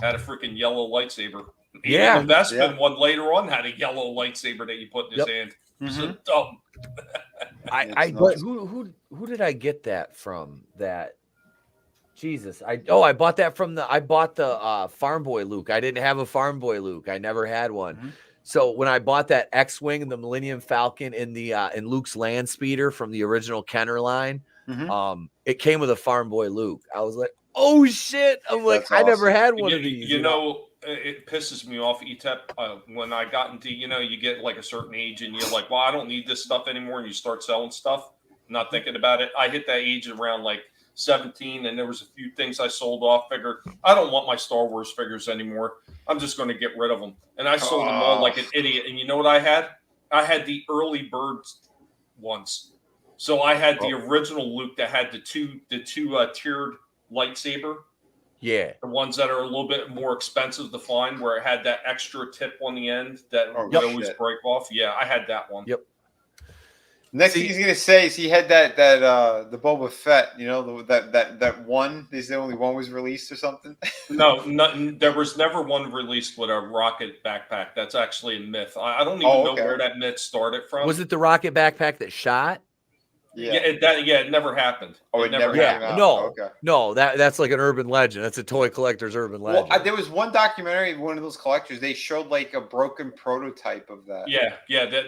Speaker 4: had a freaking yellow lightsaber. Even the Bespin one later on had a yellow lightsaber that you put in his hand. So dumb.
Speaker 8: Who did I get that from? That Jesus, I bought that from the Farm Boy Luke. I didn't have a Farm Boy Luke. I never had one. So when I bought that X-wing and the Millennium Falcon in Luke's Land Speeder from the original Kenner line, it came with a Farm Boy Luke. I was like, oh shit! I'm like, I never had one of these.
Speaker 4: You know, it pisses me off, ETEP, when I got into you get like a certain age and you're like, well, I don't need this stuff anymore, and you start selling stuff, not thinking about it. I hit that age around like 17, and there was a few things I sold off. Figured I don't want my Star Wars figures anymore. I'm just going to get rid of them, and I sold them all like an idiot. And you know what I had? I had the early birds ones. So I had the original Luke that had the two tiered lightsaber.
Speaker 8: Yeah,
Speaker 4: the ones that are a little bit more expensive to find, where it had that extra tip on the end that would always break off. Yeah, I had that one.
Speaker 8: Yep.
Speaker 3: Next thing he's gonna say is he had that the Boba Fett, that one. Is the only one was released or something?
Speaker 4: No, there was never one released with a rocket backpack. That's actually a myth. I don't even know where that myth started from.
Speaker 8: Was it the rocket backpack that shot?
Speaker 4: Yeah, it never happened.
Speaker 3: Oh, it never happened.
Speaker 8: No, that's like an urban legend. That's a toy collector's urban legend.
Speaker 3: Well, there was one documentary of one of those collectors. They showed like a broken prototype of that.
Speaker 4: Yeah.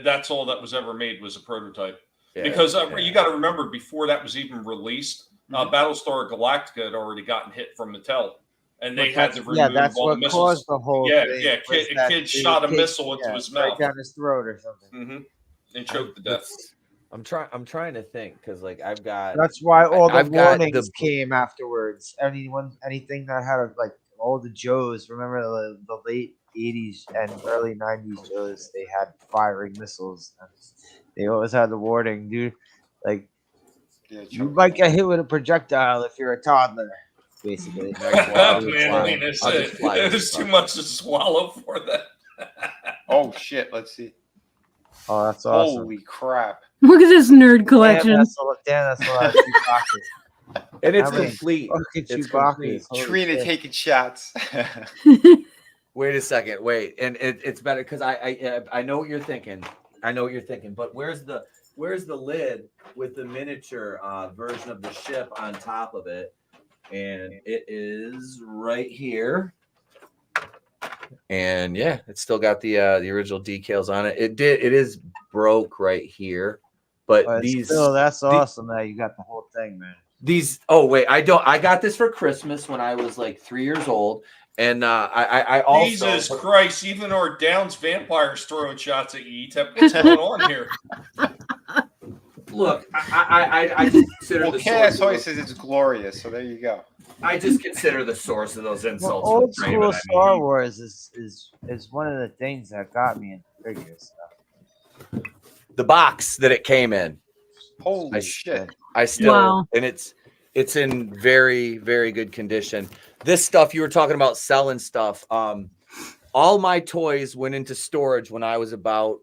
Speaker 4: That's all that was ever made was a prototype. Because you got to remember, before that was even released, Battlestar Galactica had already gotten hit from Mattel, and they had to remove
Speaker 7: that's
Speaker 4: all
Speaker 7: what
Speaker 4: the missiles.
Speaker 7: caused the whole thing.
Speaker 4: A kid shot a missile into his mouth,
Speaker 7: right down his throat or something,
Speaker 4: and choked to death.
Speaker 8: I'm trying to think because like I've got.
Speaker 7: That's why all the warnings came afterwards. Anything that had like all the Joes. Remember the late 80s and early 90s Joes? They had firing missiles. And they always had the warning, dude. Like you might get hit with a projectile if you're a toddler. basically.
Speaker 4: Manliness.
Speaker 8: I'll just fly
Speaker 4: It
Speaker 8: this
Speaker 4: was too
Speaker 8: up.
Speaker 4: much to swallow for that.
Speaker 3: Oh shit! Let's see.
Speaker 7: Oh, that's awesome.
Speaker 3: Holy crap!
Speaker 6: Look at this nerd collection.
Speaker 7: Damn, that's a lot of Chewbacca's.
Speaker 8: And it's
Speaker 7: How many
Speaker 8: complete.
Speaker 7: fucking
Speaker 8: It's
Speaker 7: Chewbacca's.
Speaker 8: complete.
Speaker 7: Holy
Speaker 3: Trina
Speaker 7: shit.
Speaker 3: taking shots.
Speaker 8: Wait a second. Wait, and it's better because I know what you're thinking. I know what you're thinking. But where's the lid with the miniature version of the ship on top of it? And it is right here. And yeah, it's still got the original decals on it. It is broke right here, but
Speaker 7: that's awesome that you got the whole thing, man.
Speaker 8: I got this for Christmas when I was like 3 years old, and I also
Speaker 4: Jesus Christ! Even our Downs vampires throwing shots at you. What's going on here?
Speaker 8: look. I just consider
Speaker 3: Well,
Speaker 8: the
Speaker 3: Chaos
Speaker 8: source.
Speaker 3: always says it's glorious, so there you go.
Speaker 8: I just consider the source of those insults.
Speaker 7: Well, old
Speaker 8: with Raven.
Speaker 7: school
Speaker 8: I mean,
Speaker 7: Star Wars is one of the things that got me into figures stuff.
Speaker 8: the box that it came in.
Speaker 3: Holy shit!
Speaker 8: I still
Speaker 6: Wow.
Speaker 8: and it's in very, very good condition. This stuff you were talking about selling stuff. All my toys went into storage when I was about,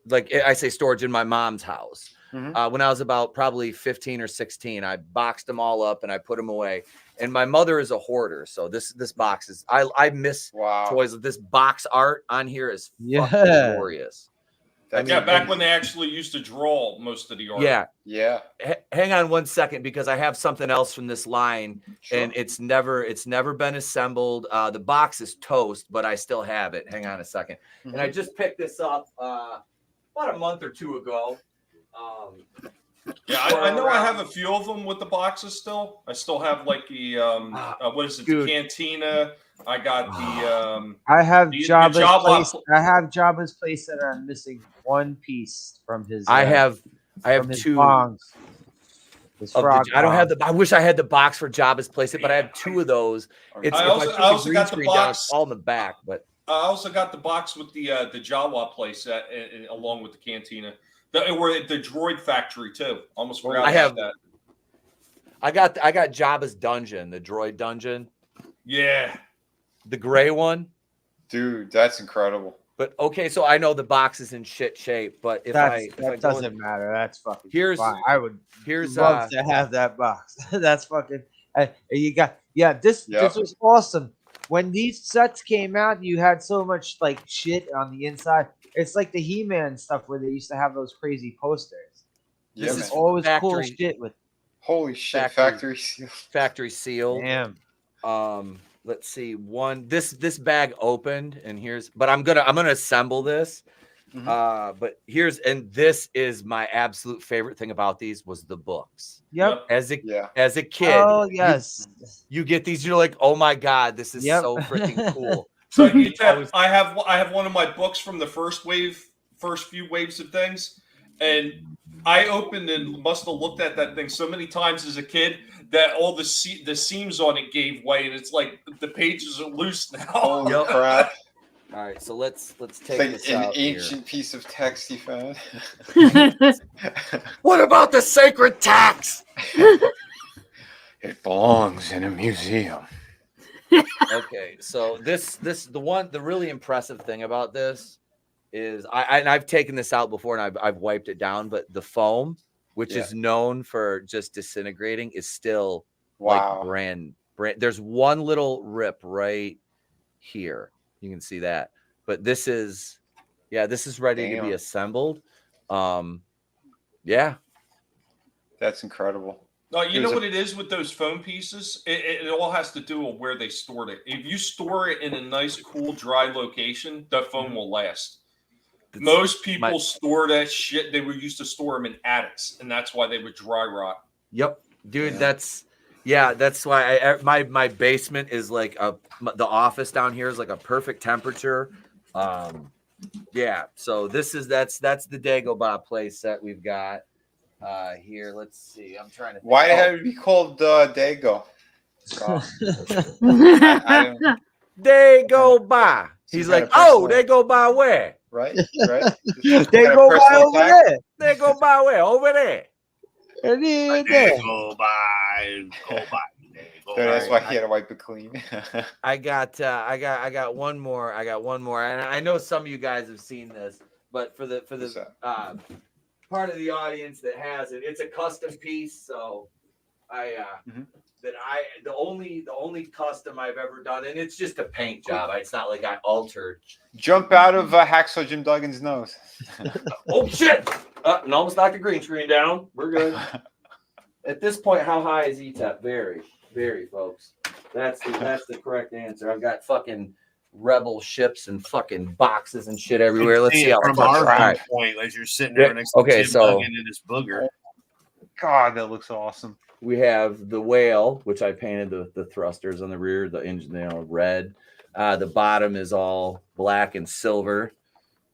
Speaker 8: like I say, storage in my mom's house. When I was about probably 15 or 16, I boxed them all up and I put them away. And my mother is a hoarder, so this box is I miss toys. This box art on here is fucking glorious.
Speaker 4: Back when they actually used to draw most of the art.
Speaker 3: Yeah.
Speaker 8: Hang on 1 second because I have something else from this line, and it's never been assembled. The box is toast, but I still have it. Hang on a second. And I just picked this up about a month or two ago.
Speaker 4: I know I have a few of them with the boxes still. I still have like the what is it, the Cantina. I got the
Speaker 7: I have
Speaker 4: the
Speaker 7: Jabba's
Speaker 4: Jabba
Speaker 7: place. I have Jabba's place that I'm missing one piece from his.
Speaker 8: I have
Speaker 7: from his
Speaker 8: two.
Speaker 7: bongs. His frog
Speaker 8: I don't have
Speaker 7: bongs.
Speaker 8: I wish I had the box for Jabba's place, but I have two of those. It's
Speaker 4: I
Speaker 8: if
Speaker 4: also-
Speaker 8: I took
Speaker 4: I also
Speaker 8: the green
Speaker 4: got the
Speaker 8: screen down,
Speaker 4: box.
Speaker 8: it's all in the back, but
Speaker 4: I also got the box with the Jawa place along with the Cantina. Where the Droid Factory too. Almost forgot about that.
Speaker 8: I got Jabba's dungeon, the droid dungeon.
Speaker 4: Yeah.
Speaker 8: The gray one.
Speaker 3: Dude, that's incredible.
Speaker 8: But okay, so I know the box is in shit shape, but if I
Speaker 7: doesn't matter. That's fucking
Speaker 8: here's
Speaker 7: fine. I would
Speaker 8: here's
Speaker 7: love to have that box. That's fucking this was awesome. When these sets came out, you had so much like shit on the inside. It's like the He-Man stuff where they used to have those crazy posters.
Speaker 8: This
Speaker 7: This
Speaker 8: is
Speaker 7: is always cool
Speaker 8: factory-
Speaker 7: shit with
Speaker 3: Holy shit, factory seal.
Speaker 8: Factory seal.
Speaker 7: Damn.
Speaker 8: Let's see. This bag opened, and but I'm gonna assemble this. But this is my absolute favorite thing about these was the books.
Speaker 7: Yep.
Speaker 8: As a kid.
Speaker 7: Oh yes.
Speaker 8: You get these, you're like, oh my god, this is so freaking cool.
Speaker 4: So I have one of my books from the first few waves of things, and I opened and must have looked at that thing so many times as a kid that all the seams on it gave way, and it's like the pages are loose now.
Speaker 3: Oh crap!
Speaker 8: All right, so let's take
Speaker 3: Like
Speaker 8: this
Speaker 3: an
Speaker 8: out
Speaker 3: ancient piece of text you found.
Speaker 8: What about the sacred text?
Speaker 3: It belongs in a museum.
Speaker 8: Okay, so the really impressive thing about this is I've taken this out before and I've wiped it down, but the foam, which is known for just disintegrating, is still like brand. There's one little rip right here. You can see that, but this is ready to be assembled.
Speaker 3: That's incredible.
Speaker 4: No, you know what it is with those foam pieces? It all has to do with where they stored it. If you store it in a nice, cool, dry location, the foam will last. Most people store that shit. They were used to store them in attics, and that's why they would dry rot.
Speaker 8: Yep, dude. That's why my basement is like the office down here is like a perfect temperature. So that's the Dagobah place that we've got here. Let's see. I'm trying to think.
Speaker 3: Why did it be called Dago?
Speaker 8: Dagobah. He's like, they go by where?
Speaker 3: Right.
Speaker 7: They go by over there.
Speaker 8: They go by where? Over there.
Speaker 5: Go by. Don't
Speaker 3: That's
Speaker 5: worry.
Speaker 3: why he had to wipe it clean.
Speaker 8: I got one more. And I know some of you guys have seen this, but for the
Speaker 3: What's that?
Speaker 8: part of the audience that has it, it's a custom piece. So the only custom I've ever done, and it's just a paint job. It's not like I altered.
Speaker 3: Jump out of Hacksaw Jim Duggan's nose.
Speaker 8: Oh shit! And almost knocked the green screen down. We're good. At this point, how high is ETAP? Very, very, folks. That's the correct answer. I've got fucking rebel ships and fucking boxes and shit everywhere. Let's see how
Speaker 5: from our point as you're sitting there next to Jim Duggan and his booger.
Speaker 3: God, that looks awesome.
Speaker 8: We have the whale, which I painted the thrusters on the rear, the engine, red. The bottom is all black and silver,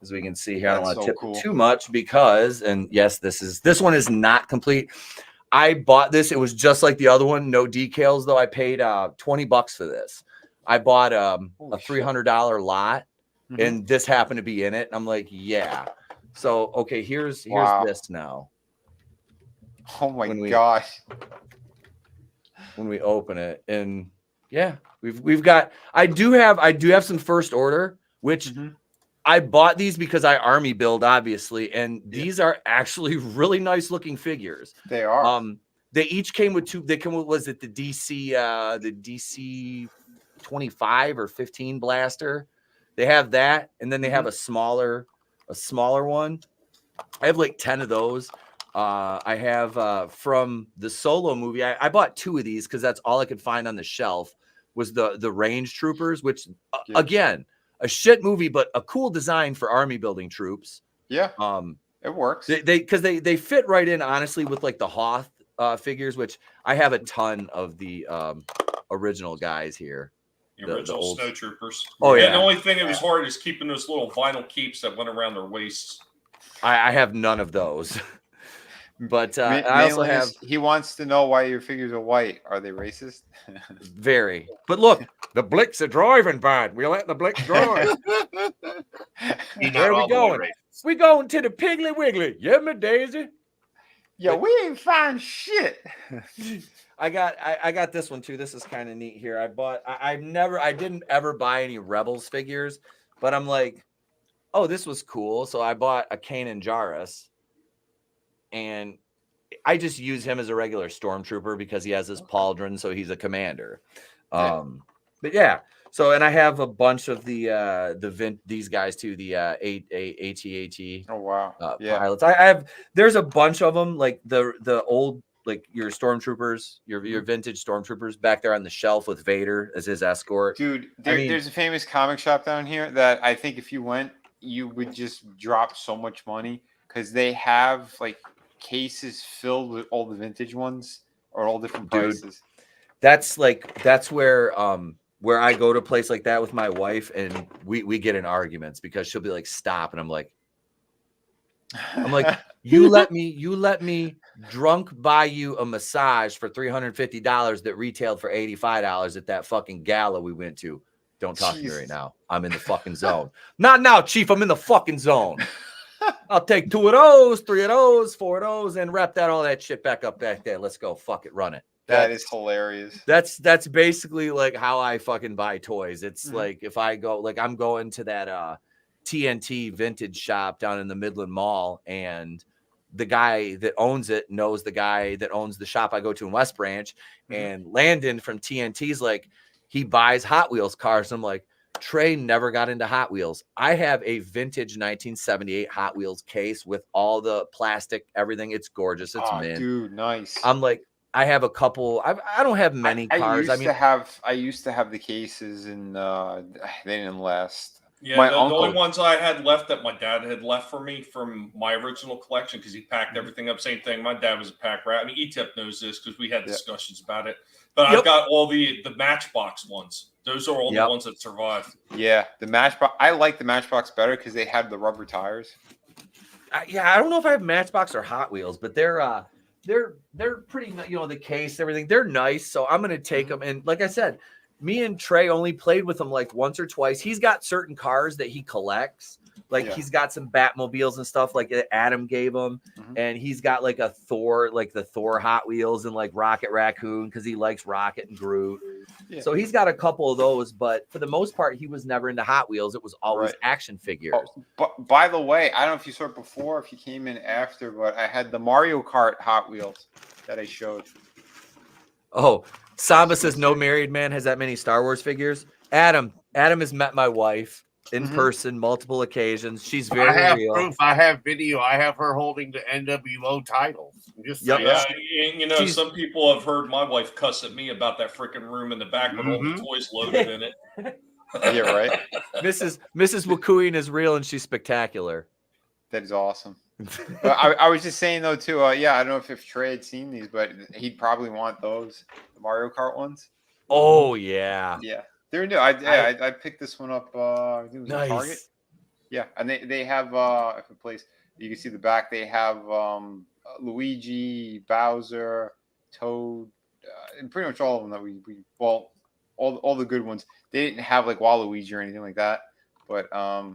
Speaker 8: as we can see here. I don't want to tip it too much because, and yes, this one is not complete. I bought this. It was just like the other one, no decals though. I paid $20 for this. I bought a $300 lot, and this happened to be in it. I'm like, yeah. So okay, here's this now.
Speaker 3: Oh my gosh.
Speaker 8: When we open it, and yeah, we've got I do have some first order, which I bought these because I army build, obviously, and these are actually really nice looking figures.
Speaker 3: They are.
Speaker 8: They each came with two. They come with, was it the DC 25 or 15 blaster? They have that, and then they have a smaller one. I have like 10 of those. I have from the Solo movie. I bought 2 of these because that's all I could find on the shelf was the range troopers, which again, a shit movie, but a cool design for army building troops.
Speaker 3: Yeah. It works.
Speaker 8: They fit right in, honestly, with like the Hoth figures, which I have a ton of the original guys here.
Speaker 4: The original old snow troopers.
Speaker 8: Oh yeah.
Speaker 4: And the only thing that was hard is keeping those little vinyl keeps that went around their waists.
Speaker 8: I have none of those. But I also have.
Speaker 3: He wants to know why your figures are white. Are they racist?
Speaker 8: Very. But look, the Blicks are driving bad. We let the Blicks drive. Where are we going? We going to the Piggly Wiggly. Yeah, my Daisy.
Speaker 3: Yeah, we ain't find shit.
Speaker 8: I got this one too. This is kind of neat here. I didn't ever buy any Rebels figures, but I'm like, oh, this was cool. So I bought a Kanan Jarrus. And I just use him as a regular stormtrooper because he has his pauldron, so he's a commander. But yeah, so and I have a bunch of these guys too, the AT-AT.
Speaker 3: Oh wow,
Speaker 8: pilots. I have there's a bunch of them, like the old like your stormtroopers, your vintage stormtroopers back there on the shelf with Vader as his escort.
Speaker 3: Dude, there's a famous comic shop down here that I think if you went, you would just drop so much money because they have like cases filled with all the vintage ones or all different prices.
Speaker 8: That's where I go to a place like that with my wife and we get in arguments because she'll be like, stop. And I'm like, you let me drunk buy you a massage for $350 that retailed for $85 at that fucking gala we went to. Don't talk to me right now. I'm in the fucking zone. Not now, Chief. I'm in the fucking zone. I'll take 2 of those, 3 of those, 4 of those, and wrap all that shit back up back there. Let's go. Fuck it. Run it.
Speaker 3: That is hilarious.
Speaker 8: That's basically like how I fucking buy toys. It's like if I go, like I'm going to that TNT vintage shop down in the Midland Mall, and the guy that owns it knows the guy that owns the shop I go to in West Branch, and Landon from TNT's like, he buys Hot Wheels cars. And I'm like, Trey never got into Hot Wheels. I have a vintage 1978 Hot Wheels case with all the plastic, everything. It's gorgeous. It's mint.
Speaker 3: Dude, nice.
Speaker 8: I'm like, I have a couple. I don't have many cars. I
Speaker 3: used to have the cases, and they didn't last.
Speaker 4: Yeah, the only ones I had left that my dad had left for me from my original collection because he packed everything up. Same thing. My dad was a pack rat. I mean, ETIP knows this because we had discussions about it. But I've got all the Matchbox ones. Those are all the ones that survived.
Speaker 3: Yeah, the Matchbox. I like the Matchbox better because they had the rubber tires.
Speaker 8: I don't know if I have Matchbox or Hot Wheels, but they're pretty. You know, the case, everything. They're nice, so I'm gonna take them. And like I said, me and Trey only played with him like once or twice. He's got certain cars that he collects. Like he's got some Batmobiles and stuff like that Adam gave him. And he's got like a Thor, like the Thor Hot Wheels and like Rocket Raccoon because he likes Rocket and Groot. Yeah. So he's got a couple of those, but for the most part, he was never into Hot Wheels. It was always action figures.
Speaker 3: Oh, but by the way, I don't know if you saw it before, if you came in after, but I had the Mario Kart Hot Wheels that I showed.
Speaker 8: Oh, Samba says no married man has that many Star Wars figures. Adam has met my wife in person multiple occasions. She's very
Speaker 5: I have
Speaker 8: real.
Speaker 5: proof. I have video. I have her holding the NWO title. Just
Speaker 4: you know, some people have heard my wife cuss at me about that freaking room in the back with all the toys loaded in it.
Speaker 3: Yeah, right.
Speaker 8: Mrs. Wakuian is real and she's spectacular.
Speaker 3: That is awesome. But I was just saying though too. I don't know if Trey had seen these, but he'd probably want those, the Mario Kart ones.
Speaker 8: Oh yeah.
Speaker 3: Yeah. They're new. I picked this one up. I think it was
Speaker 8: nice.
Speaker 3: Target. Yeah, and they have if a place you can see the back. They have Luigi, Bowser, Toad, and pretty much all of them that we all the good ones. They didn't have like Waluigi or anything like that. But I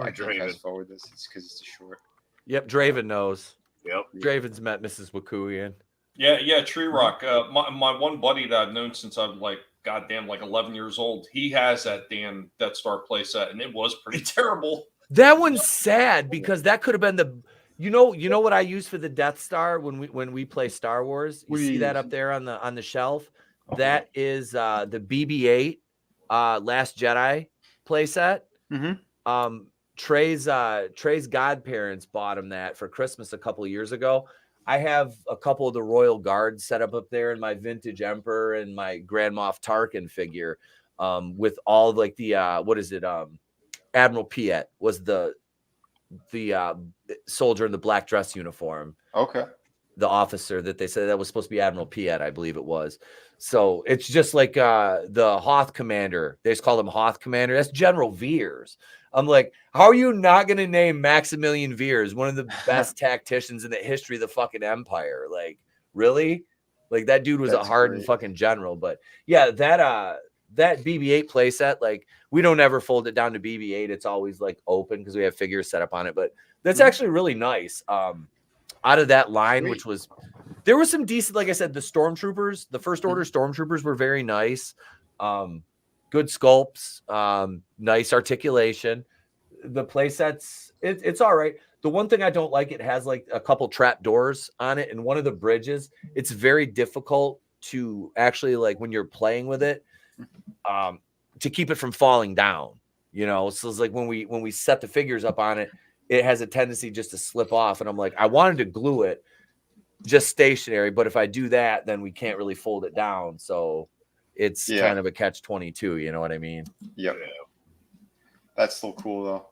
Speaker 3: can fast forward this. It's because it's a short.
Speaker 8: Yep, Draven knows.
Speaker 5: Yep,
Speaker 8: Draven's met Mrs. Wakuian.
Speaker 4: Yeah, Tree Rock. My one buddy that I've known since I'm like goddamn like 11 years old. He has that damn Death Star playset, and it was pretty terrible.
Speaker 8: That one's sad because that could have been the. You know what I use for the Death Star when we play Star Wars. You see that up there on the shelf. That is the BB-8 Last Jedi playset. Trey's godparents bought him that for Christmas a couple of years ago. I have a couple of the Royal Guards set up there in my vintage Emperor and my Grand Moff Tarkin figure, with all like the Admiral Piet was the soldier in the black dress uniform.
Speaker 3: Okay.
Speaker 8: The officer that they said that was supposed to be Admiral Piet, I believe it was. So it's just like the Hoth commander. They just call him Hoth commander. That's General Veers. I'm like, how are you not going to name Maximilian Veers, one of the best tacticians in the history of the fucking empire? Like, really? Like that dude was a hardened fucking general. But yeah, that BB-8 playset, like we don't ever fold it down to BB-8. It's always like open because we have figures set up on it. But that's actually really nice. Out of that line, which was, there was some decent, like I said, the Stormtroopers, the First Order Stormtroopers were very nice. Good sculpts, nice articulation. The playsets, it's all right. The one thing I don't like, it has like a couple trap doors on it, and one of the bridges, it's very difficult to actually, like when you're playing with it, to keep it from falling down. You know, so it's like when we set the figures up on it, it has a tendency just to slip off. And I'm like, I wanted to glue it just stationary, but if I do that, then we can't really fold it down. So it's kind of a catch-22, you know what I mean?
Speaker 3: Yep. That's still cool though.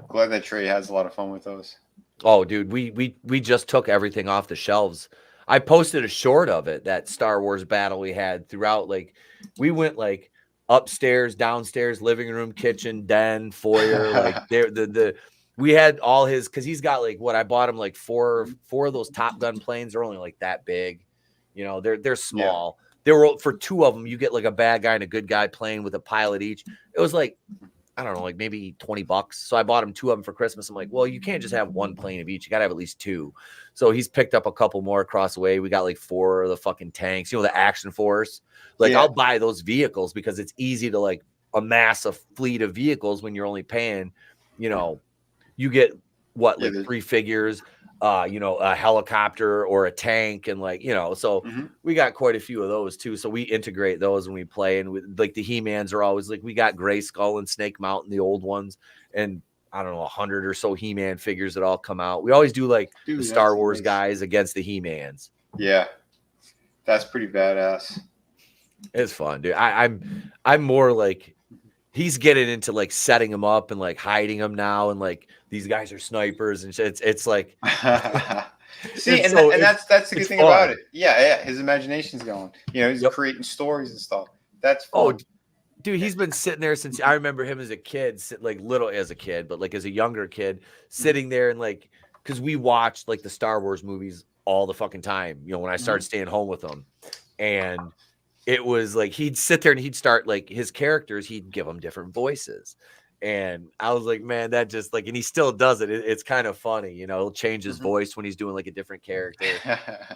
Speaker 3: Glad that Trey has a lot of fun with those.
Speaker 8: Oh, dude, we just took everything off the shelves. I posted a short of it, that Star Wars battle we had throughout. Like we went like upstairs, downstairs, living room, kitchen, den, foyer. Like we had all his, because he's got like what I bought him like four of those Top Gun planes. They're only like that big, you know. They're small. Yeah. They were, for two of them, you get like a bad guy and a good guy playing with a pilot each. It was like, I don't know, like maybe $20. So I bought him two of them for Christmas. I'm like, well, you can't just have one plane of each. You got to have at least two. So he's picked up a couple more across the way. We got like 4 of the fucking tanks, you know, the Action Force. Like I'll buy those vehicles because it's easy to like amass a fleet of vehicles when you're only paying, you know, you get what, like 3 figures, you know, a helicopter or a tank, and like, you know, so we got quite a few of those too. So we integrate those when we play, and with like the He-Mans are always like, we got Gray Skull and Snake Mountain, the old ones, and I don't know, 100 or so He-Man figures that all come out. We always do like the Star Wars guys against the He-Mans.
Speaker 3: Yeah, that's pretty badass.
Speaker 8: It's fun, dude. I'm more like, he's getting into like setting them up and like hiding them now, and like these guys are snipers and shit. It's like
Speaker 3: see, and that's the good thing about it. Yeah, his imagination's going. You know, he's creating stories and stuff. That's fun.
Speaker 8: Dude, he's been sitting there since I remember him as a kid, like little as a kid, but like as a younger kid, sitting there and like, because we watched like the Star Wars movies all the fucking time. You know, when I started staying home with him, and it was like he'd sit there and he'd start like his characters, he'd give them different voices. And I was like, man, that just like, and he still does it. It's kind of funny, you know, he'll change his voice when he's doing like a different character.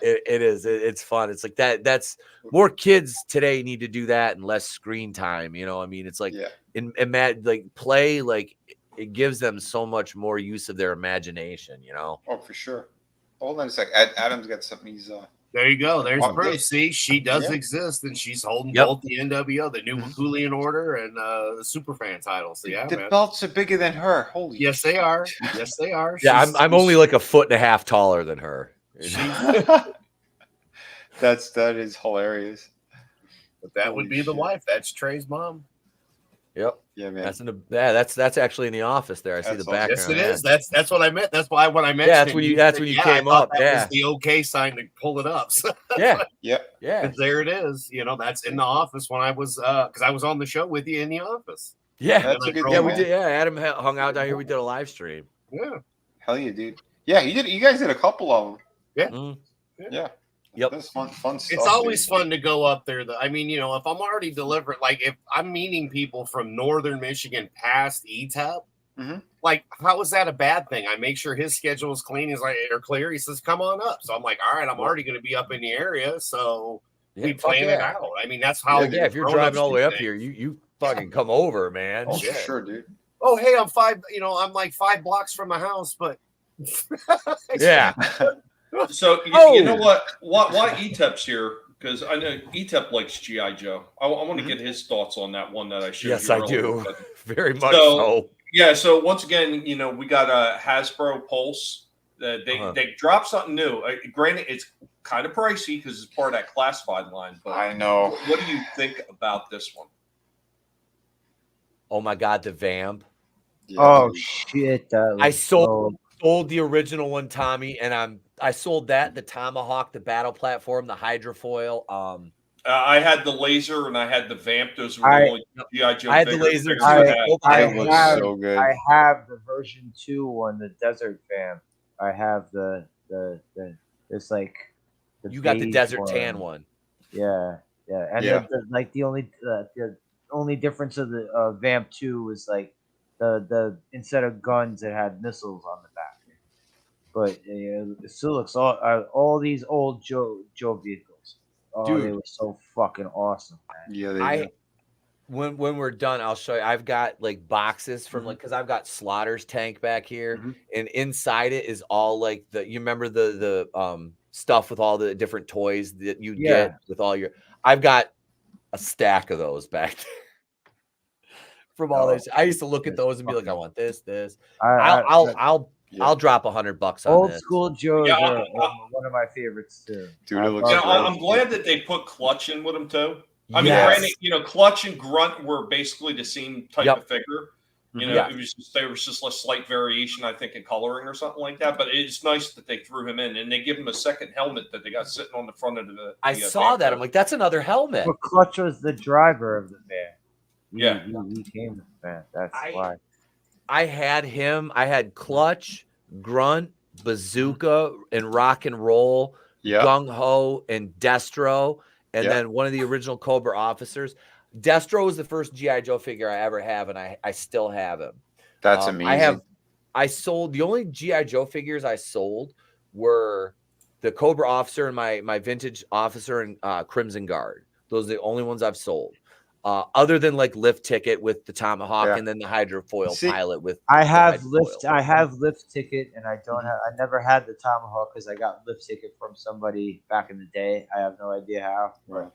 Speaker 8: It's fun. It's like that's more kids today need to do that and less screen time. You know, I mean, it's like, like play, like it gives them so much more use of their imagination, you know?
Speaker 3: Oh, for sure. Hold on a sec. Adam's got something he's
Speaker 5: There you go. There's
Speaker 3: Oh,
Speaker 5: proof.
Speaker 3: yeah.
Speaker 5: See, she does
Speaker 3: Yeah.
Speaker 5: exist, and she's holding
Speaker 8: Yep.
Speaker 5: both the NWO, the New Herculean Order, and the Superfan titles. So, yeah,
Speaker 3: the
Speaker 5: man.
Speaker 3: belts are bigger than her. Holy
Speaker 5: Yes, they are. Yes, they are.
Speaker 8: Yeah,
Speaker 5: She's-
Speaker 8: I'm only like a foot and a half taller than her.
Speaker 3: that is hilarious.
Speaker 5: But that would be the wife. That's Trey's mom.
Speaker 8: Yep.
Speaker 3: Yeah, man.
Speaker 8: That's actually in the office there. I see the background.
Speaker 5: Yes, it is. That's what I meant. That's why when I mentioned
Speaker 8: that's when you came
Speaker 5: I thought
Speaker 8: up.
Speaker 5: that
Speaker 8: Yeah.
Speaker 5: was the okay sign to pull it up. So
Speaker 8: Yeah.
Speaker 3: Yeah.
Speaker 8: Yeah.
Speaker 5: 'cause there it is. You know, that's in the office when I was because I was on the show with you in the office.
Speaker 8: Yeah.
Speaker 3: That's a good
Speaker 8: Yeah,
Speaker 3: thing,
Speaker 8: we
Speaker 3: man.
Speaker 8: did. Yeah, Adam hung out down here. We did a live stream.
Speaker 5: Yeah.
Speaker 3: Hell yeah, dude. Yeah, you guys did a couple of them.
Speaker 5: Yeah.
Speaker 8: Mm.
Speaker 3: Yeah.
Speaker 8: Yep.
Speaker 3: That's fun stuff.
Speaker 5: It's always
Speaker 3: dude.
Speaker 5: fun to go up there. I mean, you know, if I'm already delivering, like if I'm meeting people from northern Michigan past ETEP, like how is that a bad thing? I make sure his schedule is clean. He's like, or clear. He says, come on up. So I'm like, all right, I'm already going to be up in the area. So we
Speaker 8: fuck
Speaker 5: plan it
Speaker 8: yeah.
Speaker 5: out. I mean, that's how.
Speaker 8: Yeah, if you're driving all the way up here, you fucking come over, man.
Speaker 3: Oh,
Speaker 8: Shit.
Speaker 3: for sure, dude.
Speaker 5: Oh, hey, I'm like 5 blocks from the house, but
Speaker 8: Yeah.
Speaker 4: So you know what? Why ETEP's here? Because I know ETEP likes GI Joe. I want to get his thoughts on that one that I showed.
Speaker 8: Yes,
Speaker 4: you
Speaker 8: I
Speaker 4: earlier.
Speaker 8: do. Very much so.
Speaker 4: Yeah. So once again, you know, we got a Hasbro Pulse. They dropped something new. Granted, it's kind of pricey because it's part of that classified line. But
Speaker 3: I know.
Speaker 4: What do you think about this one?
Speaker 8: Oh my God, the Vamp.
Speaker 3: Yeah,
Speaker 7: Oh
Speaker 3: dude.
Speaker 7: shit! That
Speaker 8: I
Speaker 7: was
Speaker 8: sold the original one, Tommy, and I sold that, the Tomahawk, the battle platform, the hydrofoil.
Speaker 4: I had the laser and I had the Vamp. Those were
Speaker 7: I-
Speaker 4: the only GI Joe.
Speaker 8: I had the
Speaker 4: figures
Speaker 8: laser
Speaker 4: too.
Speaker 8: too.
Speaker 7: I
Speaker 3: It was
Speaker 7: have,
Speaker 3: so good.
Speaker 7: I have the version 2 one, the Desert Vamp. I have the it's like the
Speaker 8: You got the
Speaker 7: beige
Speaker 8: desert tan one.
Speaker 7: Yeah, and
Speaker 3: Yeah.
Speaker 7: like the only difference of the Vamp 2 was like the instead of guns it had missiles on the back. But it still looks all these old Joe vehicles. Oh,
Speaker 8: Dude.
Speaker 7: they were so fucking awesome, man.
Speaker 3: Yeah,
Speaker 8: When we're done, I'll show you. I've got like boxes from like because I've got Slaughter's tank back here, and inside it is all like you remember the stuff with all the different toys that you get with all your. I've got a stack of those back there. From all this, I used to look at those and be like, I want this. I'll drop $100 on
Speaker 7: Old
Speaker 8: this.
Speaker 7: school Joes
Speaker 4: Yeah,
Speaker 7: are one of my favorites too.
Speaker 3: Dude,
Speaker 7: I
Speaker 3: it looks
Speaker 7: love
Speaker 3: great.
Speaker 7: those.
Speaker 4: I'm glad that they put Clutch in with them too. I mean,
Speaker 8: Yes.
Speaker 4: granted, you know, Clutch and Grunt were basically the same type of figure. You know,
Speaker 8: Yeah.
Speaker 4: it was just a slight variation, I think, in coloring or something like that. But it's nice that they threw him in and they give him a second helmet that they got sitting on the front of the.
Speaker 8: I saw that. I'm like, that's another helmet.
Speaker 7: But Clutch was the driver of the van.
Speaker 4: Yeah.
Speaker 7: he came with the van. That's why.
Speaker 8: I had him. I had Clutch, Grunt, Bazooka, and Rock and Roll, Gung Ho, and Destro, and then one of the original Cobra officers. Destro was the first GI Joe figure I ever have, and I still have him.
Speaker 3: That's amazing.
Speaker 8: I sold the only GI Joe figures I sold were the Cobra officer and my vintage officer and Crimson Guard. Those are the only ones I've sold. Other than like Lift Ticket with the Tomahawk and then the hydrofoil pilot with
Speaker 7: I have
Speaker 8: hydrofoil.
Speaker 7: lift ticket and I don't have. I never had the Tomahawk because I got lift ticket from somebody back in the day. I have no idea how.
Speaker 3: Right.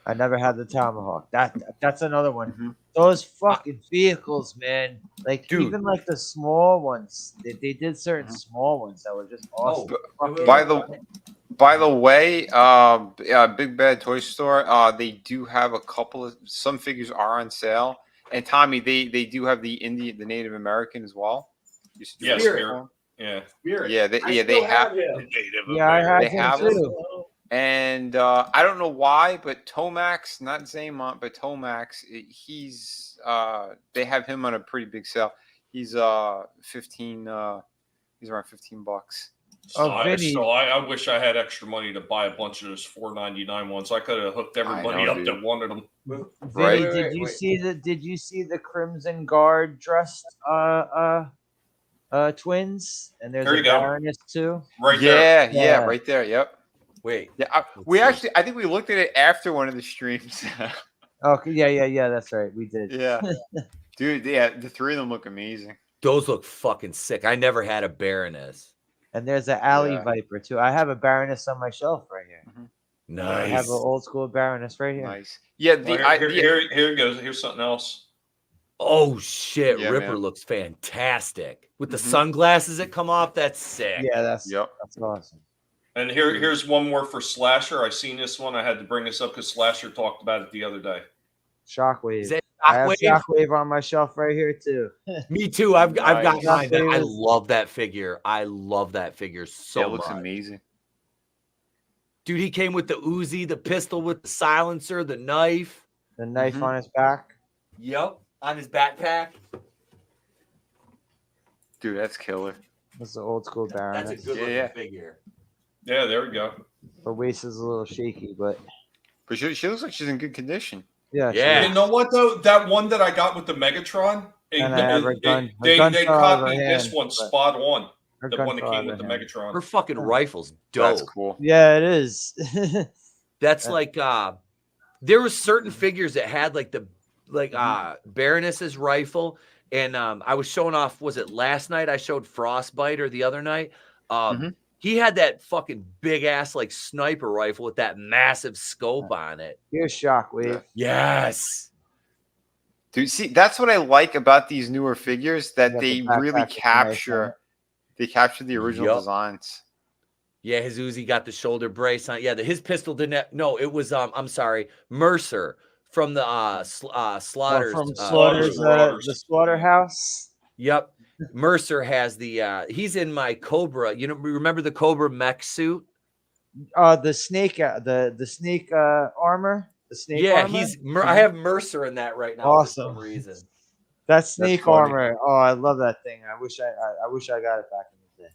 Speaker 7: I never had the Tomahawk. That's another one. Those fucking vehicles, man. Like even like the small ones. They did certain small ones that were just awesome.
Speaker 3: By the way, Big Bad Toy Store, they do have a couple of some figures are on sale. And Tommy, they do have the Native American as well.
Speaker 4: Yeah, Spirit. Yeah.
Speaker 3: Yeah, they have.
Speaker 7: Yeah, I have
Speaker 3: they
Speaker 7: him
Speaker 3: have
Speaker 7: too.
Speaker 3: them. And I don't know why, but Tomax, not Zaymont, but Tomax, he's they have him on a pretty big sale. He's 15. He's around $15.
Speaker 7: Oh, Vinny.
Speaker 4: I wish I had extra money to buy a bunch of those $4.99 ones. I could have hooked everybody
Speaker 3: know,
Speaker 4: up
Speaker 3: dude.
Speaker 4: that wanted them.
Speaker 7: Vinny,
Speaker 3: Right.
Speaker 7: did you see the Crimson Guard dressed twins? And there's
Speaker 4: There
Speaker 7: a
Speaker 4: you go.
Speaker 7: Baroness too.
Speaker 4: Right there.
Speaker 3: Yeah,
Speaker 7: Yeah.
Speaker 3: right there. Yep.
Speaker 8: Wait.
Speaker 3: Yeah,
Speaker 8: Let's
Speaker 3: we
Speaker 8: see.
Speaker 3: actually, I think we looked at it after one of the streams.
Speaker 7: Okay, yeah, that's right. We did.
Speaker 3: Yeah. Dude, yeah, the three of them look amazing.
Speaker 8: Those look fucking sick. I never had a Baroness.
Speaker 7: And there's an Alley
Speaker 3: Yeah.
Speaker 7: Viper too. I have a Baroness on my shelf right here. I have
Speaker 8: Nice.
Speaker 7: an old school Baroness right here.
Speaker 3: Nice. Yeah,
Speaker 4: Here it goes. Here's something else.
Speaker 8: Oh shit,
Speaker 3: Yeah,
Speaker 8: Ripper
Speaker 3: man.
Speaker 8: looks fantastic. With the
Speaker 3: Mhm.
Speaker 8: sunglasses that come off, that's sick.
Speaker 7: Yeah, that's
Speaker 3: Yep.
Speaker 7: awesome.
Speaker 4: And here's one more for Slasher. I seen this one. I had to bring this up because Slasher talked about it the other day.
Speaker 7: Shockwave.
Speaker 8: Is that
Speaker 7: I have
Speaker 8: Shockwave?
Speaker 7: Shockwave on my shelf right here too.
Speaker 8: Me too. I've got
Speaker 3: Nice.
Speaker 8: mine. I
Speaker 7: Shockwave.
Speaker 8: love that figure. I love that figure so
Speaker 3: Yeah, it looks
Speaker 8: much.
Speaker 3: amazing.
Speaker 8: Dude, he came with the Uzi, the pistol with the silencer, the knife.
Speaker 7: The knife
Speaker 3: Mhm.
Speaker 7: on his back.
Speaker 8: Yep, on his backpack.
Speaker 3: Dude, that's killer.
Speaker 7: That's the old school
Speaker 8: That's a
Speaker 7: Baroness.
Speaker 8: good looking
Speaker 3: Yeah.
Speaker 8: figure.
Speaker 4: Yeah, there we go.
Speaker 7: Her waist is a little shaky, but
Speaker 3: But she looks like she's in good condition.
Speaker 7: yeah. she
Speaker 8: Yeah.
Speaker 7: is.
Speaker 4: You know what though? That one that I got with the Megatron,
Speaker 7: And I have her gun- her
Speaker 4: they
Speaker 7: gun fell out of her
Speaker 4: copied this
Speaker 7: hand,
Speaker 4: one
Speaker 7: but
Speaker 4: spot on.
Speaker 7: Her
Speaker 4: The
Speaker 7: gun
Speaker 4: one that
Speaker 7: fell
Speaker 4: came
Speaker 7: out
Speaker 4: with
Speaker 7: of
Speaker 4: the
Speaker 7: her hand.
Speaker 4: Megatron.
Speaker 8: Her fucking rifle's dope.
Speaker 3: That's cool.
Speaker 7: Yeah, it is.
Speaker 8: That's like there were certain figures that had like the Baroness's rifle, and I was showing off. Was it last night? I showed Frostbite or the other night. He had that fucking big ass like sniper rifle with that massive scope on it.
Speaker 7: Here's Shockwave.
Speaker 8: Yes.
Speaker 3: Dude, see, that's what I like about these newer figures, that
Speaker 7: got
Speaker 3: they
Speaker 7: the backpack
Speaker 3: really
Speaker 7: with the knife
Speaker 3: capture the original
Speaker 8: Yup.
Speaker 3: designs.
Speaker 8: Yeah, his Uzi got the shoulder brace on. Yeah, his pistol didn't have, no, it was I'm sorry, Mercer from the Slaughters.
Speaker 7: From
Speaker 4: Slaughter's
Speaker 7: the slaughterhouse.
Speaker 8: Yep. Mercer has the he's in my Cobra. You know, remember the Cobra mech suit?
Speaker 7: The snake, the snake armor. The snake
Speaker 8: Yeah,
Speaker 7: armor?
Speaker 8: I have Mercer in that right now
Speaker 7: Awesome.
Speaker 8: for some reason.
Speaker 7: That snake
Speaker 3: funny.
Speaker 7: armor. Oh, I love that thing. I wish I got it back in the day.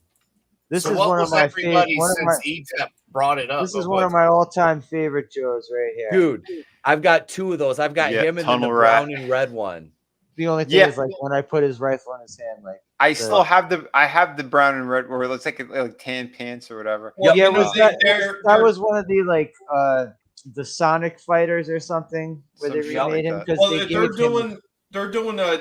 Speaker 7: This
Speaker 5: So
Speaker 7: is
Speaker 5: what
Speaker 7: one of
Speaker 5: was
Speaker 7: my
Speaker 5: everybody
Speaker 7: favorite.
Speaker 5: since ETEP brought it up?
Speaker 7: This is one of my all-time favorite Joes right here.
Speaker 8: Dude, I've got two of those. I've got
Speaker 3: Yeah,
Speaker 8: him and then the
Speaker 3: Tunnel Rat.
Speaker 8: brown and red one.
Speaker 7: The only thing
Speaker 3: Yeah.
Speaker 7: is like when I put his rifle in his hand, like
Speaker 3: I still have the brown and red, or it looks like tan pants or whatever.
Speaker 4: Well,
Speaker 7: yeah,
Speaker 4: you know,
Speaker 7: was that
Speaker 4: they're-
Speaker 7: that was one of the like the Sonic Fighters or something where
Speaker 3: Some
Speaker 7: they
Speaker 3: shit like
Speaker 7: remade him
Speaker 3: that.
Speaker 7: because
Speaker 4: Well,
Speaker 7: they
Speaker 4: they're
Speaker 7: gave him.
Speaker 4: doing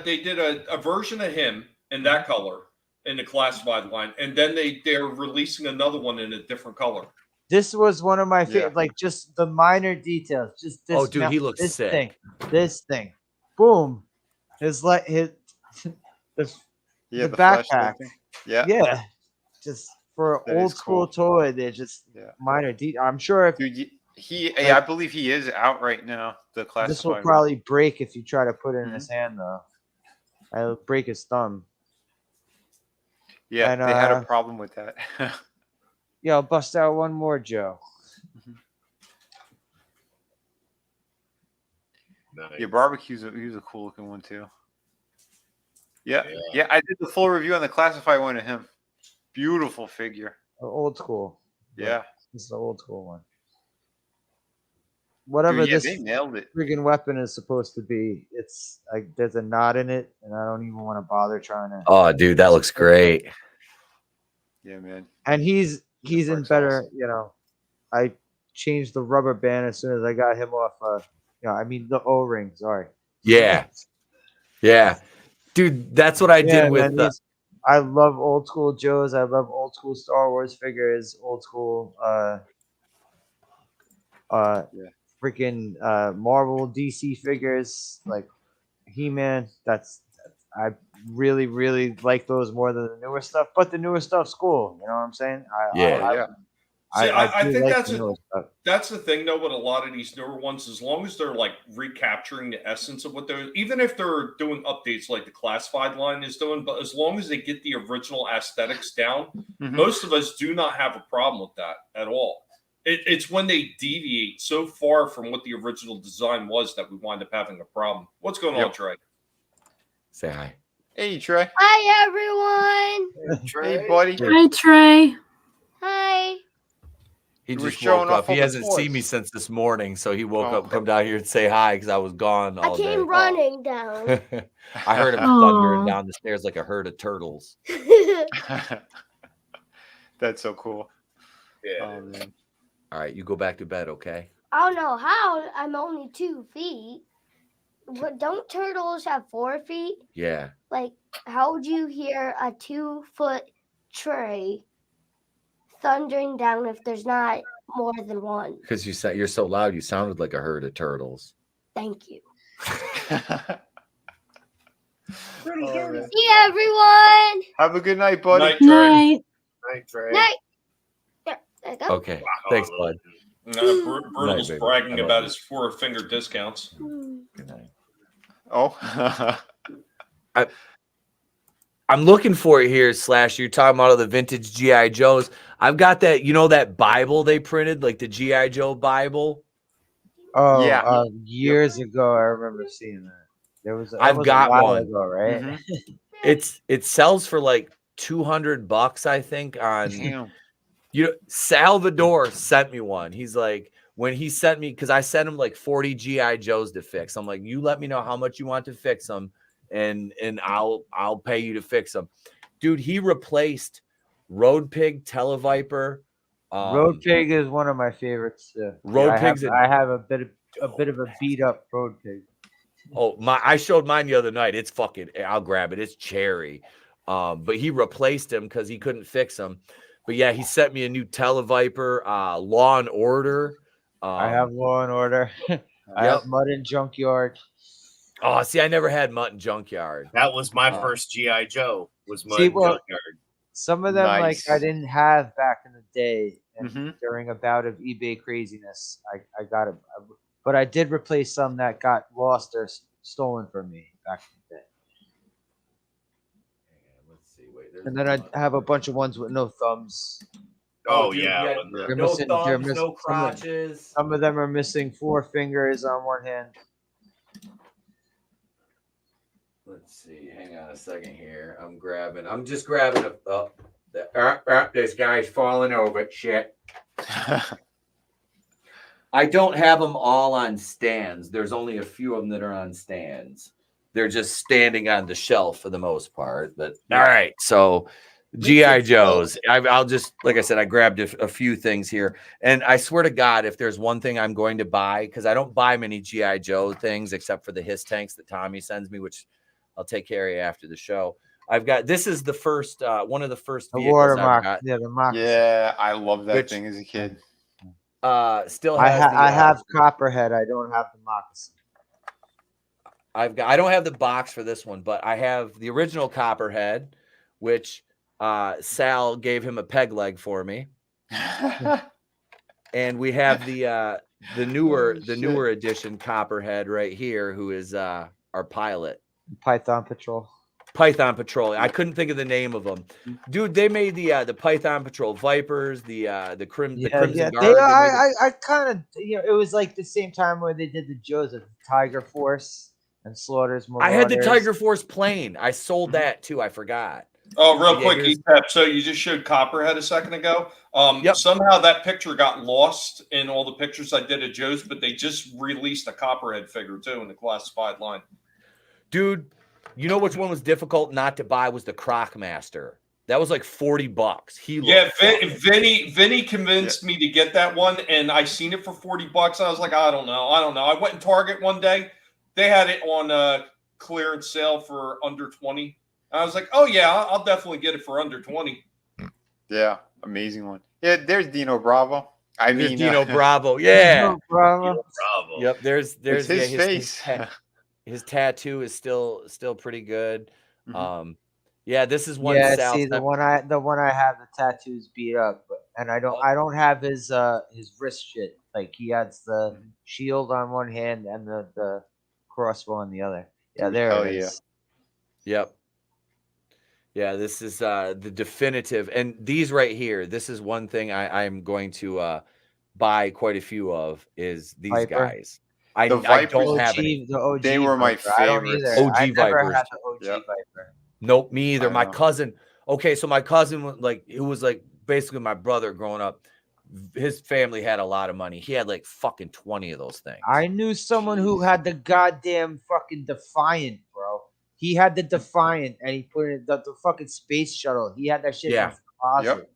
Speaker 4: they did a version of him in that color in the classified line, and then they're releasing another one in a different color.
Speaker 7: This was one of my favorite,
Speaker 3: Yeah.
Speaker 7: like just the minor details. Just this.
Speaker 8: Oh, dude, he looks
Speaker 7: this
Speaker 8: sick.
Speaker 7: This thing, boom, his the
Speaker 3: Yeah,
Speaker 7: the
Speaker 3: flashlight
Speaker 7: backpack.
Speaker 3: thing. Yeah.
Speaker 7: yeah, just for
Speaker 3: That
Speaker 7: an old
Speaker 3: is
Speaker 7: school
Speaker 3: cool.
Speaker 7: toy. They're just
Speaker 3: Yeah.
Speaker 7: minor detail. I'm sure if
Speaker 3: Dude, I believe he is out right now. The classified.
Speaker 7: this will
Speaker 3: one.
Speaker 7: probably break if you try to put it in
Speaker 3: Mhm.
Speaker 7: his hand though. I'll break his thumb.
Speaker 3: Yeah,
Speaker 7: and,
Speaker 3: they had a problem with that.
Speaker 7: Yeah, I'll bust out one more, Joe.
Speaker 3: Yeah, barbecue's he was a cool looking one too. Yeah, I did the full review on the classified one of him. Beautiful figure.
Speaker 7: Old school.
Speaker 3: Yeah.
Speaker 7: This is the old school one. Whatever
Speaker 3: Dude, yeah,
Speaker 7: this
Speaker 3: they nailed it.
Speaker 7: friggin' weapon is supposed to be, it's like there's a knot in it, and I don't even want to bother trying to.
Speaker 8: Oh, dude, that looks great.
Speaker 3: Yeah, man.
Speaker 7: And he's in
Speaker 3: Works
Speaker 7: better,
Speaker 3: awesome.
Speaker 7: you know. I changed the rubber band as soon as I got him off. I mean the O-ring. Sorry.
Speaker 8: Yeah. Yeah. Dude, that's what I did with
Speaker 7: man, I love old school Joes. I love old school Star Wars figures. Old school freaking Marvel DC figures like He-Man. I really, really like those more than the newer stuff. But the newer stuff's cool. You know what I'm saying?
Speaker 4: See, I
Speaker 7: do
Speaker 4: think
Speaker 7: like
Speaker 4: that's
Speaker 7: the newer stuff.
Speaker 4: that's the thing though with a lot of these newer ones. As long as they're like recapturing the essence of what they're, even if they're doing updates like the classified line is doing, but as long as they get the original aesthetics down, most of us do not have a problem with that at all. It's when they deviate so far from what the original design was that we wind up having a problem. What's going on, Trey?
Speaker 8: Say hi.
Speaker 3: Hey, Trey.
Speaker 9: Hi, everyone.
Speaker 3: Hey, buddy.
Speaker 6: Hi, Trey.
Speaker 9: Hi.
Speaker 8: He
Speaker 3: You were
Speaker 8: just
Speaker 3: showing
Speaker 8: woke
Speaker 3: off
Speaker 8: up. He
Speaker 3: all the
Speaker 8: hasn't seen me
Speaker 3: toys.
Speaker 8: since this morning, so he woke
Speaker 3: Oh.
Speaker 8: up, come down here and say hi because I was gone
Speaker 9: I
Speaker 8: all
Speaker 9: came
Speaker 8: day.
Speaker 9: running down.
Speaker 8: I heard him thundering down the stairs like a herd of turtles.
Speaker 3: That's so cool.
Speaker 5: Yeah.
Speaker 3: Oh, man.
Speaker 8: All right, you go back to bed, okay?
Speaker 9: I don't know how. I'm only 2 feet. But don't turtles have 4 feet?
Speaker 8: Yeah.
Speaker 9: Like, how would you hear a 2-foot tree thundering down if there's not more than one?
Speaker 8: Because you're so loud, you sounded like a herd of turtles.
Speaker 9: Thank you.
Speaker 3: Oh, man.
Speaker 9: See ya, everyone.
Speaker 3: Have a good night, buddy.
Speaker 4: Night, Trey.
Speaker 6: Night.
Speaker 5: Night, Trey.
Speaker 9: Night. There you go.
Speaker 8: Okay. Thanks, bud.
Speaker 4: Brutal's
Speaker 8: baby.
Speaker 4: bragging
Speaker 8: I love
Speaker 4: about
Speaker 8: you.
Speaker 4: his 4-finger discounts.
Speaker 8: Good night.
Speaker 3: Oh.
Speaker 8: I'm looking for it here, Slash. You're talking about all the vintage G.I. Joes. I've got that, that Bible they printed, like the G.I. Joe Bible.
Speaker 7: Oh,
Speaker 3: Yeah.
Speaker 7: years ago, I remember seeing that. There was.
Speaker 8: I've got
Speaker 7: a while
Speaker 8: one.
Speaker 7: ago, right?
Speaker 3: Mhm.
Speaker 8: It sells for like $200, I think. On
Speaker 3: Damn.
Speaker 8: Salvador sent me one. He's like, when he sent me, because I sent him like 40 G.I. Joes to fix. I'm like, you let me know how much you want to fix them, and I'll pay you to fix them. Dude, he replaced Road Pig, Televiper.
Speaker 7: Road Pig is one of my favorites.
Speaker 8: Road Pig's
Speaker 7: I have a bit of a beat up Road Pig.
Speaker 8: Oh, I showed mine the other night. It's fucking, I'll grab it. It's cherry. But he replaced him because he couldn't fix him. But yeah, he sent me a new Televiper, Law and Order.
Speaker 7: I have Law and Order. I have Mud and Junkyard.
Speaker 8: Oh, see, I never had Mutt and Junkyard.
Speaker 5: That was my first G.I. Joe. Was Mud
Speaker 7: See,
Speaker 5: and
Speaker 7: well,
Speaker 5: Junkyard.
Speaker 7: Some of them
Speaker 3: Nice.
Speaker 7: like I didn't have back in the day, and
Speaker 3: Mhm.
Speaker 7: during a bout of eBay craziness, I got it. But I did replace some that got lost or stolen from me back in the day.
Speaker 8: Let's see. Wait,
Speaker 7: And then I have a bunch of ones with no thumbs.
Speaker 5: Oh,
Speaker 8: dude,
Speaker 5: yeah.
Speaker 3: Yeah.
Speaker 7: They're
Speaker 8: No
Speaker 7: missing-
Speaker 8: thumbs,
Speaker 7: they're miss-
Speaker 8: no crotches.
Speaker 7: Some of them are missing 4 fingers on one hand.
Speaker 8: Let's see. Hang on a second here. I'm just grabbing this guy's falling over. Shit. I don't have them all on stands. There's only a few of them that are on stands. They're just standing on the shelf for the most part. But all right, so G.I. Joes. I'll just, like I said, I grabbed a few things here. And I swear to God, if there's one thing I'm going to buy, because I don't buy many G.I. Joe things except for the Hiss tanks that Tommy sends me, which I'll take care of you after the show. This is the first, one of the first
Speaker 7: The
Speaker 8: vehicles
Speaker 7: water
Speaker 8: I've
Speaker 7: mock.
Speaker 8: got.
Speaker 7: Yeah, the mock.
Speaker 3: Yeah, I love that
Speaker 8: Which-
Speaker 3: thing as a kid.
Speaker 8: Still
Speaker 7: I
Speaker 8: has
Speaker 7: have Copperhead. I don't have the moccasin.
Speaker 8: I don't have the box for this one, but I have the original Copperhead, which Sal gave him a peg leg for me, and we have the newer edition Copperhead right here, who is our pilot.
Speaker 7: Python Patrol.
Speaker 8: Python Patrol. I couldn't think of the name of them, dude. They made the Python Patrol Vipers, the Crimson Guard.
Speaker 7: I kind of, it was like the same time where they did the Joes of Tiger Force and Slaughter's Marauders.
Speaker 8: I had the Tiger Force plane. I sold that too. I forgot.
Speaker 4: Oh, real
Speaker 8: Yeah,
Speaker 4: quick,
Speaker 8: here's-
Speaker 4: ETAP. So you just showed Copperhead a second ago.
Speaker 8: Yep.
Speaker 4: Somehow that picture got lost in all the pictures I did at Joe's, but they just released a Copperhead figure too in the classified line.
Speaker 8: Dude, you know which one was difficult not to buy was the Crocmaster. That was like $40.
Speaker 4: Yeah, Vinny convinced me to get that one, and I seen it for $40. I was like, I don't know. I went in Target one day. They had it on clearance sale for under 20. I was like, oh yeah, I'll definitely get it for under 20.
Speaker 3: Yeah, amazing one. Yeah, there's Dino Bravo.
Speaker 8: There's Dino Bravo. Yeah.
Speaker 5: Bravo.
Speaker 8: Yep. There's
Speaker 3: his face.
Speaker 8: His tattoo is still pretty good.
Speaker 3: Mhm.
Speaker 8: Yeah, this is one.
Speaker 7: Yeah,
Speaker 8: Sal
Speaker 7: see the one I have the tattoos beat up, and I don't have his wrist shit. Like he has the shield on one hand and the crossbow on the other. Yeah, there
Speaker 3: Hell
Speaker 7: it is.
Speaker 8: Yep. Yeah, this is the definitive. And these right here, this is one thing I'm going to buy quite a few of is these
Speaker 7: Viper.
Speaker 8: guys. I
Speaker 3: The Vipers-
Speaker 8: don't have any.
Speaker 7: The OG
Speaker 3: They were my
Speaker 7: Viper. I don't
Speaker 3: favorites.
Speaker 7: either.
Speaker 8: OG
Speaker 7: I never
Speaker 8: Vipers.
Speaker 7: had the OG
Speaker 3: Yep.
Speaker 7: Viper.
Speaker 8: Nope, me either.
Speaker 3: I
Speaker 8: My
Speaker 3: know.
Speaker 8: cousin. Okay, so my cousin was like, it was like basically my brother growing up, his family had a lot of money. He had like fucking 20 of those things.
Speaker 7: I knew someone who had the goddamn fucking Defiant, bro. He had the Defiant, and he put it the fucking space shuttle. He had that shit in his closet.
Speaker 3: Yep.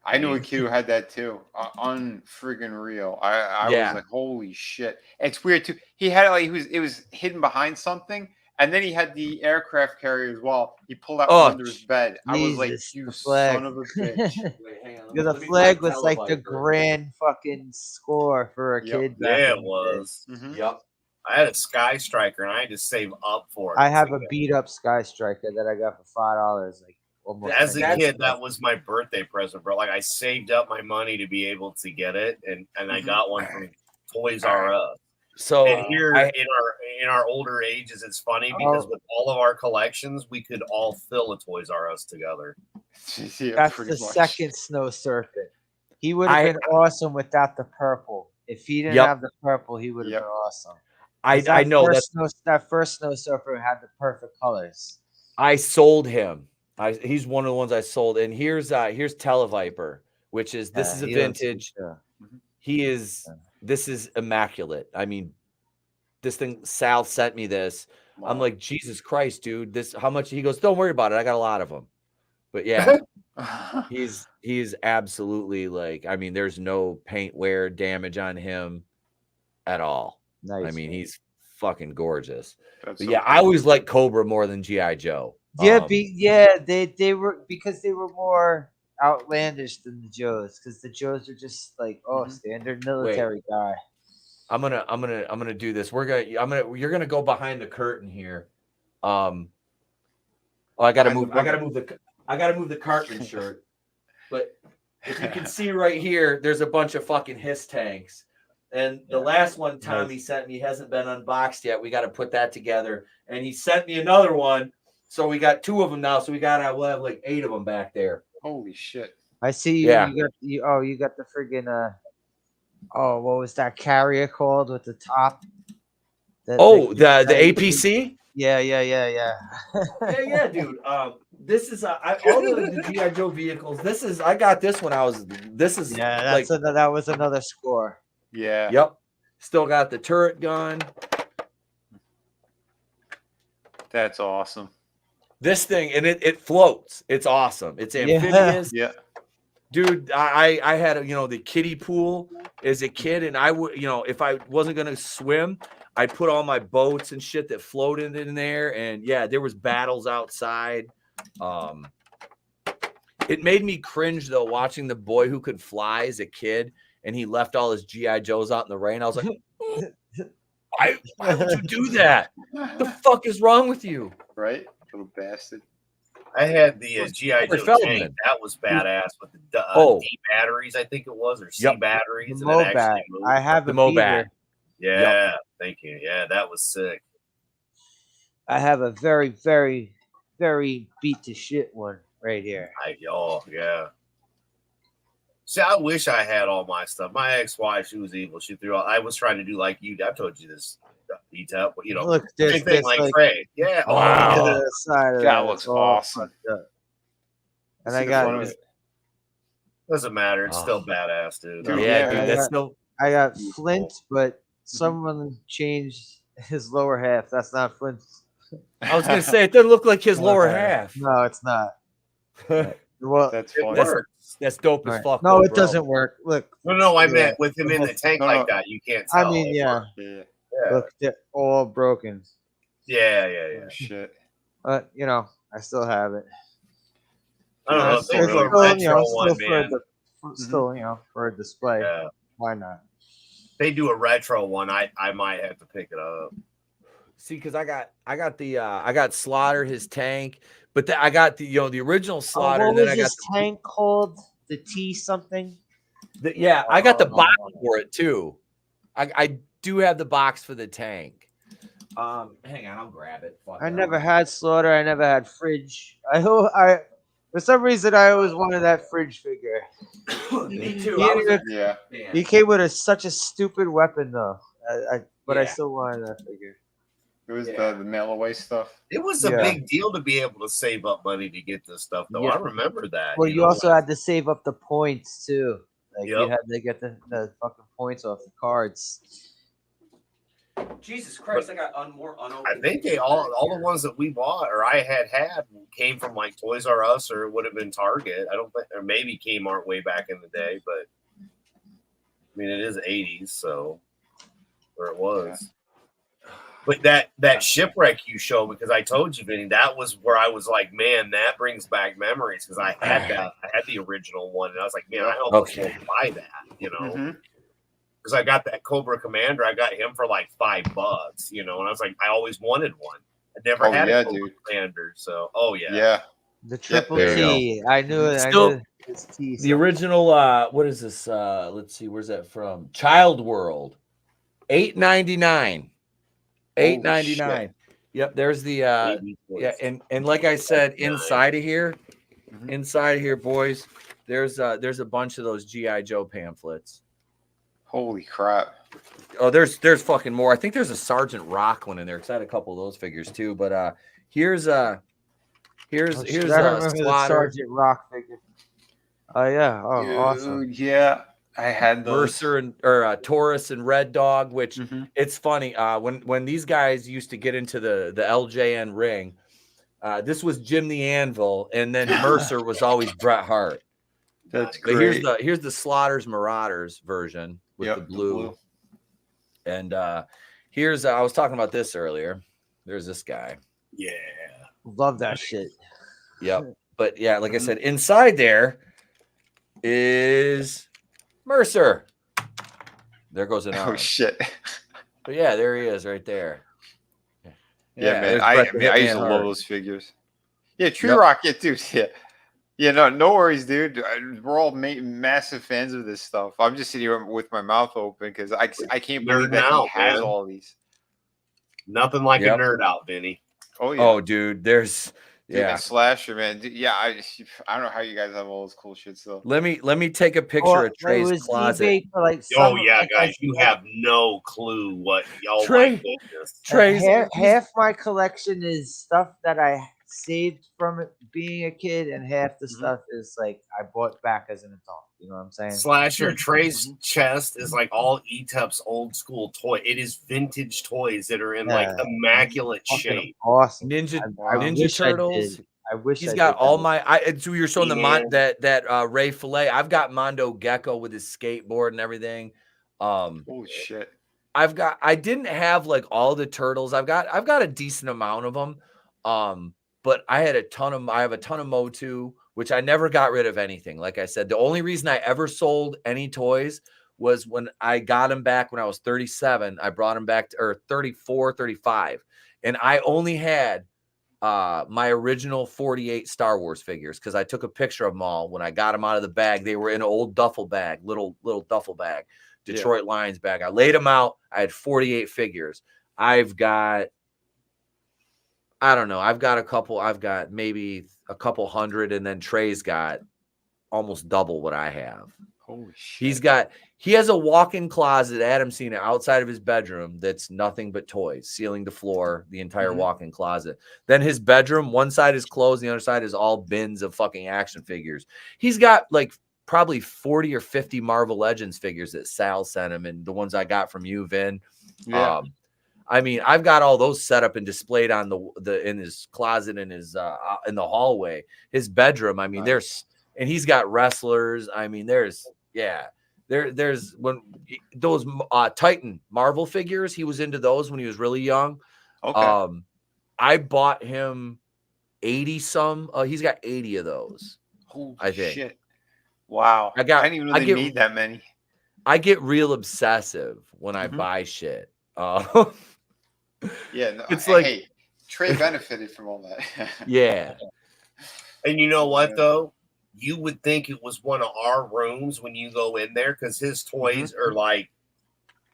Speaker 3: I knew a kid who had that too. Unfriggin' real. I was like, holy shit. It's weird too. He had like it was hidden behind something, and then he had the aircraft carrier as well. He pulled out from under his bed. I was like, you son of a bitch.
Speaker 8: Wait, hang on.
Speaker 7: Because the flag was like the grand fucking score for a kid.
Speaker 5: Yeah, it was.
Speaker 8: Yep.
Speaker 5: I had a Sky Striker, and I had to save up for it.
Speaker 7: I have a beat up Sky Striker that I got for $5. Like almost.
Speaker 5: As a kid, that was my birthday present, bro. Like I saved up my money to be able to get it, and I got one from Toys R Us.
Speaker 8: So
Speaker 5: and here in our older ages, it's funny because with all of our collections, we could all fill a Toys R Us together.
Speaker 7: That's the second Snow Serpent. He would have been awesome without the purple. If he didn't have the purple, he would have been awesome.
Speaker 8: I know
Speaker 7: that first Snow Serpent had the perfect colors.
Speaker 8: I sold him. He's one of the ones I sold. And here's Televiper, which is this is a vintage. This is immaculate. I mean, this thing, Sal sent me this. Wow. I'm like, Jesus Christ, dude. This how much? He goes, don't worry about it. I got a lot of them. But yeah, he's absolutely like, I mean, there's no paint wear damage on him at all. Nice. I mean, he's fucking gorgeous. But yeah, I always liked Cobra more than G.I. Joe.
Speaker 7: Yeah, they were because they were more outlandish than the Joes, because the Joes are just like standard military guy.
Speaker 8: I'm gonna do this. You're gonna go behind the curtain here. I gotta move the Cartman shirt. But if you can see right here, there's a bunch of fucking Hiss tanks. And the last one Tommy sent me hasn't been unboxed yet. We got to put that together. And he sent me another one. So we got 2 of them now. So we'll have like 8 of them back there.
Speaker 3: Holy shit.
Speaker 7: I see you. Yeah. You got the friggin' what was that carrier called with the top?
Speaker 8: The APC?
Speaker 7: Yeah.
Speaker 8: yeah, dude. This is all the G.I. Joe vehicles. I got this when I was.
Speaker 7: That was another score.
Speaker 3: Yeah.
Speaker 8: Yep. Still got the turret gun.
Speaker 3: That's awesome.
Speaker 8: This thing, and it floats. It's awesome. It's amphibious.
Speaker 3: Yeah.
Speaker 8: Dude, I had the kiddie pool as a kid, and I would, if I wasn't gonna swim, I'd put all my boats and shit that floated in there, and yeah, there was battles outside. It made me cringe though watching The Boy Who Could Fly as a kid, and he left all his G.I. Joes out in the rain. I was like, why would you do that? What the fuck is wrong with you?
Speaker 3: Right, little bastard.
Speaker 5: I had the G.I. Joe tank. That was badass with the D batteries, I think it was, or C batteries.
Speaker 7: The Mobat. I have
Speaker 8: the Mobat.
Speaker 5: Yeah, thank you. Yeah, that was sick.
Speaker 7: I have a very, very, very beat to shit one right here.
Speaker 5: Yeah. See, I wish I had all my stuff. My ex-wife, she was evil. She threw all. I was trying to do like you. I've told you this.
Speaker 7: Look,
Speaker 5: same thing like Craig. Yeah.
Speaker 8: Wow.
Speaker 3: That looks awesome.
Speaker 7: And I got it.
Speaker 5: Doesn't matter. It's still badass, dude.
Speaker 8: Yeah, dude.
Speaker 7: I got Flint, but someone changed his lower half. That's not Flint.
Speaker 8: I was gonna say it doesn't look like his lower half.
Speaker 7: No, it's not. Well,
Speaker 3: that's funny.
Speaker 8: That's dope as fuck.
Speaker 7: No, it doesn't work. Look.
Speaker 5: No, I meant with him in the tank like that. You can't tell.
Speaker 7: I mean, yeah. Look, they're all broken.
Speaker 5: Yeah.
Speaker 3: Shit.
Speaker 7: But I still have it.
Speaker 5: I don't know if they do a retro one, man.
Speaker 7: Still, for a display.
Speaker 5: Yeah.
Speaker 7: Why not?
Speaker 5: If they do a retro one, I might have to pick it up.
Speaker 8: See, because I got Slaughter, his tank, but I got the original Slaughter.
Speaker 7: What was his tank called? The T something.
Speaker 8: I got the box for it too. I do have the box for the tank. Hang on, I'll grab it.
Speaker 7: I never had Slaughter. I never had Fridge. For some reason, I always wanted that Fridge figure.
Speaker 8: Me too.
Speaker 7: He came with such a stupid weapon, though. But I still wanted that figure.
Speaker 3: It was the mail away stuff.
Speaker 5: It was a big deal to be able to save up money to get this stuff, though. I remember that.
Speaker 7: Well, you also had to save up the points too. Like you had to get the fucking points off the cards.
Speaker 8: Jesus Christ, I got more unopened.
Speaker 5: I think they all the ones that we bought or I had came from like Toys R Us or it would have been Target. I don't think, or maybe Kmart way back in the day, but I mean it is 80s, so where it was. But that shipwreck you showed, because I told you, Vinny, that was where I was like, man, that brings back memories because I had that. I had the original one, and I was like, man, I almost won't buy that, you know. Because I got that Cobra Commander, I got him for like $5, you know, and I was like, I always wanted one. I never had a Cobra Commander, so
Speaker 7: the triple T. I knew it.
Speaker 8: Still, the original. What is this? Let's see, where's that from? Child World, $8.99. $8.99. Yep, there's the and like I said, inside of here, boys, there's a bunch of those G.I. Joe pamphlets.
Speaker 3: Holy crap.
Speaker 8: Oh, there's fucking more. I think there's a Sergeant Rock one in there because I had a couple of those figures too. But here's
Speaker 7: the Sergeant Rock figure. Oh yeah. Oh,
Speaker 3: dude,
Speaker 7: awesome.
Speaker 3: Yeah. I had those.
Speaker 8: Mercer and Taurus and Red Dog, which it's funny. When these guys used to get into the LJN ring, this was Jim the Anvil, and then Mercer was always Bret Hart.
Speaker 3: That's
Speaker 8: but
Speaker 3: great.
Speaker 8: Here's the Slaughters Marauders version with the blue. And here's I was talking about this earlier. There's this guy.
Speaker 5: Yeah.
Speaker 7: Love that shit.
Speaker 8: Yep. But yeah, like I said, inside there is Mercer. There goes an arm.
Speaker 3: Oh shit.
Speaker 8: But yeah, there he is right there.
Speaker 3: Yeah, man. I used to love those figures. Yeah, Tree Rocket, dude. Yeah. Yeah, no worries, dude. We're all massive fans of this stuff. I'm just sitting here with my mouth open because I can't believe that he has all these.
Speaker 5: Nothing like a nerd out, Vinny.
Speaker 3: Oh yeah.
Speaker 8: Oh, dude, there's
Speaker 3: and Slasher, man. Yeah, I don't know how you guys have all this cool shit still.
Speaker 8: Let me take a picture of Trey's closet.
Speaker 5: Guys, you have no clue what y'all.
Speaker 8: Trey's
Speaker 7: half my collection is stuff that I saved from it being a kid, and half the stuff is like I bought back as an adult. You know what I'm saying?
Speaker 5: Slasher Trey's chest is like all ETEP's old school toy. It is vintage toys that are in like immaculate shape.
Speaker 7: Awesome.
Speaker 8: Ninja Turtles.
Speaker 7: I wish
Speaker 8: he's got all my. So you're showing that Ray Fillet. I've got Mondo Gecko with his skateboard and everything.
Speaker 3: Oh shit.
Speaker 8: I didn't have like all the turtles. I've got a decent amount of them. But I have a ton of Motu, which I never got rid of anything. Like I said, the only reason I ever sold any toys was when I got them back when I was 37. I brought them back or 34, 35. And I only had my original 48 Star Wars figures because I took a picture of them all when I got them out of the bag. They were in an old duffel bag, little duffel bag, Detroit Lions bag. I laid them out. I had 48 figures. I've got maybe a couple hundred, and then Trey's got almost double what I have.
Speaker 3: Holy shit.
Speaker 8: He has a walk-in closet, Adam's seen it, outside of his bedroom that's nothing but toys, ceiling to floor, the entire walk-in closet. Then his bedroom, one side is closed, the other side is all bins of fucking action figures. He's got like probably 40 or 50 Marvel Legends figures that Sal sent him, and the ones I got from you, Vin.
Speaker 3: Yeah.
Speaker 8: I mean, I've got all those set up and displayed on the in his closet in his in the hallway. His bedroom. I mean, and he's got wrestlers. I mean, there's when those Titan Marvel figures. He was into those when he was really young.
Speaker 3: Okay.
Speaker 8: I bought him 80 some. He's got 80 of those.
Speaker 3: Holy
Speaker 8: I think.
Speaker 3: Shit. Wow. I didn't even know they made that many.
Speaker 8: I get real obsessive when I buy shit.
Speaker 3: Yeah, no,
Speaker 8: it's like
Speaker 3: hey, Trey benefited from all that.
Speaker 8: Yeah.
Speaker 5: And you know what though? You would think it was one of our rooms when you go in there because his toys are like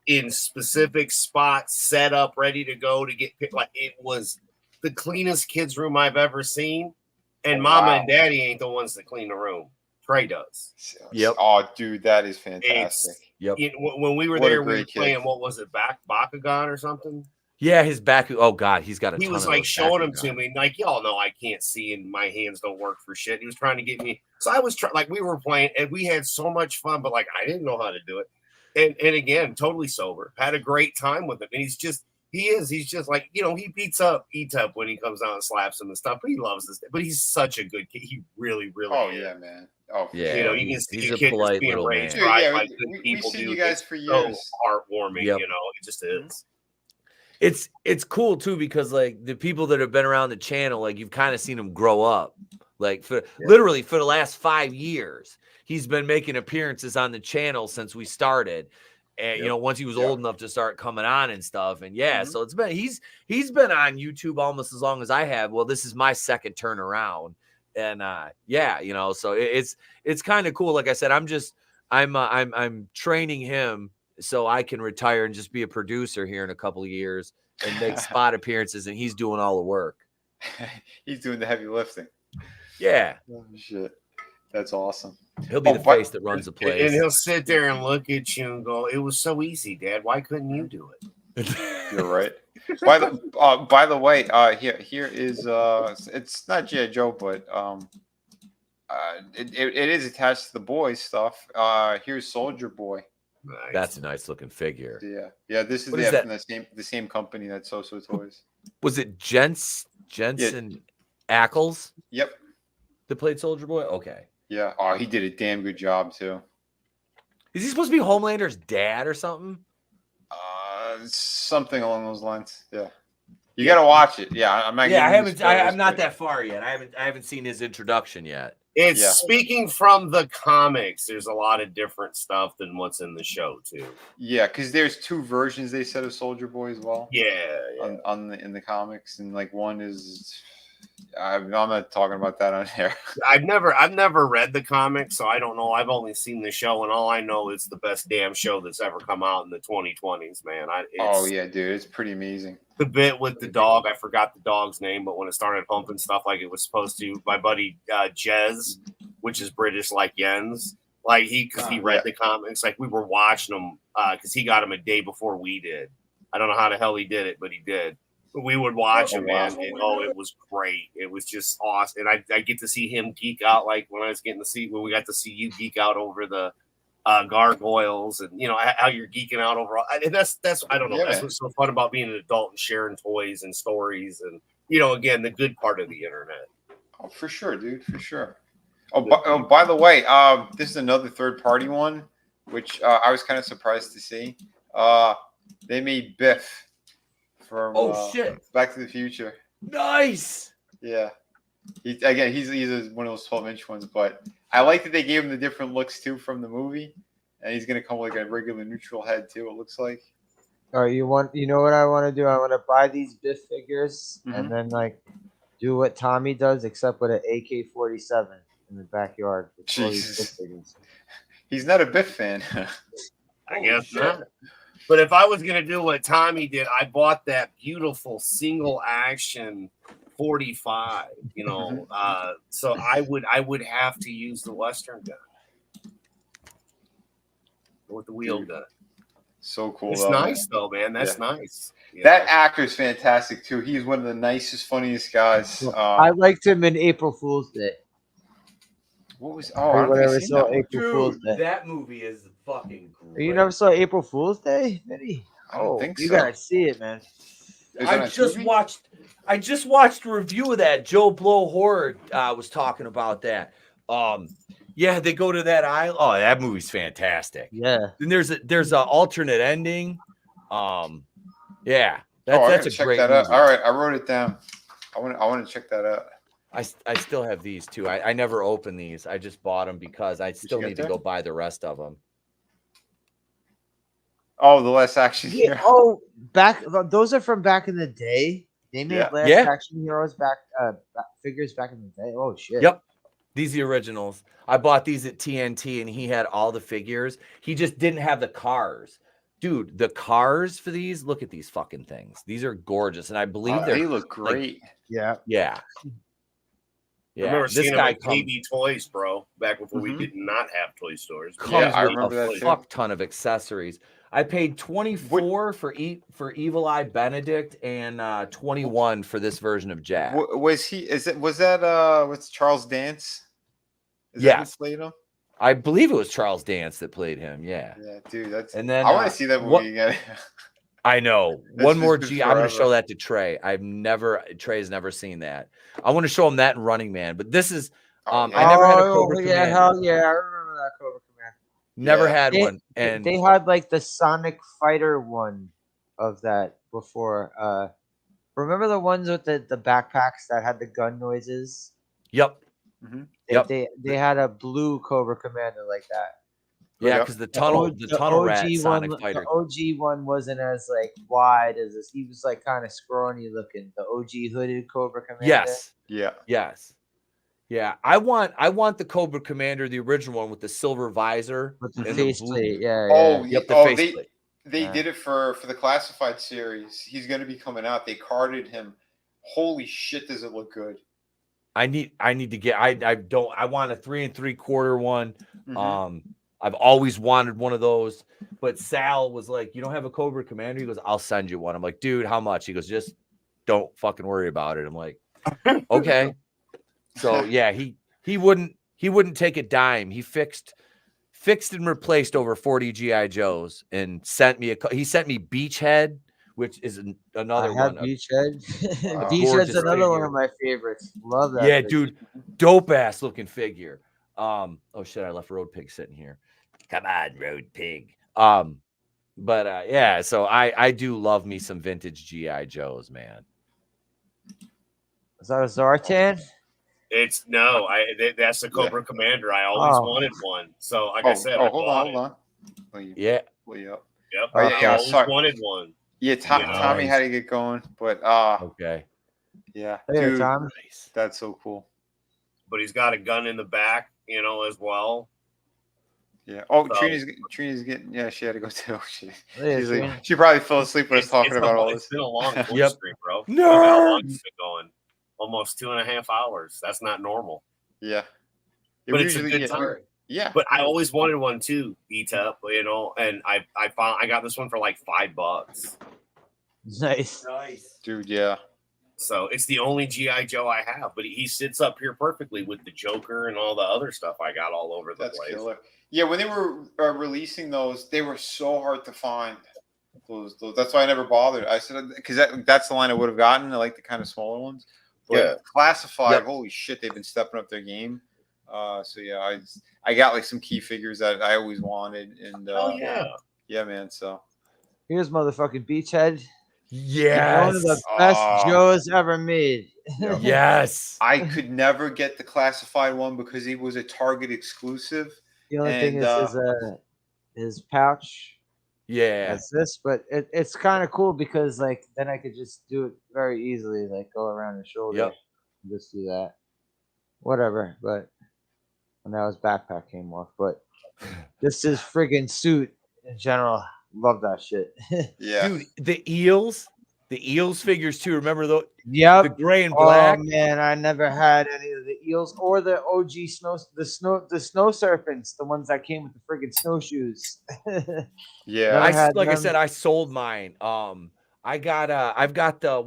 Speaker 5: in specific spots, set up, ready to go to get picked. Like it was the cleanest kids' room I've ever seen. And Mama and Daddy ain't the ones that clean the room. Trey does.
Speaker 8: Yep.
Speaker 3: Oh, dude, that is fantastic.
Speaker 8: Yep.
Speaker 5: When we were there, we were playing. What was it? Bakugan or something?
Speaker 8: Yeah, his back. Oh God, he's got a.
Speaker 5: He
Speaker 8: ton
Speaker 5: was
Speaker 8: of
Speaker 5: like
Speaker 8: those
Speaker 5: showing
Speaker 8: Baku
Speaker 5: them to
Speaker 8: guns.
Speaker 5: me, like y'all know I can't see and my hands don't work for shit. He was trying to get me, so I was like we were playing and we had so much fun, but like I didn't know how to do it. And again, totally sober, had a great time with him, and he's just like he beats up E-Tup when he comes out and slaps him and stuff, but he loves this. But he's such a good kid. He really
Speaker 3: Oh
Speaker 5: is.
Speaker 3: yeah, man. Oh
Speaker 8: Yeah,
Speaker 5: you can see
Speaker 8: he's
Speaker 5: a
Speaker 8: a
Speaker 5: kid that's
Speaker 8: polite
Speaker 5: being
Speaker 8: little
Speaker 5: raised
Speaker 8: man.
Speaker 5: right
Speaker 3: Yeah,
Speaker 5: by good
Speaker 3: we've
Speaker 5: people.
Speaker 3: seen
Speaker 5: Dude,
Speaker 3: you guys
Speaker 5: it's
Speaker 3: for
Speaker 5: so
Speaker 3: years.
Speaker 5: heartwarming.
Speaker 8: Yep.
Speaker 5: It just is.
Speaker 8: It's cool too because like the people that have been around the channel, like you've kind of seen them grow up. Like literally for the last 5 years, he's been making appearances on the channel since we started. And once he was old enough to start coming on and stuff. And so it's been he's been on YouTube almost as long as I have. Well, this is my second turn around. And so it's kind of cool. Like I said, I'm training him so I can retire and just be a producer here in a couple of years and make spot appearances, and he's doing all the work.
Speaker 3: He's doing the heavy lifting.
Speaker 8: Yeah.
Speaker 3: Oh, shit. That's awesome.
Speaker 8: He'll be the face that runs the place.
Speaker 5: And he'll sit there and look at you and go, "It was so easy, Dad. Why couldn't you do it?"
Speaker 3: You're right. By the way, here is it's not G.I. Joe, but it is attached to the boys stuff. Here's Soldier Boy.
Speaker 5: Nice.
Speaker 8: That's a nice looking figure.
Speaker 3: Yeah. This is
Speaker 8: What is that?
Speaker 3: from the same company that's So Toys.
Speaker 8: Was it Jensen Ackles
Speaker 3: Yep.
Speaker 8: that played Soldier Boy? Okay.
Speaker 3: Yeah. Oh, he did a damn good job too.
Speaker 8: Is he supposed to be Homelander's dad or something?
Speaker 3: Something along those lines. Yeah. You got to watch it. Yeah, I'm not.
Speaker 8: Yeah, I haven't.
Speaker 3: spoilers,
Speaker 8: I'm not
Speaker 3: but-
Speaker 8: that far yet. I haven't seen his introduction yet.
Speaker 5: It's
Speaker 3: Yeah.
Speaker 5: speaking from the comics. There's a lot of different stuff than what's in the show too.
Speaker 3: Yeah, because there's 2 versions they said of Soldier Boy as well.
Speaker 5: Yeah.
Speaker 3: In the comics, and like one is. I'm not talking about that on here.
Speaker 5: I've never read the comics, so I don't know. I've only seen the show, and all I know is the best damn show that's ever come out in the 2020s, man.
Speaker 3: Oh yeah, dude, it's pretty amazing.
Speaker 5: The bit with the dog, I forgot the dog's name, but when it started humping stuff like it was supposed to, my buddy Jez, which is British like Jens, like because he read the comics, like we were watching them because he got them a day before we did. I don't know how the hell he did it, but he did. We would watch him, man. And, it was great. It was just awesome. And I get to see him geek out, like when we got to see you geek out over the gargoyles, and how you're geeking out over. And that's I don't know.
Speaker 3: Yeah,
Speaker 5: that's
Speaker 3: man.
Speaker 5: what's so fun about being an adult and sharing toys and stories, and again, the good part of the internet.
Speaker 3: Oh, for sure, dude, for sure. By the way, this is another third-party one, which I was kind of surprised to see. They made Biff from
Speaker 8: shit,
Speaker 3: Back to the Future.
Speaker 8: Nice.
Speaker 3: Yeah. He's one of those 12-inch ones, but I like that they gave him the different looks too from the movie, and he's gonna come with like a regular neutral head too. It looks like.
Speaker 7: All right, you know what I want to do? I want to buy these Biff figures and then like do what Tommy does, except with an AK-47 in the backyard. With all these Biff
Speaker 3: Jesus.
Speaker 7: figures.
Speaker 3: He's not a Biff fan.
Speaker 5: I guess not. But if I was gonna do what Tommy did, I bought that beautiful single action 45. So I would have to use the Western gun with the wheel gun.
Speaker 3: So cool.
Speaker 5: It's
Speaker 3: though,
Speaker 5: nice
Speaker 3: man.
Speaker 5: though, man. That's nice.
Speaker 3: That actor's fantastic too. He's one of the nicest, funniest guys.
Speaker 7: I liked him in April Fool's Day.
Speaker 3: What was? Oh, I don't think I've seen that one.
Speaker 7: April Fool's Day.
Speaker 8: That movie is fucking great.
Speaker 7: You never saw April Fool's Day, Vinny?
Speaker 3: I don't think
Speaker 7: you
Speaker 3: so.
Speaker 7: gotta see it, man.
Speaker 3: Is it on
Speaker 8: I just watched a review of that. Joe Blow Horror was talking about that. Yeah, they go to that island. Oh, that movie's fantastic.
Speaker 7: Yeah.
Speaker 8: Then there's an alternate ending. Yeah,
Speaker 3: I
Speaker 8: that's
Speaker 3: gotta
Speaker 8: a
Speaker 3: check
Speaker 8: great
Speaker 3: that
Speaker 8: movie.
Speaker 3: out. All right, I wrote it down. I want to check that out.
Speaker 8: I still have these too. I never opened these. I just bought them because I still
Speaker 3: get
Speaker 8: need to
Speaker 3: that?
Speaker 8: go buy the rest of them.
Speaker 3: Oh, the Last Action
Speaker 7: Yeah.
Speaker 3: Hero.
Speaker 7: Oh, those are from back in the day. They made Last Action Heroes figures back in the day. Oh shit.
Speaker 8: Yep. These are the originals. I bought these at TNT and he had all the figures. He just didn't have the cars. Dude, the cars for these, look at these fucking things. These are gorgeous. And I believe
Speaker 3: They look great.
Speaker 7: Yeah.
Speaker 8: Yeah.
Speaker 5: I remember
Speaker 8: this
Speaker 5: seeing them
Speaker 8: guy
Speaker 5: at KB Toys, bro, back before we
Speaker 8: Mhm.
Speaker 5: did not have toy stores.
Speaker 8: comes
Speaker 3: Yeah, I
Speaker 8: with
Speaker 3: remember
Speaker 8: a
Speaker 3: that too.
Speaker 8: fuck ton of accessories. I paid 24 for Evil Eye Benedict and 21 for this version of Jack.
Speaker 3: Was that what's Charles Dance? Is that
Speaker 8: Yes.
Speaker 3: who played him?
Speaker 8: I believe it was Charles Dance that played him. Yeah.
Speaker 3: Yeah, dude.
Speaker 8: And then
Speaker 3: I want to see that movie again.
Speaker 8: I know.
Speaker 3: That's
Speaker 8: One more
Speaker 3: been
Speaker 8: G. I'm going to
Speaker 3: forever.
Speaker 8: show that to Trey. Trey's never seen that. I want to show him that in Running Man. But this is, I never had a Cobra Commander.
Speaker 7: Yeah, hell yeah, I remember that Cobra Commander.
Speaker 8: Never had one. And
Speaker 7: they had like the Sonic Fighter one of that before. Remember the ones with the backpacks that had the gun noises?
Speaker 8: Yep.
Speaker 7: They had a blue Cobra Commander like that.
Speaker 8: Yeah, because the tunnel rat Sonic Fighter.
Speaker 7: The OG one wasn't as like wide as this. He was like kind of scrawny looking. The OG hooded Cobra Commander.
Speaker 8: Yes.
Speaker 3: Yeah.
Speaker 8: Yes. Yeah. I want the Cobra Commander, the original one with the silver visor
Speaker 7: with the
Speaker 8: and
Speaker 7: faceplate. Yeah.
Speaker 3: Oh,
Speaker 8: Yep, the faceplate.
Speaker 3: They did it for the classified series. He's going to be coming out. They carded him. Holy shit, does it look good?
Speaker 8: I need to get. I want a 3 3/4 one.
Speaker 3: Mhm.
Speaker 8: I've always wanted one of those, but Sal was like, "You don't have a Cobra Commander?" He goes, "I'll send you one." I'm like, "Dude, how much?" He goes, "Just don't fucking worry about it." I'm like, "Okay." So yeah, he wouldn't take a dime. He fixed and replaced over 40 GI Joes and sent me Beachhead, which is another one.
Speaker 7: Beachhead.
Speaker 3: Wow.
Speaker 7: Beachhead's another
Speaker 8: figure.
Speaker 7: one of my favorites. Love that.
Speaker 8: Yeah,
Speaker 7: figure.
Speaker 8: dude, dope ass looking figure. Oh shit, I left Road Pig sitting here. Come on, Road Pig. But yeah, so I do love me some vintage GI Joes, man.
Speaker 7: Is that a Zartan?
Speaker 5: That's the Cobra Commander. I always wanted one. So like I said, I
Speaker 3: hold
Speaker 5: bought
Speaker 3: on.
Speaker 8: Yeah.
Speaker 5: Yep.
Speaker 7: Okay.
Speaker 5: I always wanted one.
Speaker 3: Yeah, Tommy had to get going, but
Speaker 8: Okay.
Speaker 3: yeah,
Speaker 7: Hey,
Speaker 3: dude,
Speaker 7: Tom.
Speaker 3: that's so cool.
Speaker 5: But he's got a gun in the back, as well.
Speaker 3: Yeah. Oh,
Speaker 5: So-
Speaker 3: Trina's getting. Yeah, she had to go too.
Speaker 7: Yeah,
Speaker 3: She's
Speaker 7: Trina.
Speaker 3: like, she probably fell asleep with us talking about all
Speaker 5: It's
Speaker 3: this.
Speaker 5: been a long voice
Speaker 8: Yep.
Speaker 5: stream, bro.
Speaker 8: No.
Speaker 5: Look how long it's been going. Almost 2.5 hours. That's not normal.
Speaker 3: Yeah.
Speaker 5: But it's a good time.
Speaker 3: Yeah.
Speaker 5: But I always wanted one too, ETA, and I got this one for like $5.
Speaker 7: Nice.
Speaker 3: Dude, yeah.
Speaker 5: So it's the only GI Joe I have, but he sits up here perfectly with the Joker and all the other stuff I got all over the
Speaker 3: That's
Speaker 5: place.
Speaker 3: killer. Yeah, when they were releasing those, they were so hard to find. Those. That's why I never bothered. I said because that's the line I would have gotten. I like the kind of smaller ones. But
Speaker 5: Yeah.
Speaker 3: classified, holy shit, they've been stepping up their game. So yeah, I got like some key figures that I always wanted, and yeah, man. So
Speaker 7: Here's motherfucking Beachhead.
Speaker 8: Yes.
Speaker 7: One of the best Joes ever made.
Speaker 8: Yes.
Speaker 3: I could never get the classified one because he was a Target exclusive.
Speaker 7: The only thing is his pouch.
Speaker 8: Yeah.
Speaker 7: That's this, but it's kind of cool because like then I could just do it very easily, like go around the shoulder.
Speaker 8: Yep.
Speaker 7: And just do that. Whatever, but now his backpack came off. But this is friggin' suit in general. Love that shit.
Speaker 3: Yeah.
Speaker 8: Dude, the eels figures too. Remember the
Speaker 7: Yep.
Speaker 8: gray and black?
Speaker 7: Oh man, I never had any of the eels or the OG snow serpents, the ones that came with the friggin' snowshoes.
Speaker 3: Yeah.
Speaker 8: I sold mine. I've got the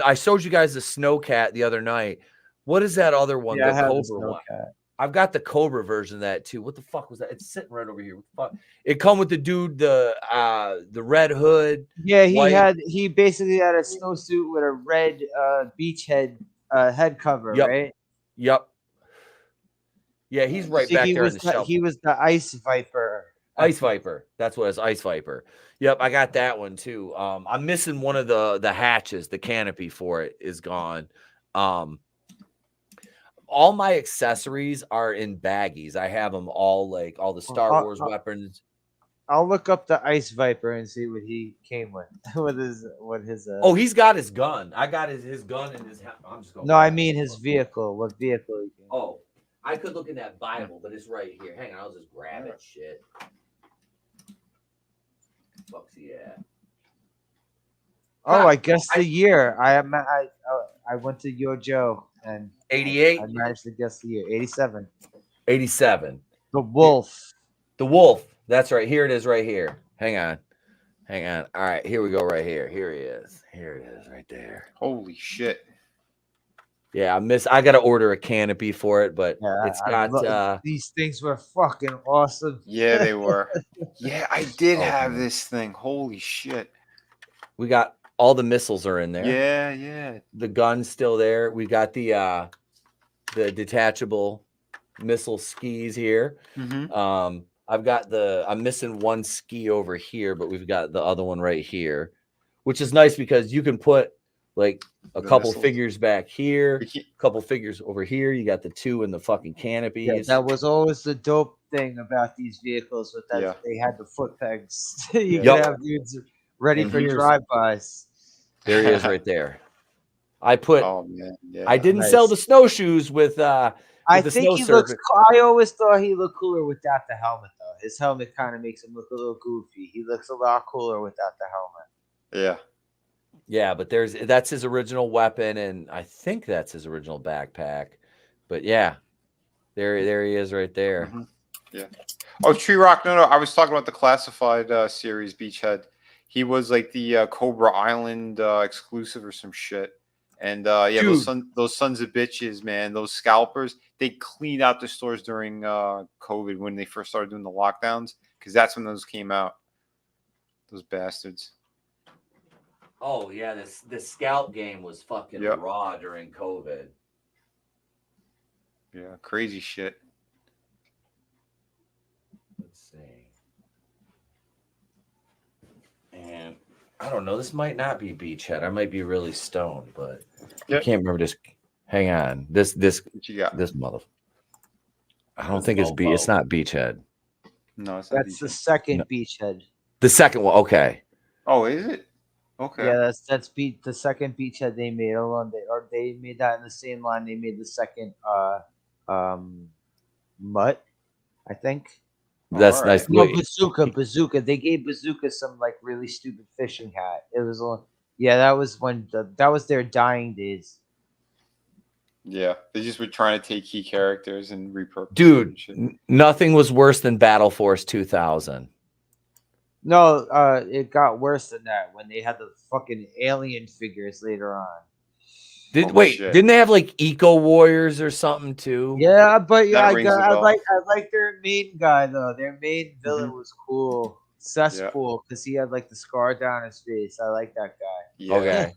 Speaker 8: I showed you guys the Snowcat the other night. What is that other one?
Speaker 7: Yeah,
Speaker 8: The Cobra one. I've got the Cobra version of that too. What the fuck was that? It's sitting right over here. What the fuck? It come with the dude, the red hood.
Speaker 7: Yeah,
Speaker 8: white.
Speaker 7: he basically had a snowsuit with a red Beachhead head cover, right?
Speaker 8: Yep. Yeah, he's right back there in the shelf.
Speaker 7: He was the Ice Viper.
Speaker 8: Ice Viper. That's what it is. Ice Viper. Yep, I got that one too. I'm missing one of the hatches. The canopy for it is gone. All my accessories are in baggies. I have them all, like all the Star Wars weapons.
Speaker 7: I'll look up the Ice Viper and see what he came with. What his
Speaker 8: Oh, he's got his gun. I got his gun in his. I'm just going.
Speaker 7: No, I mean his vehicle. What vehicle he came with.
Speaker 8: Oh, I could look in that Bible, but it's right here. Hang on, I'll just grab it. Shit. Fuck's he at?
Speaker 7: Oh, I guess the year. I went to Yo Joe and
Speaker 8: 88.
Speaker 7: I managed to guess the year. 87.
Speaker 8: 87.
Speaker 7: The Wolf.
Speaker 8: The Wolf. That's right. Here it is right here. Hang on. All right, here we go right here. Here he is. Here it is right there.
Speaker 3: Holy shit.
Speaker 8: Yeah, I got to order a canopy for it, but
Speaker 7: Yeah,
Speaker 8: it's got
Speaker 7: these things were fucking awesome.
Speaker 3: Yeah, they were. Yeah, I did
Speaker 8: Oh,
Speaker 3: have
Speaker 8: man.
Speaker 3: this thing. Holy shit.
Speaker 8: we got all the missiles are in there.
Speaker 3: Yeah, yeah.
Speaker 8: The gun's still there. We got the detachable missile skis here.
Speaker 3: Mm-hmm.
Speaker 8: I'm missing one ski over here, but we've got the other one right here, which is nice because you can put like a
Speaker 3: The
Speaker 8: couple
Speaker 3: missiles.
Speaker 8: figures back here,
Speaker 3: We can't-
Speaker 8: a couple figures over here. You got the two in the fucking canopies.
Speaker 7: Yeah, that was always the dope thing about these vehicles with that
Speaker 3: Yeah.
Speaker 7: they had the foot pegs. You
Speaker 3: Yep.
Speaker 7: could have dudes ready
Speaker 8: And
Speaker 7: for
Speaker 8: here's-
Speaker 7: drive-bys.
Speaker 8: There he is right there. I put
Speaker 3: Oh man. Yeah.
Speaker 8: I didn't
Speaker 7: nice.
Speaker 8: sell the snowshoes with
Speaker 7: I
Speaker 8: the
Speaker 7: think
Speaker 8: snow
Speaker 7: he looks.
Speaker 8: serpent.
Speaker 7: I always thought he looked cooler without the helmet, though. His helmet kind of makes him look a little goofy. He looks a lot cooler without the helmet.
Speaker 3: Yeah.
Speaker 8: Yeah, but that's his original weapon, and I think that's his original backpack. But yeah, there he is right there.
Speaker 3: Mhm. Yeah. Oh, Tree Rock. No. I was talking about the classified series Beachhead. He was like the Cobra Island exclusive or some shit. And yeah, those sons of bitches, man, those scalpers, they cleaned out the stores during COVID when they first started doing the lockdowns, because that's when those came out. Those bastards.
Speaker 8: Oh yeah, this scalp game was fucking
Speaker 3: Yep.
Speaker 8: raw during COVID.
Speaker 3: Yeah, crazy shit.
Speaker 8: Let's see. And I don't know. This might not be Beachhead. I might be really stoned, but I
Speaker 3: Yep.
Speaker 8: can't remember this. Hang on. This
Speaker 3: What you got?
Speaker 8: this mother. I don't
Speaker 5: This
Speaker 8: think it's
Speaker 5: Volvo.
Speaker 8: It's not Beachhead.
Speaker 3: No, it's not
Speaker 7: That's the
Speaker 3: Beachhead.
Speaker 7: second
Speaker 8: No.
Speaker 7: beachhead.
Speaker 8: The second one. Okay.
Speaker 3: Oh, is it? Okay.
Speaker 7: Yeah, that's the second beachhead they made. They made that in the same line. They made the second mutt, I think.
Speaker 8: That's
Speaker 3: All
Speaker 8: nice.
Speaker 3: right.
Speaker 7: No,
Speaker 8: Wait.
Speaker 7: bazooka. They gave bazooka some like really stupid fishing hat. It was yeah, that was that was their dying days.
Speaker 3: Yeah, they just were trying to take key characters and repurpose them
Speaker 8: Dude,
Speaker 3: and shit.
Speaker 8: nothing was worse than Battle Force 2000.
Speaker 7: No, it got worse than that when they had the fucking alien figures later on.
Speaker 3: Holy shit.
Speaker 8: Didn't they have like Eco Warriors or something too?
Speaker 7: Yeah, but yeah,
Speaker 3: That rings a bell.
Speaker 7: I like their main guy though. Their main villain was cool. Cesspool, because he had like the scar down his face. I like that guy.
Speaker 3: Yeah.
Speaker 8: Okay.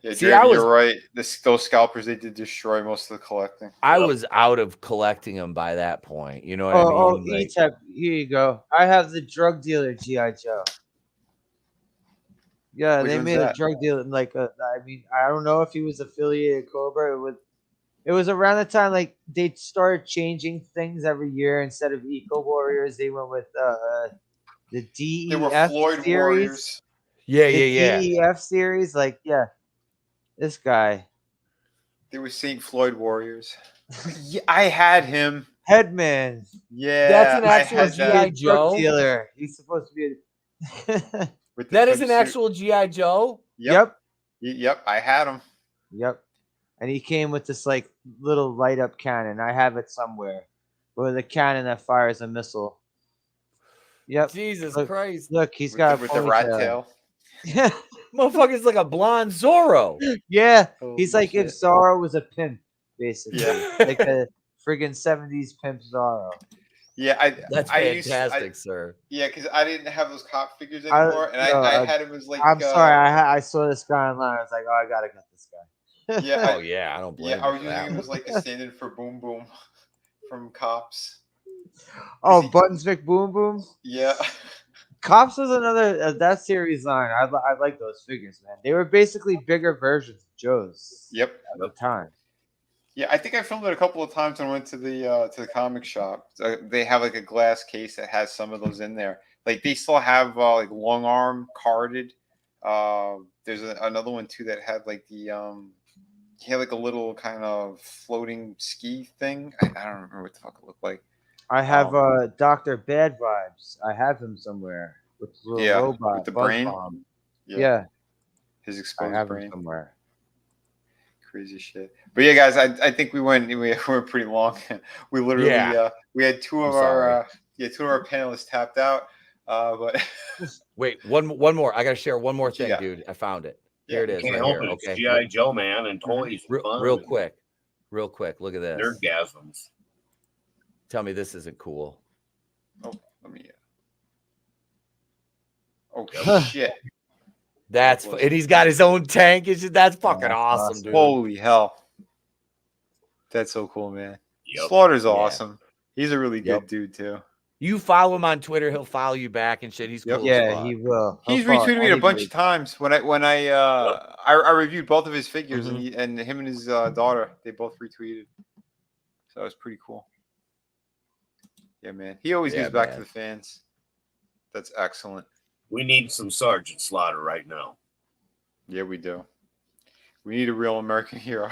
Speaker 3: Yeah,
Speaker 8: See,
Speaker 3: Drake,
Speaker 8: I was-
Speaker 3: you're right. Those scalpers, they did destroy most of the collecting.
Speaker 8: I was out of collecting them by that point. You know what
Speaker 7: Oh,
Speaker 8: I mean? Like,
Speaker 7: E-Tech, here you go. I have the drug dealer G.I. Joe. Yeah,
Speaker 3: Which
Speaker 7: they
Speaker 3: one's
Speaker 7: made
Speaker 3: that?
Speaker 7: a drug dealer I don't know if he was affiliated Cobra. It was around the time like they started changing things every year. Instead of Eco Warriors, they went with the DEF
Speaker 3: They were Floyd
Speaker 7: series.
Speaker 3: Warriors.
Speaker 8: yeah.
Speaker 7: The DEF series, like this guy.
Speaker 3: They were St. Floyd Warriors. Yeah, I had him.
Speaker 7: Headman.
Speaker 3: Yeah.
Speaker 8: That's an
Speaker 3: I
Speaker 8: actual
Speaker 3: had
Speaker 8: G.I.
Speaker 3: that
Speaker 8: Joe?
Speaker 7: Drug dealer. He's supposed to be
Speaker 3: with the
Speaker 8: That is
Speaker 3: pimp
Speaker 8: an
Speaker 3: suit.
Speaker 8: actual G.I. Joe?
Speaker 3: Yep. Yep. I had him.
Speaker 7: Yep. And he came with this like little light up cannon. I have it somewhere. With a cannon that fires a missile. Yep.
Speaker 8: Jesus
Speaker 7: Look,
Speaker 8: Christ.
Speaker 7: Look, he's
Speaker 3: With
Speaker 7: got
Speaker 3: the rat tail.
Speaker 7: Yeah.
Speaker 8: Motherfucker's like a blonde Zorro.
Speaker 7: Yeah.
Speaker 3: Holy
Speaker 7: He's like
Speaker 3: shit.
Speaker 7: if Zorro was a pimp, basically.
Speaker 3: Yeah.
Speaker 7: Like a friggin' 70s pimp Zorro.
Speaker 3: Yeah,
Speaker 8: That's fantastic, sir.
Speaker 3: Yeah, because I didn't have those cop figures
Speaker 7: I-
Speaker 3: anymore, and
Speaker 7: no,
Speaker 3: I
Speaker 7: I-
Speaker 3: had him as like.
Speaker 7: I'm sorry, I saw this guy online. I was like, oh, I gotta get this guy.
Speaker 3: Yeah,
Speaker 8: Oh yeah, I don't blame
Speaker 3: yeah, I was
Speaker 8: you for
Speaker 3: using
Speaker 8: that
Speaker 3: him
Speaker 8: one.
Speaker 3: as like a stand-in for Boom Boom from Cops.
Speaker 7: Oh,
Speaker 3: he-
Speaker 7: Buttons McBoom Boom.
Speaker 3: Yeah.
Speaker 7: Cops was another that series line. I like those figures, man. They were basically bigger versions of Joe's
Speaker 3: Yep.
Speaker 7: at the time.
Speaker 3: Yeah, I think I filmed it a couple of times when I went to the comic shop. They have like a glass case that has some of those in there. Like they still have like long arm carded. There's another one too that had like the he had like a little kind of floating ski thing. I don't remember what the fuck it looked like.
Speaker 7: I have Dr. Bad Vibes. I have him somewhere with the little
Speaker 3: Yeah,
Speaker 7: robot
Speaker 3: with the
Speaker 7: buzz
Speaker 3: brain.
Speaker 7: bomb.
Speaker 3: Yeah,
Speaker 7: Yeah,
Speaker 3: his
Speaker 7: I
Speaker 3: exposed
Speaker 7: have him
Speaker 3: brain.
Speaker 7: somewhere.
Speaker 3: Crazy shit. But yeah, guys, I think we went pretty long. We literally
Speaker 8: Yeah.
Speaker 3: we had two of
Speaker 8: I'm sorry.
Speaker 3: our Yeah, two of our panelists tapped out. But
Speaker 8: Wait, one more. I gotta share one more thing,
Speaker 3: Yeah.
Speaker 8: dude. I found it.
Speaker 3: Yeah,
Speaker 8: Here it is,
Speaker 5: Can't
Speaker 8: right
Speaker 5: help
Speaker 8: here.
Speaker 5: it. It's
Speaker 8: Okay,
Speaker 5: GI Joe, man, and toys, and fun,
Speaker 8: real
Speaker 5: and
Speaker 8: quick. Look at this.
Speaker 5: nerdgasms.
Speaker 8: Tell me this isn't cool.
Speaker 3: oh, let me. Oh shit!
Speaker 8: That's and he's got his own tank. That's fucking awesome, dude.
Speaker 3: Holy hell! That's so cool, man.
Speaker 5: Yep.
Speaker 3: Slaughter's
Speaker 8: Yeah.
Speaker 3: awesome. He's a really good
Speaker 8: Yep.
Speaker 3: dude too.
Speaker 8: You follow him on Twitter, he'll follow you back and shit. He's
Speaker 3: Yep.
Speaker 8: cool.
Speaker 7: Yeah,
Speaker 8: as fuck.
Speaker 7: he will. He'll
Speaker 3: He's
Speaker 7: follow
Speaker 3: retweeted me a bunch
Speaker 7: anybody.
Speaker 3: of times when I reviewed both of his figures and him and his daughter, they both retweeted. So that was pretty cool. Yeah, man. He always gives back to the fans. That's excellent.
Speaker 5: We need some Sergeant Slaughter right now.
Speaker 3: Yeah, we do. We need a real American hero.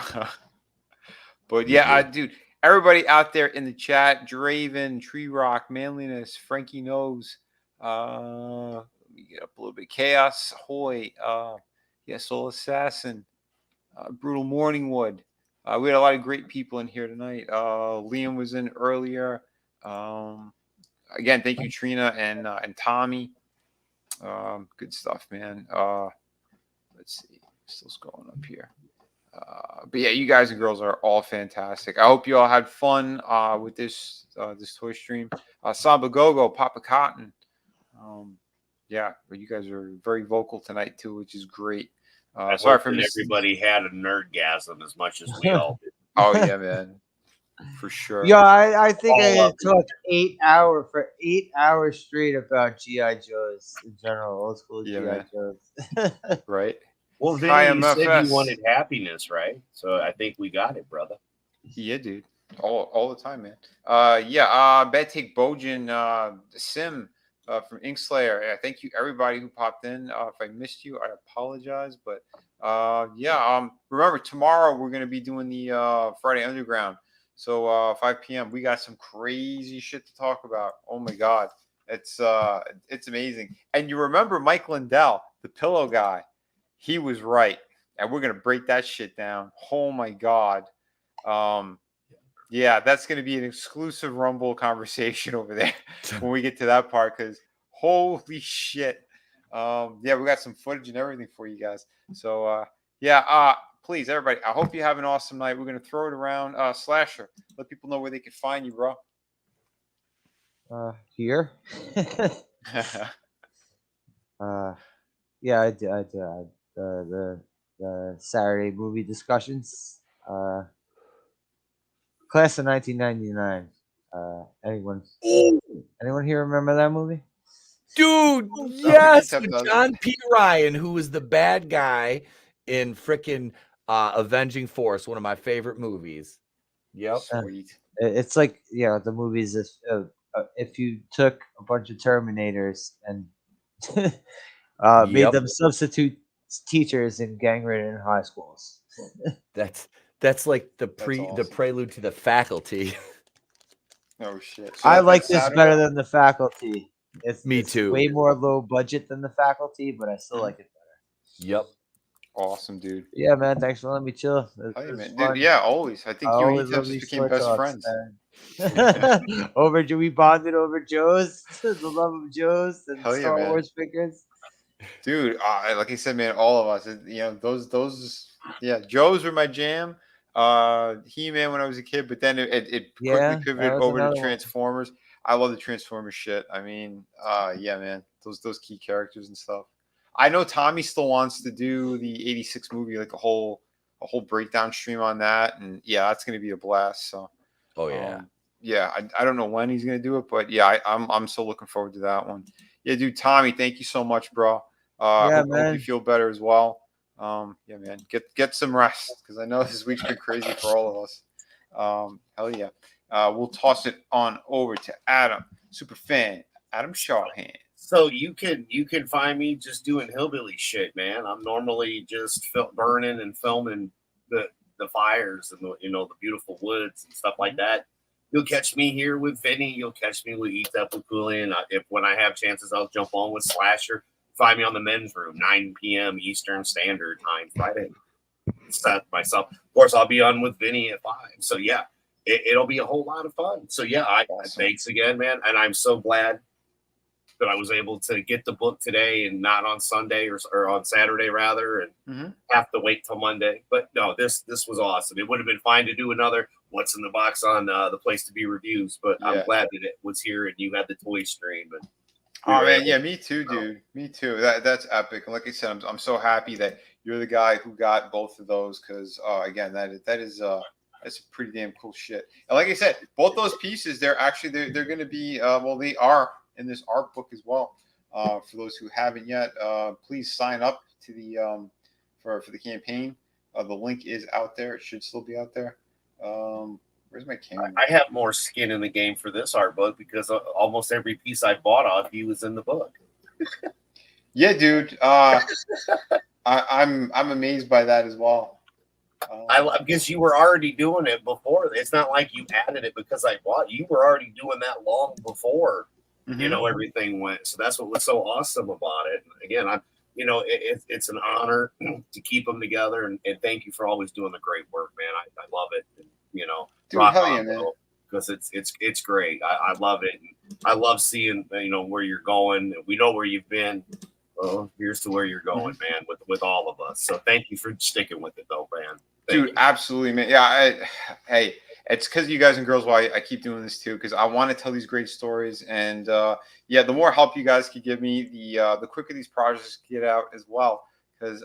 Speaker 3: But yeah, dude, everybody out there in the chat, Draven, Tree Rock, Manliness, Frankie Knows, let me get up a little bit. Chaos, Hoy, Soul Assassin, Brutal Morningwood. We had a lot of great people in here tonight. Liam was in earlier. Again, thank you, Trina and Tommy. Good stuff, man. Let's see. Still scrolling up here. But yeah, you guys and girls are all fantastic. I hope you all had fun with this toy stream. Samba Gogo, Papa Cotton. Yeah, but you guys are very vocal tonight too, which is great. Sorry for missing.
Speaker 5: Everybody had a nerdgasm as much as we all did.
Speaker 3: Oh yeah, man, for sure.
Speaker 7: Yeah, I think
Speaker 5: All
Speaker 7: I
Speaker 5: of
Speaker 7: talked 8 hours straight about GI Joes in general, old school
Speaker 3: Yeah,
Speaker 7: GI
Speaker 3: man.
Speaker 7: Joes.
Speaker 3: Right.
Speaker 5: Well, Vinny, you said
Speaker 3: IMFS.
Speaker 5: you wanted happiness, right? So I think we got it, brother.
Speaker 3: Yeah, dude. All the time, man. Bad Take Bojan, Sim from Inkslayer. Thank you everybody who popped in. If I missed you, I apologize. But remember tomorrow we're gonna be doing the Friday Underground. So 5 p.m. we got some crazy shit to talk about. Oh my god. It's amazing. And you remember Mike Lindell, the pillow guy. He was right. And we're gonna break that shit down. Oh my god. Yeah, that's going to be an exclusive Rumble conversation over there when we get to that part, because holy shit. We got some footage and everything for you guys. So, please, everybody, I hope you have an awesome night. We're going to throw it around. Slasher, let people know where they can find you, bro.
Speaker 7: Here. Yeah, I did. The Saturday movie discussions. Class of 1999. Anyone here remember that movie?
Speaker 8: Dude, yes, with John P. Ryan, who was the bad guy in frickin' Avenging Force, one of my favorite movies. Yep.
Speaker 3: Sweet.
Speaker 7: It's like, the movies if you took a bunch of Terminators and made them substitute teachers in gang-ridden high schools.
Speaker 8: That's like the prelude to The Faculty.
Speaker 3: Oh shit!
Speaker 7: So I like this better than The Faculty. It's
Speaker 8: too.
Speaker 7: Way more low budget than The Faculty, but I still like it better.
Speaker 8: Yep.
Speaker 3: Awesome, dude.
Speaker 7: Yeah, man. Thanks for letting me chill.
Speaker 3: Dude, yeah, always. I think you and Tab just became best friends.
Speaker 7: We bonded over Joe's, the love of Joe's and Star Wars figures.
Speaker 3: Dude, like I said, man, all of us, those, Joe's were my jam. He-Man when I was a kid, but then it quickly pivoted over to Transformers. I love the Transformers shit. I mean, man, those key characters and stuff. I know Tommy still wants to do the 86 movie, like a whole breakdown stream on that, and that's gonna be a blast. So, I don't know when he's gonna do it, but I'm so looking forward to that one. Yeah, dude, Tommy, thank you so much, bro. Hope you feel better as well. Man, get some rest, because I know this week's been crazy for all of us. Hell yeah. We'll toss it on over to Adam, Superfan, Adam Shawhan.
Speaker 5: So you can find me just doing hillbilly shit, man. I'm normally just burning and filming the fires and the beautiful woods and stuff like that. You'll catch me here with Vinny. You'll catch me with Eat Up with Cooley, and when I have chances, I'll jump on with Slasher. Find me on the men's room, 9 p.m. Eastern Standard Time Friday. Set myself. Of course, I'll be on with Vinny at 5. So it'll be a whole lot of fun. So yeah, thanks again, man, and I'm so glad that I was able to get the book today and not on Sunday or on Saturday rather, and have to wait till Monday. But no, this was awesome. It would have been fine to do another What's in the Box on the Place to Be reviews, but I'm glad that it was here and you had the toy stream. And
Speaker 3: oh man, yeah, me too, dude. Me too. That's epic. And like I said, I'm so happy that you're the guy who got both of those because again, that's a pretty damn cool shit. And like I said, both those pieces, they're going to be well, they are in this art book as well. For those who haven't yet, please sign up to the for the campaign. The link is out there. It should still be out there. Where's my camera?
Speaker 5: I have more skin in the game for this art book because almost every piece I bought off you was in the book.
Speaker 3: Yeah, dude. I'm amazed by that as well.
Speaker 5: Because you were already doing it before. It's not like you added it because I bought. You were already doing that long before, everything went. So that's what was so awesome about it. And again, it's an honor to keep them together, and thank you for always doing the great work, man. I love it. And,
Speaker 3: dude, hell yeah, man.
Speaker 5: Because it's great. I love it. And I love seeing where you're going. We know where you've been. Well, here's to where you're going, man, with all of us. So thank you for sticking with it, though, man.
Speaker 3: Dude, absolutely, man. Yeah, hey, it's because you guys and girls why I keep doing this too, because I want to tell these great stories, and the more help you guys could give me, the quicker these projects get out as well. Because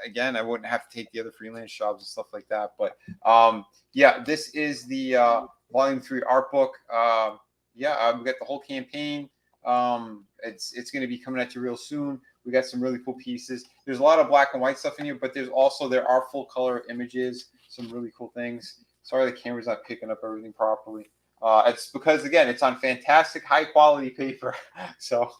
Speaker 3: again, I wouldn't have to take the other freelance jobs and stuff like that. But this is the Volume 3 art book. We got the whole campaign. It's going to be coming at you real soon. We got some really cool pieces. There's a lot of black and white stuff in here, but there are full color images, some really cool things. Sorry, the camera's not picking up everything properly. It's because again, it's on fantastic high quality paper. So,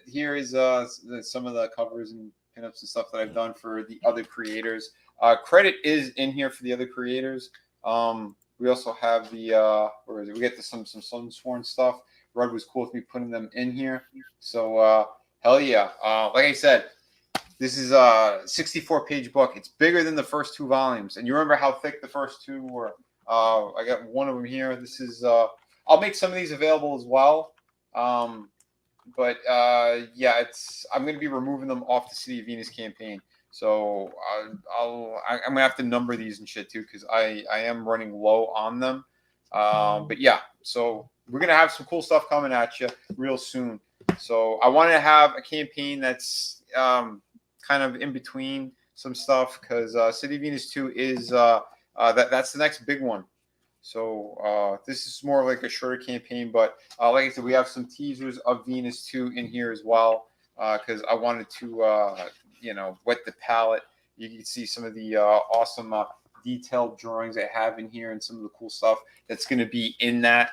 Speaker 3: here is some of the covers and pinups and stuff that I've done for the other creators. Credit is in here for the other creators. We also have the where is it? We get some Sunsworn stuff. Rudd was cool with me putting them in here. So hell yeah. Like I said, this is a 64-page book. It's bigger than the first 2 volumes. And you remember how thick the first 2 were. I got one of them here. This is I'll make some of these available as well. I'm going to be removing them off the City of Venus campaign. So I'm going to have to number these and shit too, because I am running low on them. So we're going to have some cool stuff coming at you real soon. So I want to have a campaign that's kind of in between some stuff, because City of Venus 2 is that's the next big one. So this is more like a shorter campaign, but like I said, we have some teasers of Venus 2 in here as well, because I wanted to wet the palette. You can see some of the awesome detailed drawings I have in here and some of the cool stuff that's going to be in that.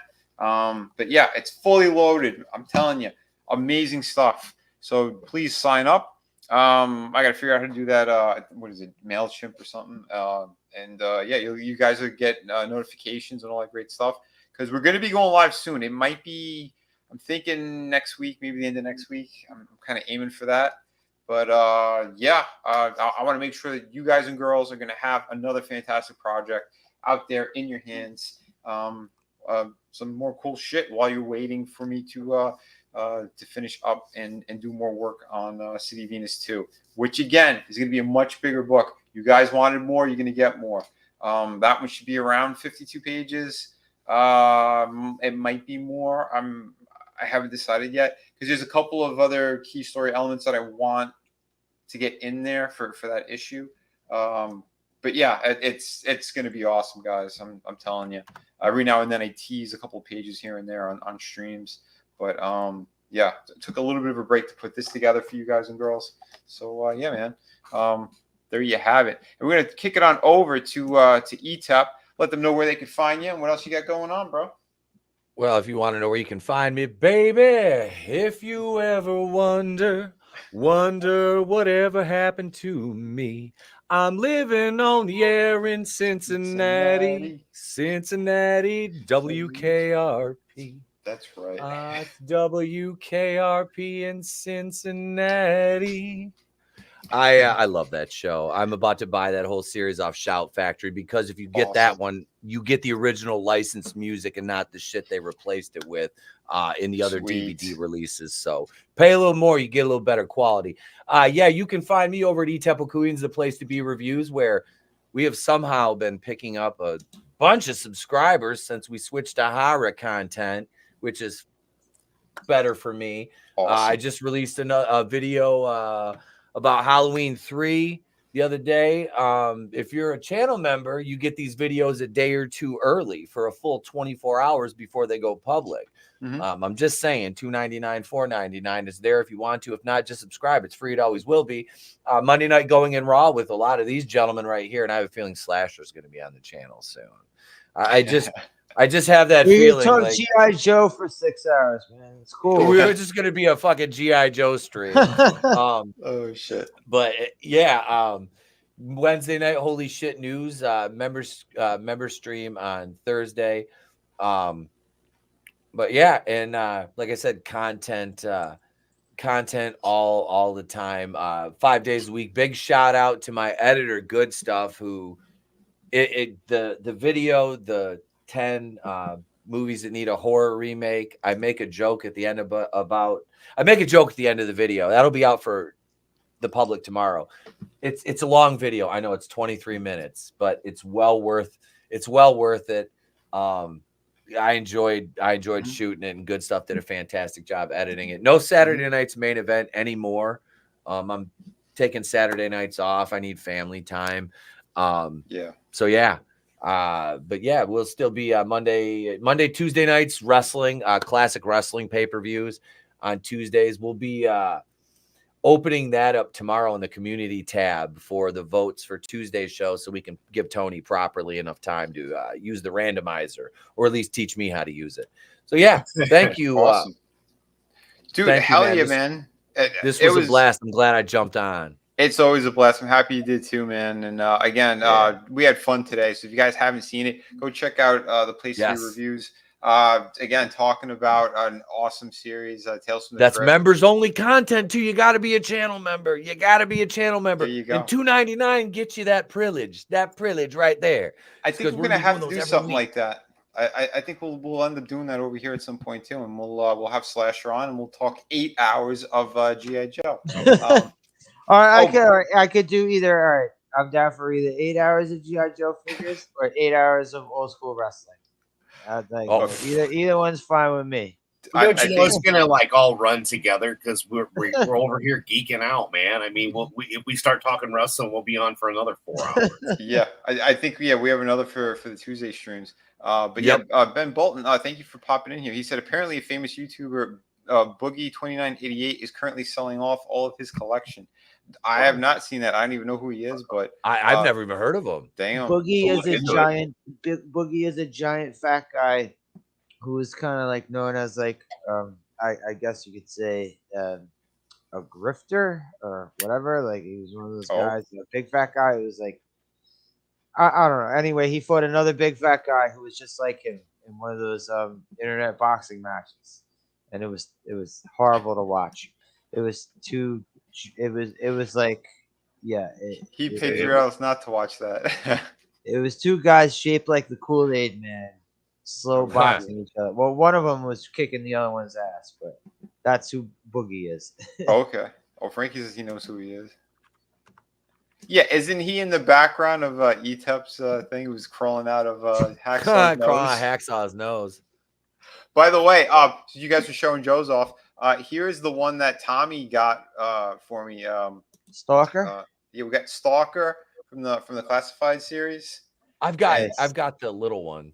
Speaker 3: It's fully loaded. I'm telling you, amazing stuff. So please sign up. I got to figure out how to do that. What is it? MailChimp or something. You guys will get notifications and all that great stuff, because we're going to be going live soon. It might be, I'm thinking next week, maybe the end of next week. I'm kind of aiming for that. But I want to make sure that you guys and girls are going to have another fantastic project out there in your hands. Some more cool shit while you're waiting for me to finish up and do more work on City Venus 2, which again is going to be a much bigger book. You guys wanted more, you're going to get more. That one should be around 52 pages. It might be more. I haven't decided yet, because there's a couple of other key story elements that I want to get in there for that issue. It's going to be awesome, guys. I'm telling you. Every now and then I tease a couple of pages here and there on streams, but it took a little bit of a break to put this together for you guys and girls. So man, there you have it. And we're gonna kick it on over to ETAP. Let them know where they can find you and what else you got going on, bro.
Speaker 8: Well, if you want to know where you can find me, baby, if you ever wonder whatever happened to me, I'm living on the air in Cincinnati, WKRP.
Speaker 3: That's right.
Speaker 8: WKRP in Cincinnati. I love that show. I'm about to buy that whole series off Shout Factory because if you get that one, you get the original licensed music and not the shit they replaced it with in the other DVD releases. So pay a little more, you get a little better quality. Yeah, you can find me over at eTemple Queens, the place to be reviews, where we have somehow been picking up a bunch of subscribers since we switched to horror content, which is better for me.
Speaker 3: Awesome.
Speaker 8: I just released a video about Halloween 3 the other day. If you're a channel member, you get these videos a day or two early for a full 24 hours before they go public. I'm just saying, $2.99, $4.99 is there if you want to. If not, just subscribe. It's free. It always will be. Monday night going in Raw with a lot of these gentlemen right here, and I have a feeling Slasher is going to be on the channel soon. I just have that feeling.
Speaker 7: Talk
Speaker 8: like
Speaker 7: G.I. Joe for 6 hours, man. It's cool.
Speaker 8: We're just going to be a fucking G.I. Joe stream.
Speaker 3: Oh shit!
Speaker 8: But yeah, Wednesday night, holy shit news. Member stream on Thursday. But yeah, and like I said, content all the time, 5 days a week. Big shout out to my editor, Good Stuff, who the video, the 10 movies that need a horror remake. I make a joke at the end of the video. That'll be out for the public tomorrow. It's a long video. I know it's 23 minutes, but it's well worth it. I enjoyed shooting it, and Good Stuff did a fantastic job editing it. No Saturday night's main event anymore. I'm taking Saturday nights off. I need family time. So yeah. But yeah, we'll still be Monday, Tuesday nights wrestling, classic wrestling pay-per-views. On Tuesdays, we'll be opening that up tomorrow in the community tab for the votes for Tuesday's show, so we can give Tony properly enough time to use the randomizer, or at least teach me how to use it. So yeah, thank you.
Speaker 3: Awesome. Dude,
Speaker 8: thank
Speaker 3: hell
Speaker 8: you,
Speaker 3: yeah, man.
Speaker 8: This was a blast. I'm glad I jumped on.
Speaker 3: It's always a blast. I'm happy you did too, man. And again, we had fun today. So if you guys haven't seen it, go check out the Place to Be Reviews. Again, talking about an awesome series, Tales from the
Speaker 8: That's
Speaker 3: Crypt.
Speaker 8: members only content too. You got to be a channel member. There you go. And $2.99 gets you that privilege right there.
Speaker 3: I think we're gonna have to do something like that. I think we'll end up doing that over here at some point too, and we'll have Slasher on, and we'll talk 8 hours of G.I. Joe.
Speaker 7: All right, I could do either. All right, I'm down for either 8 hours of G.I. Joe figures or 8 hours of old school wrestling. Either one's fine with me.
Speaker 5: Don't you know it's gonna like all run together because we're over here geeking out, man. I mean, if we start talking wrestling, we'll be on for another 4 hours.
Speaker 3: Yeah, I think we have another for the Tuesday streams. But Ben Bolton, thank you for popping in here. He said apparently a famous YouTuber, Boogie2988, is currently selling off all of his collection. I have not seen that. I don't even know who he is, but
Speaker 8: I've never even heard of him.
Speaker 3: Damn,
Speaker 7: Boogie is a giant fat guy who is kind of like known as like I guess you could say a grifter or whatever. Like he was one of those guys, a big fat guy who was like I don't know. Anyway, he fought another big fat guy who was just like him in one of those internet boxing matches, and it was horrible to watch. It was like, yeah.
Speaker 3: He paid $0 not to watch that.
Speaker 7: It was two guys shaped like the Kool-Aid Man, slow boxing each other. Well, one of them was kicking the other one's ass, but that's who Boogie is.
Speaker 3: Okay. Oh, Frankie says he knows who he is. Yeah, isn't he in the background of ETEP's thing? He was crawling out of
Speaker 8: Hacksaw's nose.
Speaker 3: By the way, so you guys were showing Joe's off. Here's the one that Tommy got for me.
Speaker 7: Stalker.
Speaker 3: Yeah, we got Stalker from the Classified series.
Speaker 8: I've got the little one.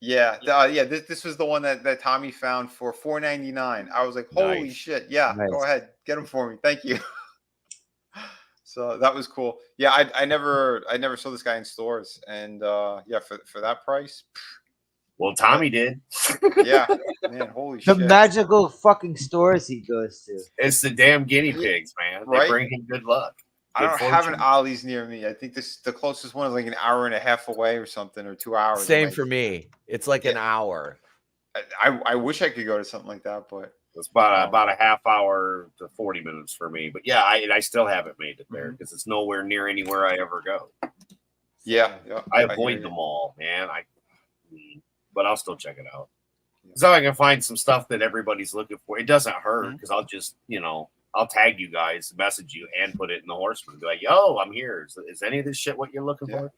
Speaker 3: Yeah, This was the one that Tommy found for $4.99. I was like, holy shit! Yeah, go ahead, get him for me. Thank you. So that was cool. Yeah, I never saw this guy in stores, and for that price.
Speaker 5: Well, Tommy did.
Speaker 3: Yeah, man, holy shit.
Speaker 7: The magical fucking stores he goes to.
Speaker 5: It's the damn guinea pigs, man. They bring him good luck.
Speaker 3: I don't have an Ollie's near me. I think the closest one is like an hour and a half away or something, or 2 hours.
Speaker 8: Same for me. It's like an hour.
Speaker 3: I wish I could go to something like that, but
Speaker 5: It's about a half hour to 40 minutes for me. But yeah, I still haven't made it there because it's nowhere near anywhere I ever go.
Speaker 3: Yeah,
Speaker 5: I avoid them all, man. But I'll still check it out. So I can find some stuff that everybody's looking for. It doesn't hurt because I'll just, I'll tag you guys, message you, and put it in the Horseman. Be like, yo, I'm here. Is any of this shit what you're looking for?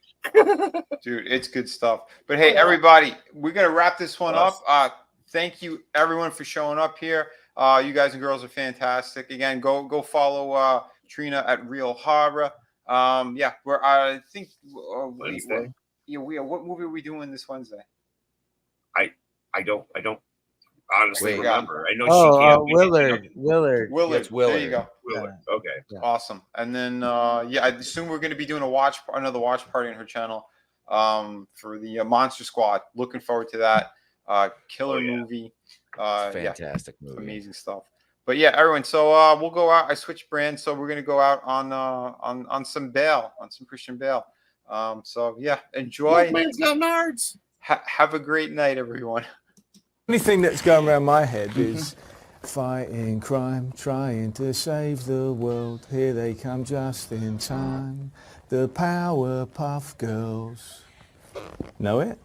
Speaker 3: Dude, it's good stuff. But hey, everybody, we're gonna wrap this one up. Thank you everyone for showing up here. You guys and girls are fantastic. Again, go follow Trina at Real Horror. I think
Speaker 5: Wednesday.
Speaker 3: What movie are we doing this Wednesday?
Speaker 5: I don't honestly remember. I know
Speaker 7: Oh,
Speaker 5: she can't.
Speaker 7: Willard.
Speaker 3: Willard.
Speaker 8: It's Willard.
Speaker 3: There you go.
Speaker 5: Willard. Okay.
Speaker 7: Yeah.
Speaker 3: Awesome. And then I assume we're going to be doing another watch party on her channel for the Monster Squad. Looking forward to that. Killer movie.
Speaker 8: Fantastic movie.
Speaker 3: Amazing stuff. But yeah, everyone. So we'll go out. I switched brands, so we're going to go out on some Bale, on some Christian Bale. So yeah, enjoy.
Speaker 5: Man's got nards.
Speaker 3: Have a great night, everyone.
Speaker 2: Only thing that's going around my head is fighting crime, trying to save the world. Here they come just in time. The Powerpuff Girls. Know it?